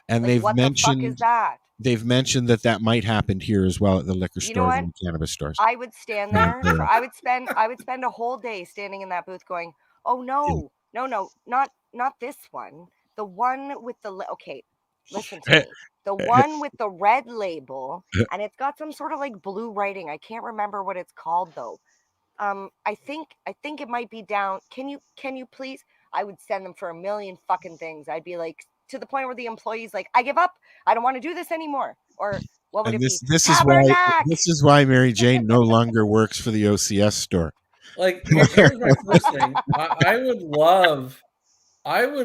[SPEAKER 7] And
[SPEAKER 11] Like, what the fuck is that?
[SPEAKER 7] they've mentioned that might happen here as well at the liquor
[SPEAKER 11] You know
[SPEAKER 7] stores
[SPEAKER 11] what?
[SPEAKER 7] and cannabis stores.
[SPEAKER 11] I would stand there. I would spend a whole day standing in that booth going, "Oh no, no, not this one. The one with the okay, listen to me. The one with the red label, and it's got some sort of like blue writing. I can't remember what it's called though. I think it might be down. Can you please? I would send them for a million fucking things. I'd be like to the point where the employee's like, I give up. I don't want to do this anymore. Or what would
[SPEAKER 7] And
[SPEAKER 11] it be?
[SPEAKER 7] this
[SPEAKER 11] Tabernacle.
[SPEAKER 7] is why Mary Jane no longer works for the OCS store.
[SPEAKER 9] Like here's my first thing. I would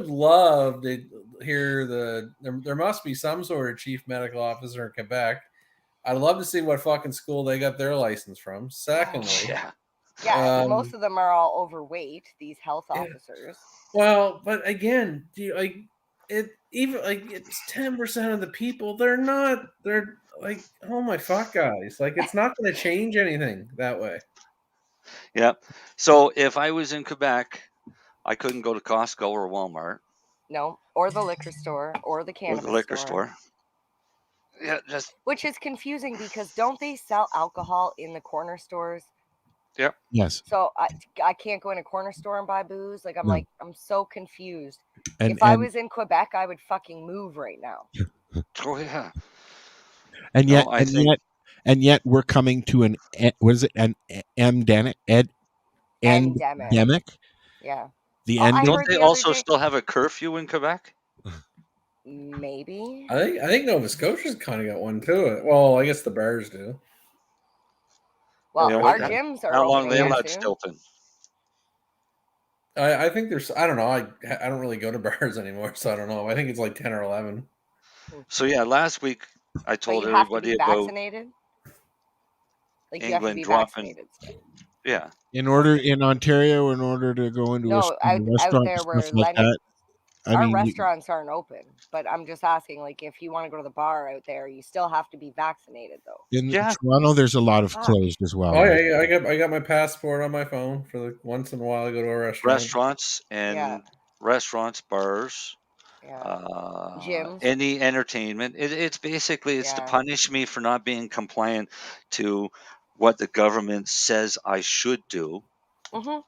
[SPEAKER 9] love to hear there must be some sort of chief medical officer in Quebec. I'd love to see what fucking school they got their license from. Secondly,
[SPEAKER 11] Yeah, most of them are all overweight, these health officers.
[SPEAKER 9] Well, but again, it's 10% of the people. They're like, oh my fuck, guys. Like, it's not going to change anything that way.
[SPEAKER 8] Yeah. So if I was in Quebec, I couldn't go to Costco or Walmart.
[SPEAKER 11] No, or the liquor store or the cannabis
[SPEAKER 8] or the liquor store. Yeah,
[SPEAKER 11] which is confusing because don't they sell alcohol in the corner stores?
[SPEAKER 8] Yep.
[SPEAKER 7] Yes.
[SPEAKER 11] So I can't go in a corner store and buy booze. Like I'm so confused.
[SPEAKER 7] And,
[SPEAKER 11] if I was in Quebec, I would fucking move right now.
[SPEAKER 8] Oh yeah.
[SPEAKER 7] And yet, and yet, we're coming to an endemic.
[SPEAKER 11] Yeah.
[SPEAKER 7] The end.
[SPEAKER 8] Don't they also still have a curfew in Quebec?
[SPEAKER 11] Maybe.
[SPEAKER 9] I think Nova Scotia's kind of got one too. Well, I guess the Bears do.
[SPEAKER 11] Well, our gyms are
[SPEAKER 8] how long
[SPEAKER 11] opening
[SPEAKER 8] they
[SPEAKER 11] here
[SPEAKER 8] allowed
[SPEAKER 11] soon.
[SPEAKER 8] Stilton?
[SPEAKER 9] I think there's. I don't know. I don't really go to bars anymore, so I don't know. I think it's like 10 or 11.
[SPEAKER 8] So yeah, last week I told everybody about
[SPEAKER 11] vaccinated. Like
[SPEAKER 8] England
[SPEAKER 11] you have to be
[SPEAKER 8] dropping.
[SPEAKER 11] Vaccinated still.
[SPEAKER 8] Yeah.
[SPEAKER 7] In Ontario, in order to go into a restaurant
[SPEAKER 11] out there
[SPEAKER 7] and
[SPEAKER 11] where
[SPEAKER 7] stuff like that.
[SPEAKER 11] Our restaurants aren't open, but I'm just asking, like, if you want to go to the bar out there, you still have to be vaccinated, though.
[SPEAKER 7] In Toronto, there's a lot of closed as well.
[SPEAKER 9] Oh yeah, I got my passport on my phone for once in a while I go to a restaurant.
[SPEAKER 8] Restaurants, bars,
[SPEAKER 11] gyms,
[SPEAKER 8] any entertainment. It's basically to punish me for not being compliant to what the government says I should do.
[SPEAKER 11] Mm-hmm.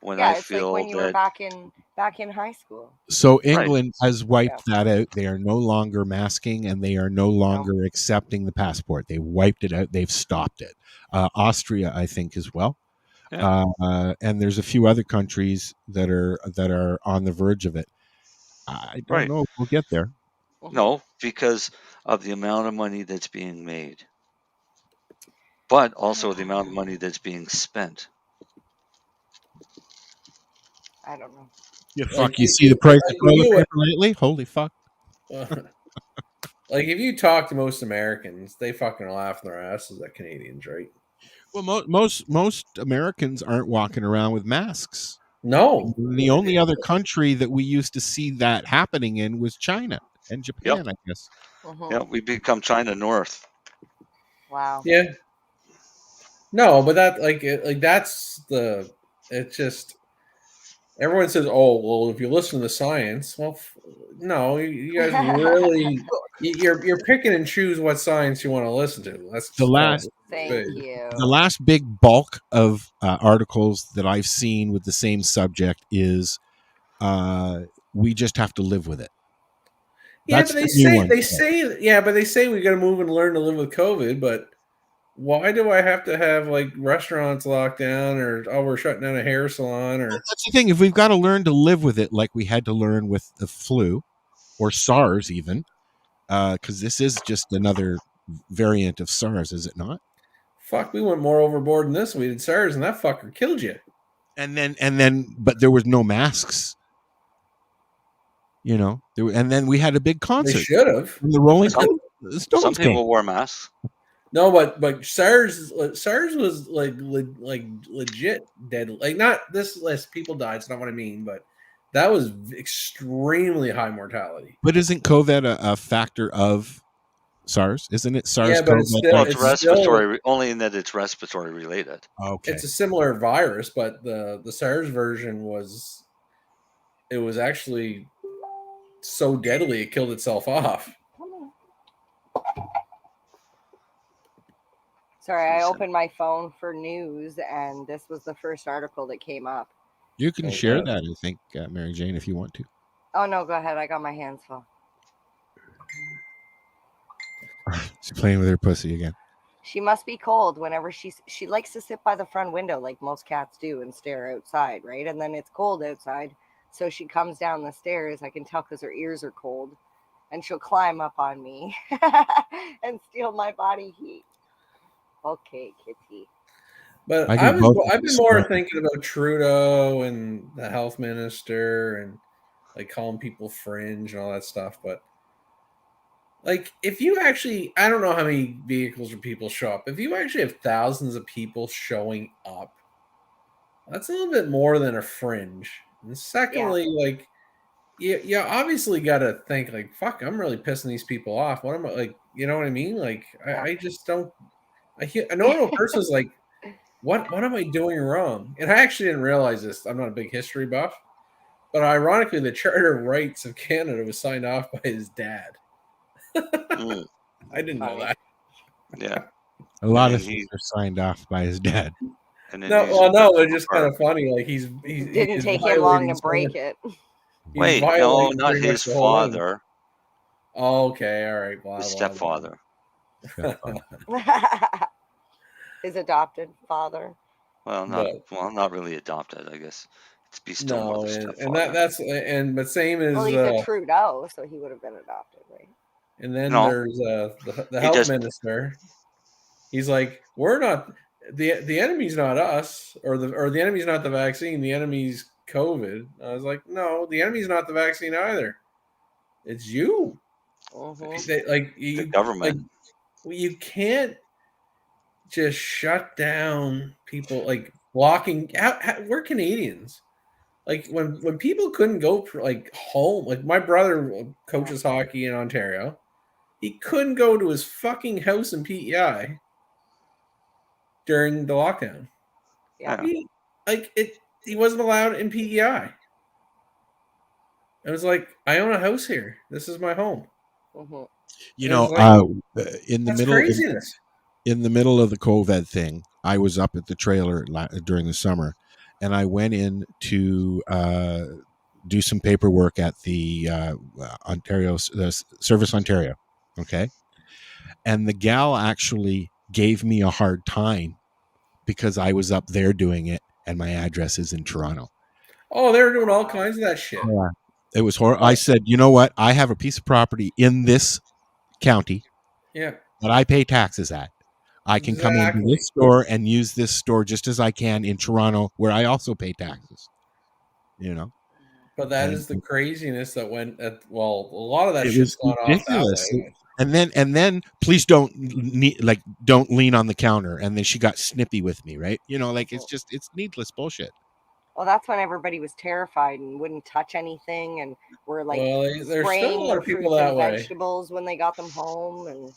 [SPEAKER 8] When I feel
[SPEAKER 11] like when you were back in high school.
[SPEAKER 7] So England has wiped that out. They are no longer masking, and they are no longer accepting the passport. They wiped it out. They've stopped it. Austria, I think, as well.
[SPEAKER 8] Yeah.
[SPEAKER 7] And there's a few other countries that are on the verge of it. I don't know if we'll get there.
[SPEAKER 8] No, because of the amount of money that's being made, but also the amount of money that's being spent.
[SPEAKER 11] I don't know.
[SPEAKER 7] Yeah, fuck. You see the price of toilet paper lately? Holy fuck.
[SPEAKER 9] Like, if you talk to most Americans, they fucking laugh their asses at Canadians, right?
[SPEAKER 7] Well, most Americans aren't walking around with masks.
[SPEAKER 9] No.
[SPEAKER 7] The only other country that we used to see that happening in was China and Japan, I guess.
[SPEAKER 8] Yeah, we become China North.
[SPEAKER 11] Wow.
[SPEAKER 9] Yeah. No, but that that's it's just everyone says, "Oh, well, if you listen to the science," well, no, you guys really you're picking and choose what science you want to listen to. That's
[SPEAKER 7] The last
[SPEAKER 11] Thank you.
[SPEAKER 7] the last big bulk of articles that I've seen with the same subject is we just have to live with it.
[SPEAKER 9] Yeah,
[SPEAKER 7] That's
[SPEAKER 9] but
[SPEAKER 7] the new one.
[SPEAKER 9] they say we got to move and learn to live with COVID. But why do I have to have like restaurants locked down, or we're shutting down a hair salon, or
[SPEAKER 7] That's the thing. If we've got to learn to live with it, like we had to learn with the flu or SARS, even, because this is just another variant of SARS, is it not?
[SPEAKER 9] fuck, we went more overboard than this. We did SARS, and that fucker killed you.
[SPEAKER 7] And then, but there was no masks. You know, and then we had a big concert.
[SPEAKER 9] They should have.
[SPEAKER 7] The Rolling
[SPEAKER 8] Some
[SPEAKER 7] Stones
[SPEAKER 8] people
[SPEAKER 7] came.
[SPEAKER 8] wore masks.
[SPEAKER 9] No, but SARS was like legit dead. Like, not this list, people died. It's not what I mean, but that was extremely high mortality.
[SPEAKER 7] But isn't COVID a factor of SARS? Isn't it SARS?
[SPEAKER 9] Yeah, but it's still,
[SPEAKER 8] Well, it's respiratory, only in that it's respiratory related.
[SPEAKER 7] Okay.
[SPEAKER 9] It's a similar virus, but the SARS version was actually so deadly it killed itself off.
[SPEAKER 11] Sorry, I opened my phone for news, and this was the first article that came up.
[SPEAKER 7] You can share that, I think, Mary Jane, if you want to.
[SPEAKER 11] Oh no, go ahead. I got my hands full.
[SPEAKER 7] She's playing with her pussy again.
[SPEAKER 11] She must be cold whenever she likes to sit by the front window like most cats do and stare outside, right? And then it's cold outside, so she comes down the stairs. I can tell because her ears are cold, and she'll climb up on me and steal my body heat. Okay, kitty.
[SPEAKER 9] But I've been more thinking about Trudeau and the health minister and like calling people fringe and all that stuff. But like, if you actually, I don't know how many vehicles or people show up. If you actually have thousands of people showing up, that's a little bit more than a fringe. And secondly, like, you obviously got to think like, fuck, I'm really pissing these people off. What am I, like, you know what I mean? Like, I just don't. A normal person's like, what am I doing wrong? And I actually didn't realize this. I'm not a big history buff, but ironically, the Charter of Rights of Canada was signed off by his dad. I didn't know that.
[SPEAKER 8] Yeah,
[SPEAKER 7] a lot of things are signed off by his dad.
[SPEAKER 8] And
[SPEAKER 9] no, they're just kind of funny. Like he
[SPEAKER 11] didn't take him long to break it.
[SPEAKER 8] Wait, no, not his father.
[SPEAKER 9] Oh, okay, all right.
[SPEAKER 8] His stepfather.
[SPEAKER 11] His adopted father.
[SPEAKER 8] Well, not really adopted, I guess. It's be still more the
[SPEAKER 9] stepfather. But same as
[SPEAKER 11] he's a Trudeau, so he would have been adopted, right?
[SPEAKER 9] And then there's the health minister. He's like, we're not the enemy's not us, or the enemy's not the vaccine. The enemy's COVID. I was like, no, the enemy's not the vaccine either. It's you. The
[SPEAKER 8] government.
[SPEAKER 9] You can't just shut down people, like blocking. We're Canadians. Like when people couldn't go like home, like my brother coaches hockey in Ontario. He couldn't go to his fucking house in PEI during the lockdown.
[SPEAKER 11] Yeah.
[SPEAKER 9] He wasn't allowed in PEI. I was like, I own a house here. This is my home.
[SPEAKER 11] Mm-hmm.
[SPEAKER 7] You know, in the middle of the COVID thing, I was up at the trailer during the summer, and I went in to do some paperwork at the Ontario Service Ontario. Okay, and the gal actually gave me a hard time because I was up there doing it, and my address is in Toronto.
[SPEAKER 9] Oh, they were doing all kinds of that shit.
[SPEAKER 7] Yeah. It was horrible. I said, you know what? I have a piece of property in this county that I pay taxes at. I can come into this store and use this store just as I can in Toronto, where I also pay taxes. You know?
[SPEAKER 9] But that is the craziness that went at, well, a lot of that shit's gone
[SPEAKER 7] ridiculous.
[SPEAKER 9] off that way.
[SPEAKER 7] And then please don't lean on the counter. And then she got snippy with me, right? You know, like it's needless bullshit.
[SPEAKER 11] Well, that's when everybody was terrified and wouldn't touch anything, and were like
[SPEAKER 9] there's
[SPEAKER 11] spraying
[SPEAKER 9] still a lot of
[SPEAKER 11] their
[SPEAKER 9] people
[SPEAKER 11] fruits
[SPEAKER 9] that
[SPEAKER 11] and
[SPEAKER 9] way.
[SPEAKER 11] vegetables when they got them home. And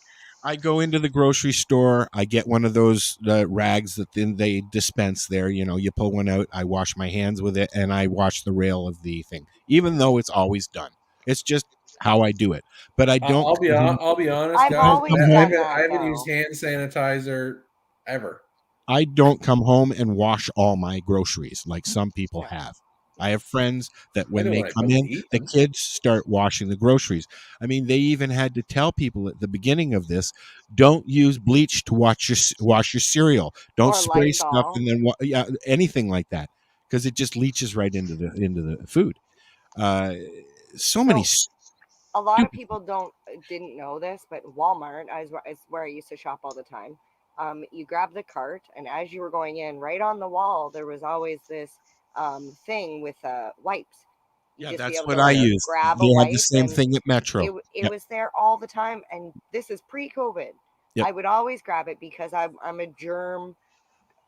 [SPEAKER 7] I go into the grocery store. I get one of those rags that then they dispense there. You know, you pull one out. I wash my hands with it, and I wash the rail of the thing. Even though it's always done, it's just how I do it. But I don't.
[SPEAKER 9] I'll be honest,
[SPEAKER 11] I've
[SPEAKER 9] guys.
[SPEAKER 11] always
[SPEAKER 9] I
[SPEAKER 11] done
[SPEAKER 9] haven't,
[SPEAKER 11] that,
[SPEAKER 9] I haven't
[SPEAKER 11] though.
[SPEAKER 9] used hand sanitizer ever.
[SPEAKER 7] I don't come home and wash all my groceries like some people have. I have friends that when they come in, the kids start washing the groceries. I mean, they even had to tell people at the beginning of this, don't use bleach to wash your cereal. Don't
[SPEAKER 11] Or
[SPEAKER 7] spray stuff
[SPEAKER 11] Lysol.
[SPEAKER 7] and then anything like that, because it just leaches right into the food. So many.
[SPEAKER 11] A lot of people didn't know this, but Walmart is where I used to shop all the time. You grab the cart, and as you were going in, right on the wall, there was always this thing with wipes.
[SPEAKER 7] Yeah, that's what I use.
[SPEAKER 11] Grab
[SPEAKER 7] They
[SPEAKER 11] a
[SPEAKER 7] had the
[SPEAKER 11] wipe,
[SPEAKER 7] same
[SPEAKER 11] and
[SPEAKER 7] thing at Metro.
[SPEAKER 11] It
[SPEAKER 7] Yep.
[SPEAKER 11] was there all the time, and this is pre-COVID.
[SPEAKER 7] Yep.
[SPEAKER 11] I would always grab it because I'm a germ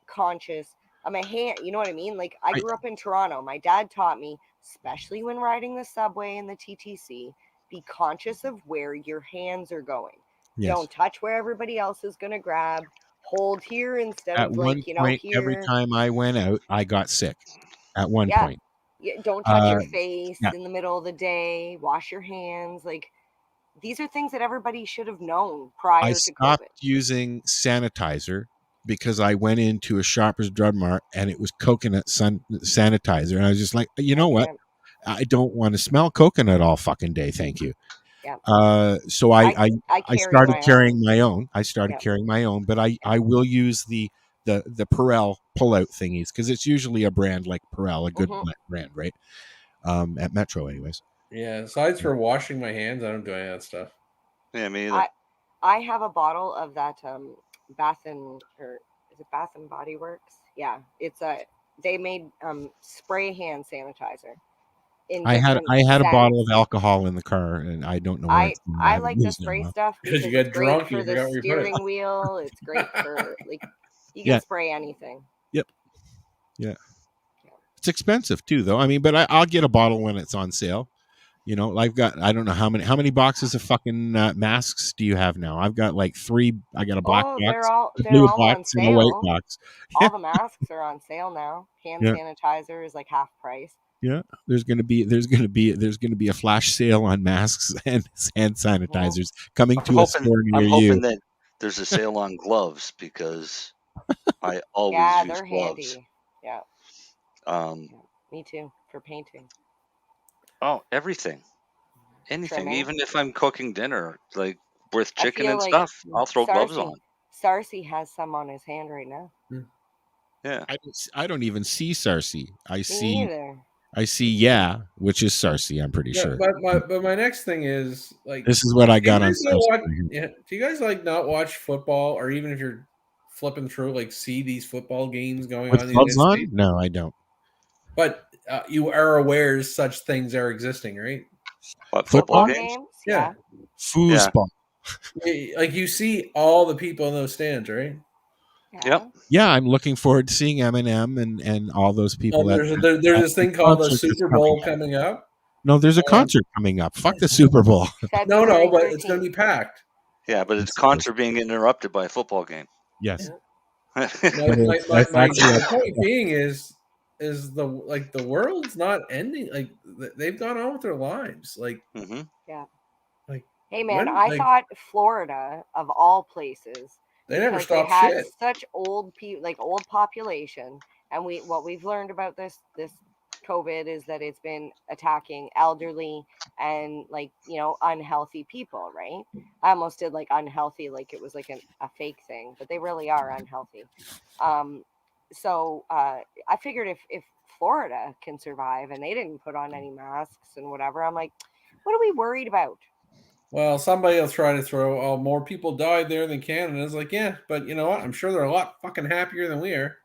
[SPEAKER 11] conscious. I'm a hand. You know what I mean? Like I grew up in Toronto. My dad taught me, especially when riding the subway and the TTC, be conscious of where your hands are going.
[SPEAKER 7] Yes.
[SPEAKER 11] Don't touch where everybody else is going to grab. Hold here instead
[SPEAKER 7] At
[SPEAKER 11] of
[SPEAKER 7] one point,
[SPEAKER 11] here.
[SPEAKER 7] every time I went out, I got sick. At one point.
[SPEAKER 11] Yeah, don't touch your
[SPEAKER 7] Uh,
[SPEAKER 11] face
[SPEAKER 7] yeah.
[SPEAKER 11] in the middle of the day. Wash your hands. Like these are things that everybody should have known prior
[SPEAKER 7] I
[SPEAKER 11] to
[SPEAKER 7] stopped
[SPEAKER 11] COVID.
[SPEAKER 7] using sanitizer because I went into a Shoppers Drug Mart and it was coconut sanitizer, and I was just like, you know what? I don't want to smell coconut all fucking day. Thank you.
[SPEAKER 11] Yeah.
[SPEAKER 7] So I started carrying
[SPEAKER 11] own.
[SPEAKER 7] my own. I started carrying my own, but I will use the Perel pull-out thingies because it's usually a brand like Perel, a good brand, right? At Metro, anyways.
[SPEAKER 9] Yeah. Aside for washing my hands, I don't do any of that stuff.
[SPEAKER 8] Yeah, me either.
[SPEAKER 11] I have a bottle of that Bath and Body Works? Yeah, it's they made spray hand sanitizer.
[SPEAKER 7] I had a bottle of alcohol in the car, and I don't know where it's been.
[SPEAKER 11] I like the spray stuff because
[SPEAKER 9] you got
[SPEAKER 11] it's
[SPEAKER 9] drunk,
[SPEAKER 11] great for
[SPEAKER 9] you forgot where
[SPEAKER 11] the
[SPEAKER 9] you put it.
[SPEAKER 11] steering wheel. It's great for you can spray anything.
[SPEAKER 7] Yep. Yeah. It's expensive too, though. I mean, but I'll get a bottle when it's on sale. You know, I don't know how many boxes of fucking masks do you have now? I've got like 3. I got a black box, a blue box, and a white box.
[SPEAKER 11] All the masks are on sale now. Hand sanitizer is like half price.
[SPEAKER 7] Yeah, there's gonna be a flash sale on masks and hand sanitizers coming to a store near you.
[SPEAKER 8] I'm hoping that there's a sale on gloves because I always use
[SPEAKER 11] they're
[SPEAKER 8] gloves.
[SPEAKER 11] Handy. Yeah. Me too, for painting.
[SPEAKER 8] Oh, everything, anything.
[SPEAKER 11] Trimming.
[SPEAKER 8] Even if I'm cooking dinner, like with chicken and
[SPEAKER 11] like
[SPEAKER 8] stuff, I'll throw gloves on.
[SPEAKER 11] Sarcy has some on his hand right now.
[SPEAKER 8] Yeah.
[SPEAKER 7] I don't even see Sarcy. I
[SPEAKER 11] Me
[SPEAKER 7] see which is Sarcy. I'm pretty sure.
[SPEAKER 9] But my next thing is like
[SPEAKER 7] this is what I got on.
[SPEAKER 9] Do you guys like not watch football, or even if you're flipping through, like see these football games going on in the United States?
[SPEAKER 7] No, I don't.
[SPEAKER 9] But you are aware such things are existing, right?
[SPEAKER 8] What, football games?
[SPEAKER 9] Yeah.
[SPEAKER 7] Foosball.
[SPEAKER 9] Like you see all the people in those stands, right?
[SPEAKER 8] Yep.
[SPEAKER 7] Yeah, I'm looking forward to seeing Eminem and all those people.
[SPEAKER 9] There's this thing called the Super Bowl coming up.
[SPEAKER 7] No, there's a concert coming up. Fuck the Super Bowl.
[SPEAKER 9] No, but it's going to be packed.
[SPEAKER 8] Yeah, but it's concert being interrupted by a football game.
[SPEAKER 7] Yes.
[SPEAKER 9] My point being is the world's not ending. Like they've gone on with their lives. Like
[SPEAKER 11] yeah.
[SPEAKER 9] Like
[SPEAKER 11] hey man, I thought Florida of all places.
[SPEAKER 9] They never stopped
[SPEAKER 11] they had
[SPEAKER 9] shit.
[SPEAKER 11] Such old old population, and what we've learned about this COVID is that it's been attacking elderly and unhealthy people, right? I almost did like unhealthy, like it was like a fake thing, but they really are unhealthy. So I figured if Florida can survive and they didn't put on any masks and whatever, I'm like, what are we worried about?
[SPEAKER 9] Well, somebody will try to throw, more people died there than Canada. It's like, yeah, but you know what? I'm sure they're a lot fucking happier than we are.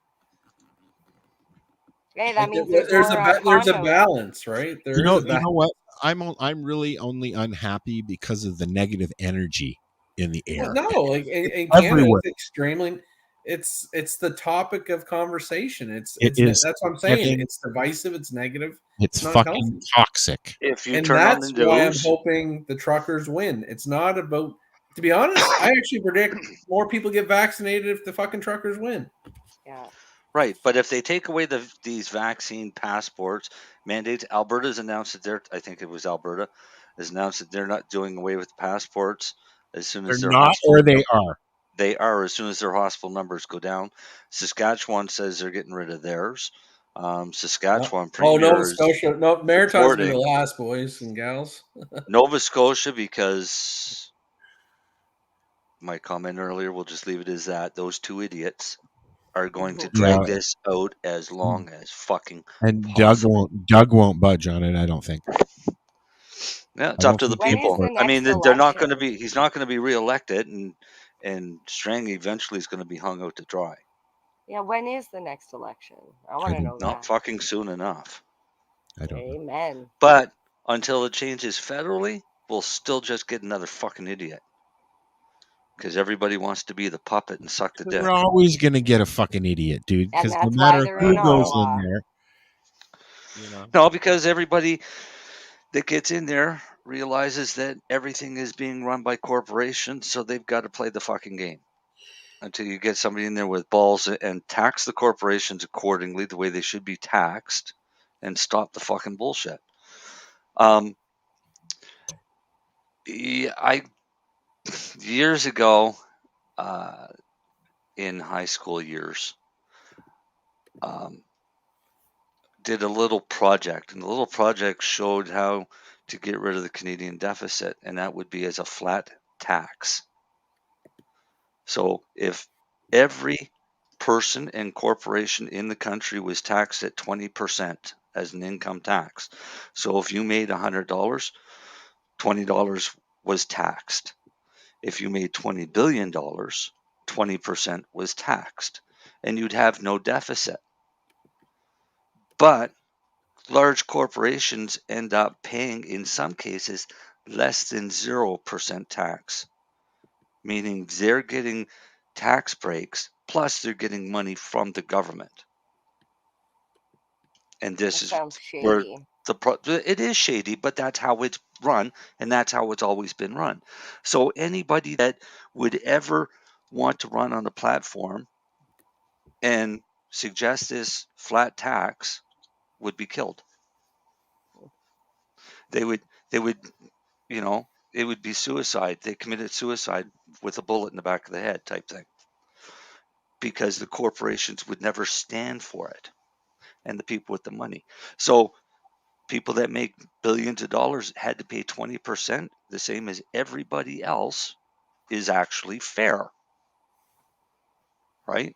[SPEAKER 11] Hey, that means
[SPEAKER 9] there's a balance, right?
[SPEAKER 7] You know what? I'm really only unhappy because of the negative energy in the air.
[SPEAKER 9] Well, no, like in Canada, it's extremely. It's the topic of conversation. That's what I'm saying. It's divisive. It's negative.
[SPEAKER 7] It's
[SPEAKER 9] not
[SPEAKER 7] fucking
[SPEAKER 9] healthy.
[SPEAKER 7] toxic.
[SPEAKER 8] If you
[SPEAKER 9] and
[SPEAKER 8] turn
[SPEAKER 9] that's
[SPEAKER 8] on the
[SPEAKER 9] why
[SPEAKER 8] news,
[SPEAKER 9] I'm hoping the truckers win. It's not about To be honest, I actually predict more people get vaccinated if the fucking truckers win.
[SPEAKER 11] Yeah.
[SPEAKER 8] Right, but if they take away these vaccine passports mandates, Alberta's announced that I think it was Alberta, has announced that they're not doing away with passports as soon
[SPEAKER 7] They're
[SPEAKER 8] as their
[SPEAKER 7] not,
[SPEAKER 8] hospital.
[SPEAKER 7] or they are.
[SPEAKER 8] They are as soon as their hospital numbers go down. Saskatchewan says they're getting rid of theirs. Saskatchewan
[SPEAKER 9] Oh, Nova
[SPEAKER 8] Premier is
[SPEAKER 9] Scotia. No, Maritime's gonna be the
[SPEAKER 8] supporting
[SPEAKER 9] last, boys and gals.
[SPEAKER 8] Nova Scotia because my comment earlier, we'll just leave it as that. Those two idiots are going to drag
[SPEAKER 7] Yeah,
[SPEAKER 8] this out as long as fucking
[SPEAKER 7] and
[SPEAKER 8] possible.
[SPEAKER 7] Doug won't budge on it. I don't think.
[SPEAKER 8] Yeah, it's
[SPEAKER 7] I
[SPEAKER 8] up
[SPEAKER 7] don't
[SPEAKER 8] to the
[SPEAKER 7] think
[SPEAKER 11] When
[SPEAKER 7] he'll
[SPEAKER 11] is
[SPEAKER 8] people.
[SPEAKER 11] the
[SPEAKER 7] support.
[SPEAKER 8] I mean,
[SPEAKER 11] next
[SPEAKER 8] they're not going to
[SPEAKER 11] election?
[SPEAKER 8] be. He's not going to be reelected, and Strang eventually is going to be hung out to dry.
[SPEAKER 11] Yeah, when is the next election? I want to
[SPEAKER 7] don't
[SPEAKER 11] know
[SPEAKER 8] Not
[SPEAKER 11] that.
[SPEAKER 8] fucking soon enough.
[SPEAKER 7] I don't know.
[SPEAKER 11] Amen.
[SPEAKER 8] But until it changes federally, we'll still just get another fucking idiot. Because everybody wants to be the puppet and suck the dick.
[SPEAKER 7] We're always gonna get a fucking idiot, dude.
[SPEAKER 11] And
[SPEAKER 7] Because no
[SPEAKER 11] that's why
[SPEAKER 7] matter
[SPEAKER 11] they're
[SPEAKER 7] who
[SPEAKER 11] in
[SPEAKER 7] goes in
[SPEAKER 11] Ottawa.
[SPEAKER 7] there, you know.
[SPEAKER 8] No, because everybody that gets in there realizes that everything is being run by corporations, so they've got to play the fucking game. Until you get somebody in there with balls and tax the corporations accordingly, the way they should be taxed, and stop the fucking bullshit. I years ago, in high school years, did a little project, and the little project showed how to get rid of the Canadian deficit, and that would be as a flat tax. So if every person and corporation in the country was taxed at 20% as an income tax. So if you made $100, $20 was taxed. If you made $20 billion, 20% was taxed, and you'd have no deficit. But large corporations end up paying, in some cases, less than 0% tax, meaning they're getting tax breaks plus they're getting money from the government. And this
[SPEAKER 11] That
[SPEAKER 8] is
[SPEAKER 11] sounds
[SPEAKER 8] where
[SPEAKER 11] shady.
[SPEAKER 8] it is shady, but that's how it's run, and that's how it's always been run. So anybody that would ever want to run on a platform and suggest this flat tax would be killed. They would, you know, it would be suicide. They committed suicide with a bullet in the back of the head type thing, because the corporations would never stand for it, and the people with the money. So people that make billions of dollars had to pay 20%, the same as everybody else, is actually fair, right?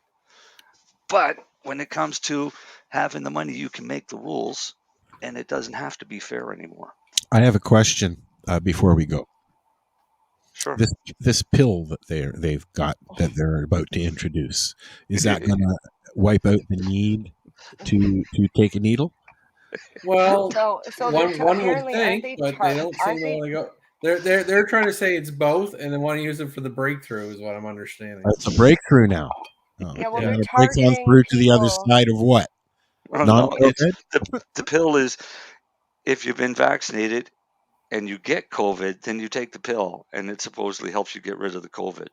[SPEAKER 8] But when it comes to having the money, you can make the rules, and it doesn't have to be fair anymore.
[SPEAKER 7] I have a question before we go.
[SPEAKER 8] Sure.
[SPEAKER 7] This pill that they've got that they're about to introduce, is that going to wipe out the need to take a needle?
[SPEAKER 9] Well,
[SPEAKER 11] So
[SPEAKER 9] one would
[SPEAKER 11] apparently
[SPEAKER 9] think, but they don't seem to want to go. They're trying to say it's both, and they want to use it for the breakthrough, is what I'm understanding.
[SPEAKER 7] It's a breakthrough now. Oh,
[SPEAKER 11] Yeah, well,
[SPEAKER 7] and
[SPEAKER 11] they're
[SPEAKER 7] it breaks on
[SPEAKER 11] targeting
[SPEAKER 7] through to the other
[SPEAKER 11] people.
[SPEAKER 7] side of what?
[SPEAKER 8] Oh,
[SPEAKER 7] Non
[SPEAKER 8] no, it's
[SPEAKER 7] COVID?
[SPEAKER 8] the pill is, if you've been vaccinated and you get COVID, then you take the pill, and it supposedly helps you get rid of the COVID.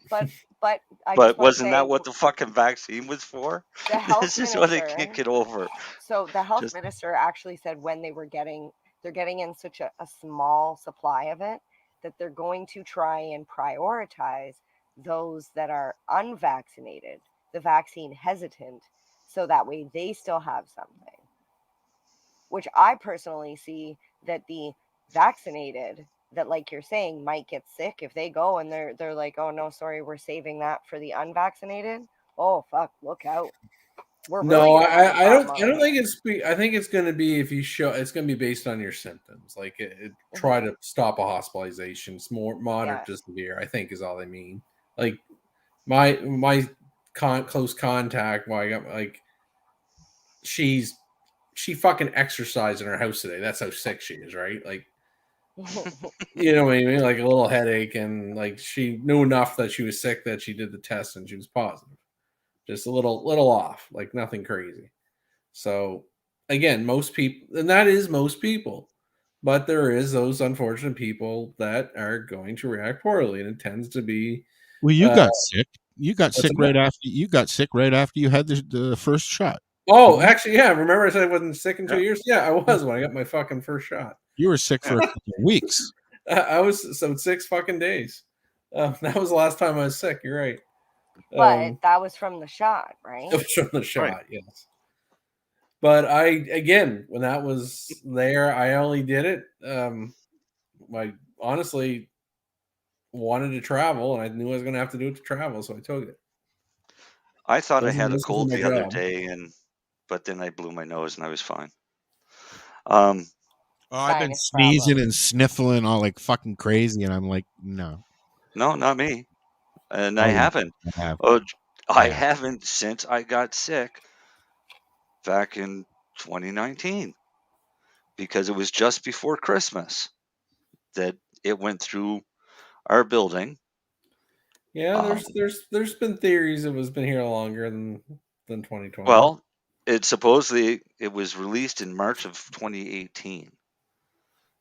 [SPEAKER 11] But I
[SPEAKER 8] But
[SPEAKER 11] just want to
[SPEAKER 8] wasn't
[SPEAKER 11] say
[SPEAKER 8] that what the fucking vaccine was for?
[SPEAKER 11] the health
[SPEAKER 8] This is what they
[SPEAKER 11] minister.
[SPEAKER 8] can't get over.
[SPEAKER 11] So the health
[SPEAKER 8] Just
[SPEAKER 11] minister actually said when they're getting in such a small supply of it that they're going to try and prioritize those that are unvaccinated, the vaccine hesitant, so that way they still have something. Which I personally see that the vaccinated that, like you're saying, might get sick if they go and they're like, oh no, sorry, we're saving that for the unvaccinated. Oh fuck, look out. We're really
[SPEAKER 9] No,
[SPEAKER 11] gonna have a
[SPEAKER 9] I don't.
[SPEAKER 11] problem
[SPEAKER 9] I
[SPEAKER 11] out
[SPEAKER 9] don't think
[SPEAKER 11] here.
[SPEAKER 9] it's. I think it's going to be if you show. It's going to be based on your symptoms. Like try to stop a hospitalization. It's more moderate
[SPEAKER 11] Yeah.
[SPEAKER 9] to severe. I think is all they mean. Like my close contact. Why I got like she fucking exercised in her house today. That's how sick she is, right? Like you know what I mean? Like a little headache, and like she knew enough that she was sick that she did the test and she was positive. Just a little off, like nothing crazy. So again, most people, and that is most people. But there is those unfortunate people that are going to react poorly, and it tends to be.
[SPEAKER 7] Well, you got sick. You got
[SPEAKER 9] what's
[SPEAKER 7] sick
[SPEAKER 9] the
[SPEAKER 7] right
[SPEAKER 9] matter?
[SPEAKER 7] after you had the first shot.
[SPEAKER 9] Oh,
[SPEAKER 7] Didn't you?
[SPEAKER 9] actually, yeah. Remember I said I wasn't sick in 2
[SPEAKER 8] Yeah.
[SPEAKER 9] years? Yeah, I was when I got my fucking first shot.
[SPEAKER 7] You were sick for a couple of weeks.
[SPEAKER 9] I was 6 fucking days. That was the last time I was sick. You're right.
[SPEAKER 11] But that was from the shot, right?
[SPEAKER 9] It was from the shot,
[SPEAKER 8] Right.
[SPEAKER 9] yes. But when that was there, I only did it. I honestly wanted to travel, and I knew I was going to have to do it to travel, so I took it.
[SPEAKER 8] I thought I
[SPEAKER 9] Wasn't
[SPEAKER 8] had a
[SPEAKER 9] listening
[SPEAKER 8] cold
[SPEAKER 9] to
[SPEAKER 8] the
[SPEAKER 9] my
[SPEAKER 8] other
[SPEAKER 9] job.
[SPEAKER 8] day, but then I blew my nose and I was fine.
[SPEAKER 7] I've been
[SPEAKER 11] Sinus
[SPEAKER 7] sneezing
[SPEAKER 11] problem.
[SPEAKER 7] and sniffling all like fucking crazy, and I'm like, no.
[SPEAKER 8] No, not me. And
[SPEAKER 7] Oh,
[SPEAKER 8] I
[SPEAKER 7] yeah,
[SPEAKER 8] haven't.
[SPEAKER 7] I have.
[SPEAKER 8] I
[SPEAKER 7] Yeah.
[SPEAKER 8] haven't since I got sick back in 2019, because it was just before Christmas that it went through our building.
[SPEAKER 9] Yeah, there's been theories it was been here longer than 2020.
[SPEAKER 8] Well, it was released in March of 2018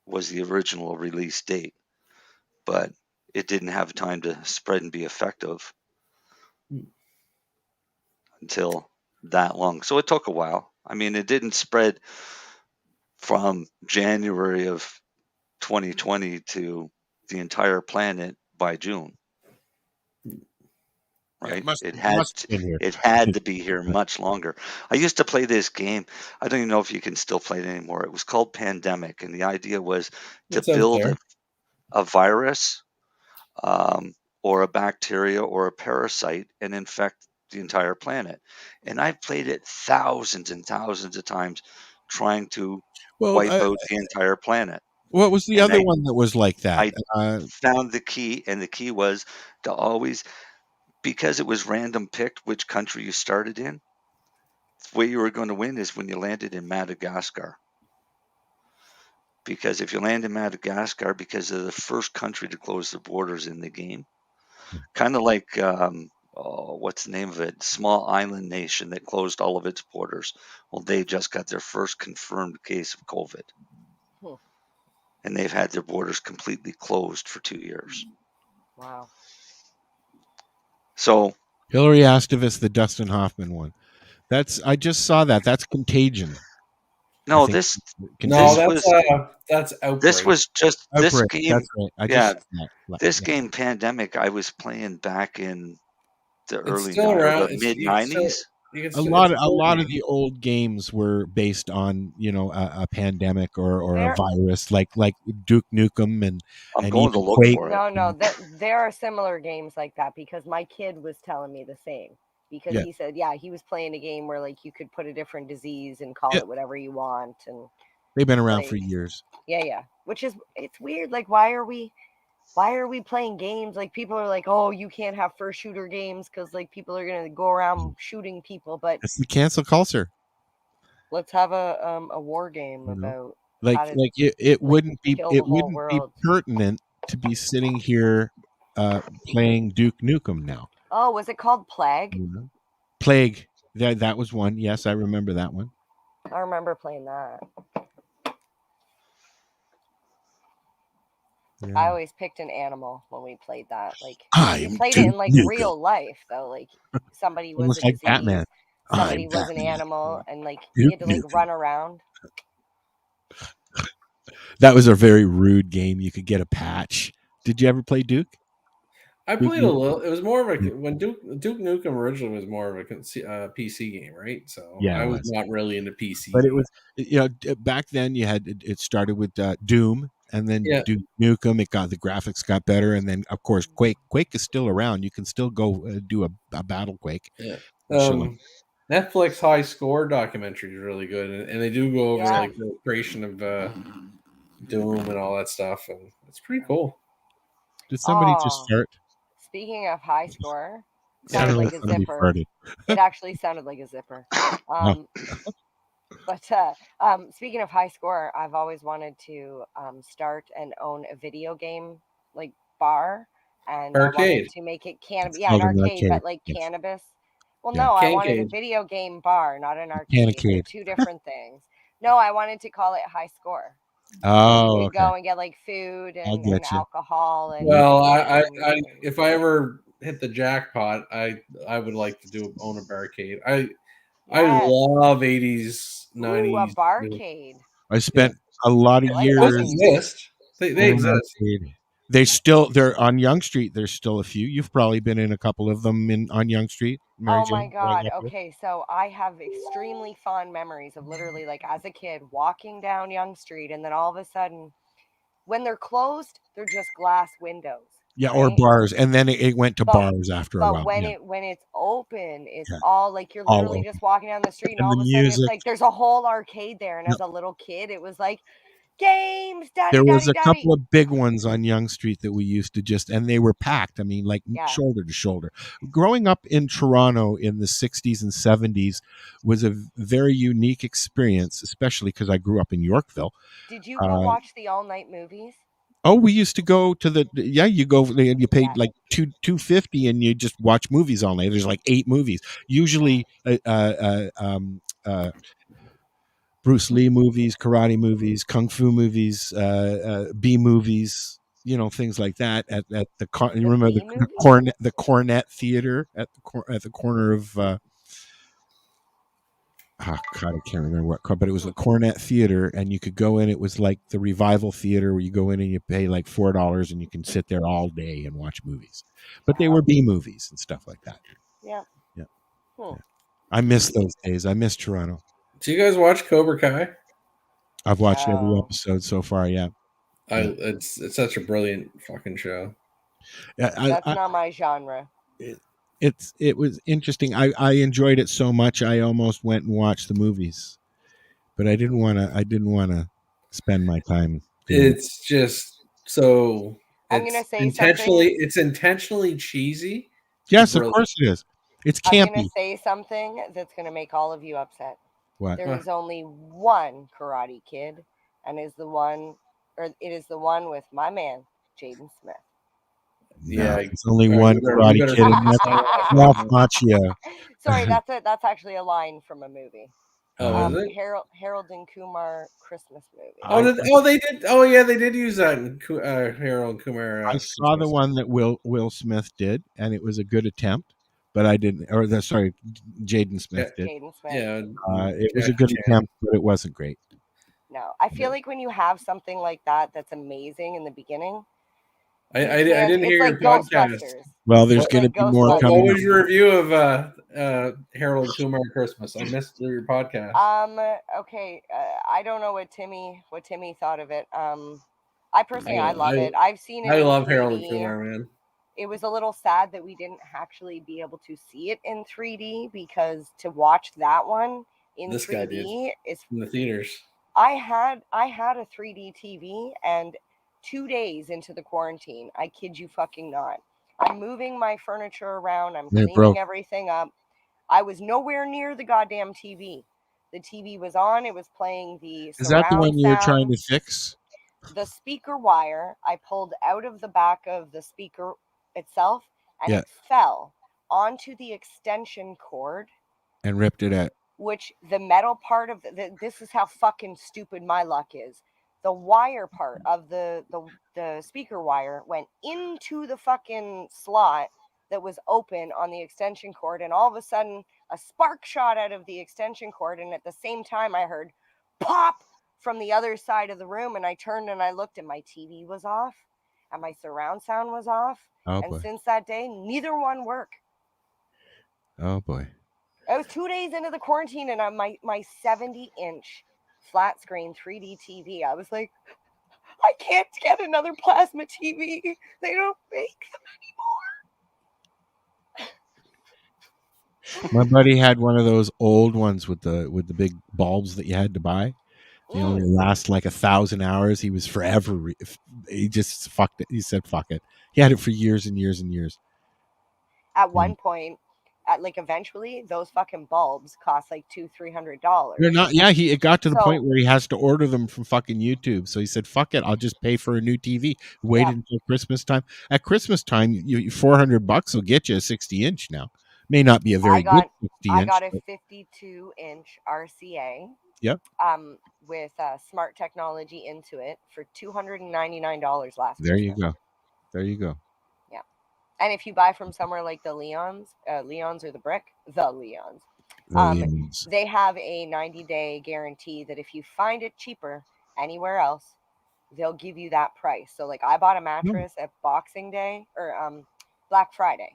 [SPEAKER 8] was the original release date, but it didn't have time to spread and be effective until that long. So it took a while. I mean, it didn't spread from January of 2020 to the entire planet by June.
[SPEAKER 7] Yeah,
[SPEAKER 8] Right?
[SPEAKER 7] it must have been here.
[SPEAKER 8] It had to be here much longer. I used to play this game. I don't even know if you can still play it anymore. It was called Pandemic, and the idea was to
[SPEAKER 9] It's out
[SPEAKER 8] build
[SPEAKER 9] there.
[SPEAKER 8] a virus, or a bacteria or a parasite and infect the entire planet. And I've played it thousands and thousands of times, trying to
[SPEAKER 7] Well,
[SPEAKER 8] wipe out the entire planet.
[SPEAKER 7] what was the
[SPEAKER 8] And
[SPEAKER 7] other one that was like that?
[SPEAKER 8] I found the key, and the key was to always, because it was random picked which country you started in, the way you were going to win is when you landed in Madagascar. Because if you land in Madagascar, because they're the first country to close their borders in the game, kind of like what's the name of it? Small island nation that closed all of its borders. Well, they just got their first confirmed case of COVID, and they've had their borders completely closed for 2 years.
[SPEAKER 11] Wow.
[SPEAKER 8] So
[SPEAKER 7] Hillary asked if it's the Dustin Hoffman one. I just saw that. That's Contagion.
[SPEAKER 8] no,
[SPEAKER 9] that's Outbreak.
[SPEAKER 8] This was just this
[SPEAKER 7] Outbreak,
[SPEAKER 8] game.
[SPEAKER 7] that's right.
[SPEAKER 8] This game, Pandemic, I was playing back in the
[SPEAKER 9] It's still around.
[SPEAKER 8] the mid '90s.
[SPEAKER 7] A lot of the old games were based on a pandemic or a virus like Duke Nukem and
[SPEAKER 8] I'm going to
[SPEAKER 7] even
[SPEAKER 8] look
[SPEAKER 7] Quake.
[SPEAKER 8] for it.
[SPEAKER 11] No, there are similar games like that, because my kid was telling me the same. Because he said, he was playing a game where like you could put a different disease and call it whatever you want, and
[SPEAKER 7] they've been around for years.
[SPEAKER 11] Yeah. Which is, it's weird. Like, why are we playing games? Like, people are like, oh, you can't have first shooter games because like people are gonna go around shooting people. But
[SPEAKER 7] it's the cancel culture.
[SPEAKER 11] Let's have a war game about
[SPEAKER 7] it wouldn't be pertinent to be sitting here playing Duke Nukem now.
[SPEAKER 11] Oh, was it called Plague?
[SPEAKER 7] Plague. That was one. Yes, I remember that one.
[SPEAKER 11] I remember playing that.
[SPEAKER 7] Yeah.
[SPEAKER 11] I always picked an animal when we played that. Like,
[SPEAKER 7] we
[SPEAKER 11] played it in like real life though. Like, somebody was a
[SPEAKER 7] like
[SPEAKER 11] disease,
[SPEAKER 7] Batman.
[SPEAKER 11] somebody was an animal, and like you had to like run around.
[SPEAKER 7] That was a very rude game. You could get a patch. Did you ever play Duke?
[SPEAKER 9] I played a little. It was more of a when Duke Nukem originally was more of a PC game, right? So I was not really into PC.
[SPEAKER 7] But it was, back then you had it started with Doom, and then Duke Nukem. The graphics got better, and then of course Quake. Quake is still around. You can still go do a battle Quake.
[SPEAKER 9] Yeah. Netflix High Score documentary is really good, and they do go over like the creation of Doom and all that stuff, and it's pretty cool.
[SPEAKER 7] Did somebody just start?
[SPEAKER 11] Speaking of High Score, sounded like a zipper. It actually sounded like a zipper. But speaking of High Score, I've always wanted to start and own a video game like bar, and
[SPEAKER 9] arcade.
[SPEAKER 11] I wanted to make it cannabis. Yeah, an arcade, but like cannabis. Well, no, I wanted a video game bar, not an arcade. They're two different things. No, I wanted to call it High Score.
[SPEAKER 7] Oh,
[SPEAKER 11] You
[SPEAKER 7] okay.
[SPEAKER 11] go and get like food
[SPEAKER 7] I'll
[SPEAKER 11] and
[SPEAKER 7] get you.
[SPEAKER 11] alcohol and
[SPEAKER 9] Well,
[SPEAKER 11] games and-
[SPEAKER 9] if I ever hit the jackpot, I would like to own a barcade. I
[SPEAKER 11] Yes.
[SPEAKER 9] love 80s,
[SPEAKER 11] Ooh,
[SPEAKER 9] 90s.
[SPEAKER 11] a barcade.
[SPEAKER 7] I spent a lot of
[SPEAKER 11] I like
[SPEAKER 7] years.
[SPEAKER 9] Those
[SPEAKER 11] barcades.
[SPEAKER 9] exist. They
[SPEAKER 7] in an
[SPEAKER 9] exist.
[SPEAKER 7] arcade. They're on Young Street. There's still a few. You've probably been in a couple of them on Young Street. Mary
[SPEAKER 11] Oh my
[SPEAKER 7] Jane, growing
[SPEAKER 11] God.
[SPEAKER 7] up here.
[SPEAKER 11] Okay, so I have extremely fond memories of literally like as a kid walking down Young Street and then all of a sudden when they're closed, they're just glass windows.
[SPEAKER 7] Yeah, or
[SPEAKER 11] right?
[SPEAKER 7] bars, and then it went to
[SPEAKER 11] But-
[SPEAKER 7] bars after a
[SPEAKER 11] But
[SPEAKER 7] while.
[SPEAKER 11] when
[SPEAKER 7] Yeah.
[SPEAKER 11] when it's open, it's
[SPEAKER 7] Yeah.
[SPEAKER 11] all like you're
[SPEAKER 7] All
[SPEAKER 11] literally
[SPEAKER 7] open.
[SPEAKER 11] just walking down the street and
[SPEAKER 7] And
[SPEAKER 11] all
[SPEAKER 7] the
[SPEAKER 11] of a sudden it's
[SPEAKER 7] music.
[SPEAKER 11] like there's a whole arcade there. And
[SPEAKER 7] No.
[SPEAKER 11] as a little kid, it was like games, daddy,
[SPEAKER 7] There was
[SPEAKER 11] daddy,
[SPEAKER 7] a
[SPEAKER 11] daddy.
[SPEAKER 7] couple of big ones on Young Street that we used to and they were packed. I mean, like
[SPEAKER 11] Yeah.
[SPEAKER 7] shoulder to shoulder. Growing up in Toronto in the 60s and 70s was a very unique experience, especially because I grew up in Yorkville.
[SPEAKER 11] Did you go watch the all night movies?
[SPEAKER 7] Oh, we used to go to you go and you paid
[SPEAKER 11] Yeah.
[SPEAKER 7] like $2.50 and you just watch movies all night. There's like 8 movies. Usually Bruce Lee movies, karate movies, kung fu movies, B movies, things like that at the you remember
[SPEAKER 11] B
[SPEAKER 7] the Cornet Theater at the corner of oh God, I can't remember what, but it was the Cornet Theater, and you could go in. It was like the Revival Theater, where you go in and you pay like $4, and you can sit there all day and watch movies. But they were B movies and stuff like that.
[SPEAKER 11] Yeah.
[SPEAKER 7] Yeah.
[SPEAKER 11] Hmm.
[SPEAKER 7] I miss those days. I miss Toronto.
[SPEAKER 9] Do you guys watch Cobra Kai?
[SPEAKER 7] I've watched every
[SPEAKER 11] No.
[SPEAKER 7] episode so far. Yeah.
[SPEAKER 9] It's such a brilliant fucking show.
[SPEAKER 11] That's not my genre.
[SPEAKER 7] It was interesting. I enjoyed it so much I almost went and watched the movies, but I didn't want to spend my time.
[SPEAKER 9] It's just so.
[SPEAKER 11] I'm gonna say
[SPEAKER 9] intentionally.
[SPEAKER 11] something.
[SPEAKER 9] It's intentionally cheesy.
[SPEAKER 7] Yes, of course it is. It's
[SPEAKER 11] I'm
[SPEAKER 7] campy.
[SPEAKER 11] gonna say something that's gonna make all of you upset.
[SPEAKER 7] What?
[SPEAKER 11] There is only one Karate Kid, and it is the one with my man Jaden Smith.
[SPEAKER 9] Yeah,
[SPEAKER 7] it's only one Karate Kid, and that's Ralph Macchio.
[SPEAKER 11] Sorry, that's actually a line from a movie.
[SPEAKER 9] Oh, is it?
[SPEAKER 11] Harold and Kumar Christmas movie.
[SPEAKER 9] They did. Oh, yeah, they did use that in Harold and Kumar.
[SPEAKER 7] I saw the one that Will Smith did, and it was a good attempt, but I didn't. Sorry, Jaden Smith did.
[SPEAKER 11] Jaden Smith.
[SPEAKER 9] Yeah,
[SPEAKER 7] it was a good attempt, but it wasn't great.
[SPEAKER 11] No, I feel like when you have something like that that's amazing in the beginning.
[SPEAKER 9] I didn't hear your podcast.
[SPEAKER 7] Well, there's going to be more coming.
[SPEAKER 9] What was your review of Harold and Kumar Christmas? I missed your podcast.
[SPEAKER 11] Okay. I don't know what Timmy thought of it. I personally I love it. I've seen it.
[SPEAKER 9] I
[SPEAKER 11] in
[SPEAKER 9] love
[SPEAKER 11] 3D.
[SPEAKER 9] Harold and Kumar, man.
[SPEAKER 11] It was a little sad that we didn't actually be able to see it in 3D because to watch that one in
[SPEAKER 9] This
[SPEAKER 11] 3D
[SPEAKER 9] guy did
[SPEAKER 11] is
[SPEAKER 9] in the theaters.
[SPEAKER 11] I had a 3D TV, and 2 days into the quarantine, I kid you fucking not, I'm moving my furniture around, I'm cleaning everything up. I was nowhere near the goddamn TV. The TV was on, it was playing the
[SPEAKER 7] Is that the one you were trying to
[SPEAKER 11] sound.
[SPEAKER 7] fix?
[SPEAKER 11] The speaker wire I pulled out of the back of the speaker itself, and it fell onto the extension cord.
[SPEAKER 7] And ripped it out.
[SPEAKER 11] Which the metal part of this is how fucking stupid my luck is. The wire part of the speaker wire went into the fucking slot that was open on the extension cord, and all of a sudden a spark shot out of the extension cord, and at the same time I heard pop from the other side of the room, and I turned and I looked, and my TV was off and my surround sound was off. And since that day, neither one work.
[SPEAKER 7] Oh boy.
[SPEAKER 11] I was 2 days into the quarantine, and on my 70-inch flat screen 3D TV, I was like, I can't get another plasma TV. They don't make them
[SPEAKER 7] My buddy had one of those old ones with the big bulbs that you had to buy. They only last like 1,000 hours. He was forever. He just fucked it. He said, "Fuck it." He had it for years and years and years.
[SPEAKER 11] At one point, eventually, those fucking bulbs cost like $200-$300.
[SPEAKER 7] They're not. Yeah, it got to the point where he has to order them from fucking YouTube. So he said, "Fuck it, I'll just pay for a new TV." Wait until Christmas time. At Christmas time, $400 will get you a 60-inch now. May not be a very good 60-inch.
[SPEAKER 11] I got a 52-inch RCA.
[SPEAKER 7] Yep.
[SPEAKER 11] with smart technology into it for $299 last
[SPEAKER 7] There you
[SPEAKER 11] Christmas.
[SPEAKER 7] go. There you go.
[SPEAKER 11] Yeah. And if you buy from somewhere like the Leons or the Brick, the Leons, they have a 90-day guarantee that if you find it cheaper anywhere else, they'll give you that price. So like I bought a mattress at Boxing Day or Black Friday.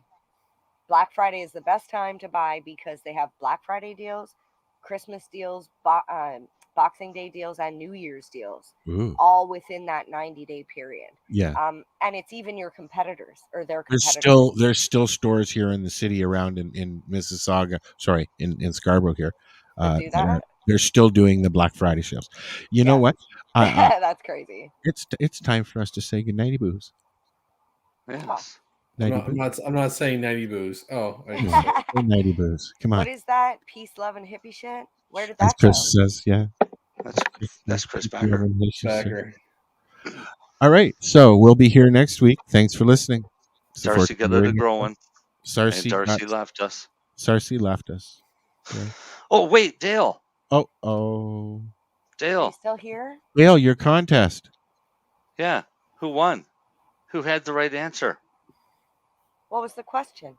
[SPEAKER 11] Black Friday is the best time to buy because they have Black Friday deals, Christmas deals, Boxing Day deals, and New Year's deals, all within that 90-day period.
[SPEAKER 7] Yeah.
[SPEAKER 11] And it's even your competitors or their competitors.
[SPEAKER 7] There's still stores here in the city around in Mississauga. Sorry, in Scarborough here.
[SPEAKER 11] Do that?
[SPEAKER 7] They're still doing the Black Friday sales. You know what?
[SPEAKER 11] That's crazy.
[SPEAKER 7] It's time for us to say goodnighty boos.
[SPEAKER 8] Yes.
[SPEAKER 9] I'm not saying 90 boos. Oh,
[SPEAKER 7] nighty boos. Come on.
[SPEAKER 11] What is that? Peace, love, and hippie shit? Where did
[SPEAKER 7] As
[SPEAKER 11] that go?
[SPEAKER 7] Chris says, yeah.
[SPEAKER 8] That's Chris Backer.
[SPEAKER 7] All right, so we'll be here next week. Thanks for listening.
[SPEAKER 8] Darcy got it growing.
[SPEAKER 7] Darcy
[SPEAKER 8] left us.
[SPEAKER 7] Darcy left us. Yeah.
[SPEAKER 8] Oh wait, Dale.
[SPEAKER 7] Oh.
[SPEAKER 11] Are
[SPEAKER 8] Dale.
[SPEAKER 11] you still here?
[SPEAKER 7] Dale, your contest.
[SPEAKER 8] Yeah. Who won? Who had the right answer?
[SPEAKER 11] What was the question?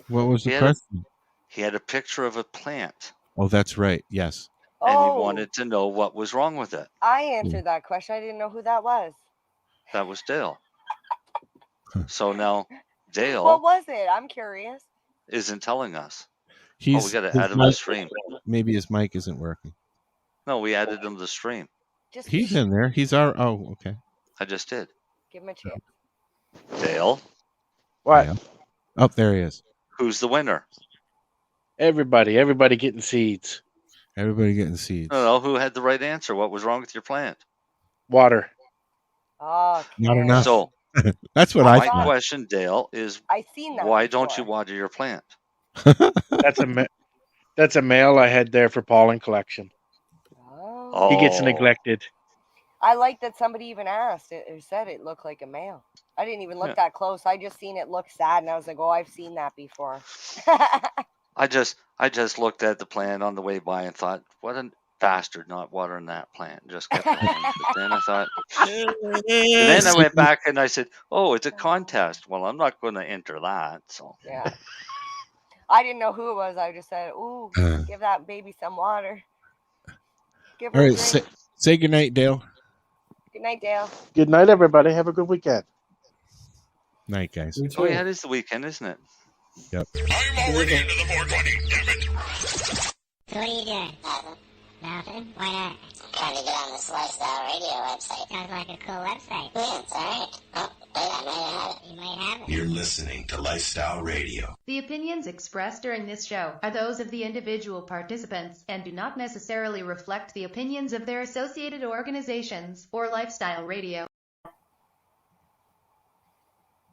[SPEAKER 7] What was the question?
[SPEAKER 8] He had a picture of a plant.
[SPEAKER 7] Oh, that's right. Yes.
[SPEAKER 8] And he wanted to know what was wrong with it.
[SPEAKER 11] I answered that question. I didn't know who that was.
[SPEAKER 8] That was Dale. So now Dale.
[SPEAKER 11] What was it? I'm curious.
[SPEAKER 8] Isn't telling us.
[SPEAKER 7] We
[SPEAKER 8] got to add him to the stream.
[SPEAKER 7] Maybe his mic isn't working.
[SPEAKER 8] No, we added him to the stream.
[SPEAKER 7] He's in there. He's our. Oh, okay.
[SPEAKER 8] I just did.
[SPEAKER 11] Give him a chance.
[SPEAKER 8] Dale.
[SPEAKER 10] What?
[SPEAKER 7] Dale. Oh, there he is.
[SPEAKER 8] Who's the winner?
[SPEAKER 10] Everybody getting seeds.
[SPEAKER 7] Everybody getting seeds.
[SPEAKER 8] No, who had the right answer? What was wrong with your plant?
[SPEAKER 10] Water.
[SPEAKER 11] Oh,
[SPEAKER 7] not enough.
[SPEAKER 8] So
[SPEAKER 7] that's what
[SPEAKER 8] my
[SPEAKER 7] thought.
[SPEAKER 8] question, Dale, is
[SPEAKER 11] I seen that
[SPEAKER 8] why
[SPEAKER 11] before.
[SPEAKER 8] don't you water your plant?
[SPEAKER 10] That's a male I had there for pollen collection.
[SPEAKER 11] Oh.
[SPEAKER 10] He gets neglected.
[SPEAKER 11] I like that somebody even asked it or said it looked like a male. I didn't even look that close. I just seen it look sad, and I was like, "Oh, I've seen that before."
[SPEAKER 8] I just looked at the plant on the way by and thought, "What a bastard not watering that plant." Just kept going. But then I thought, and then I went back and I said, "Oh, it's a contest. Well, I'm not going to enter that." So
[SPEAKER 11] yeah, I didn't know who it was. I just said, "Ooh, give that baby some water." Give her
[SPEAKER 7] All
[SPEAKER 11] a
[SPEAKER 7] right,
[SPEAKER 11] drink.
[SPEAKER 7] say goodnight, Dale.
[SPEAKER 11] Good night, Dale.
[SPEAKER 10] Good night, everybody. Have a good weekend.
[SPEAKER 7] Night, guys.
[SPEAKER 8] oh yeah, it is the weekend, isn't it?
[SPEAKER 7] Yep.
[SPEAKER 1] I'm already into the 420, damn it.
[SPEAKER 2] So what are you doing? Nothing? Why not?
[SPEAKER 3] Trying to get on this lifestyle radio website.
[SPEAKER 2] Sounds like a cool website.
[SPEAKER 3] Yeah, it's alright. Oh, wait, I might have it.
[SPEAKER 2] You might have it.
[SPEAKER 1] You're listening to Lifestyle Radio.
[SPEAKER 4] The opinions expressed during this show are those of the individual participants and do not necessarily reflect the opinions of their associated organizations or Lifestyle Radio.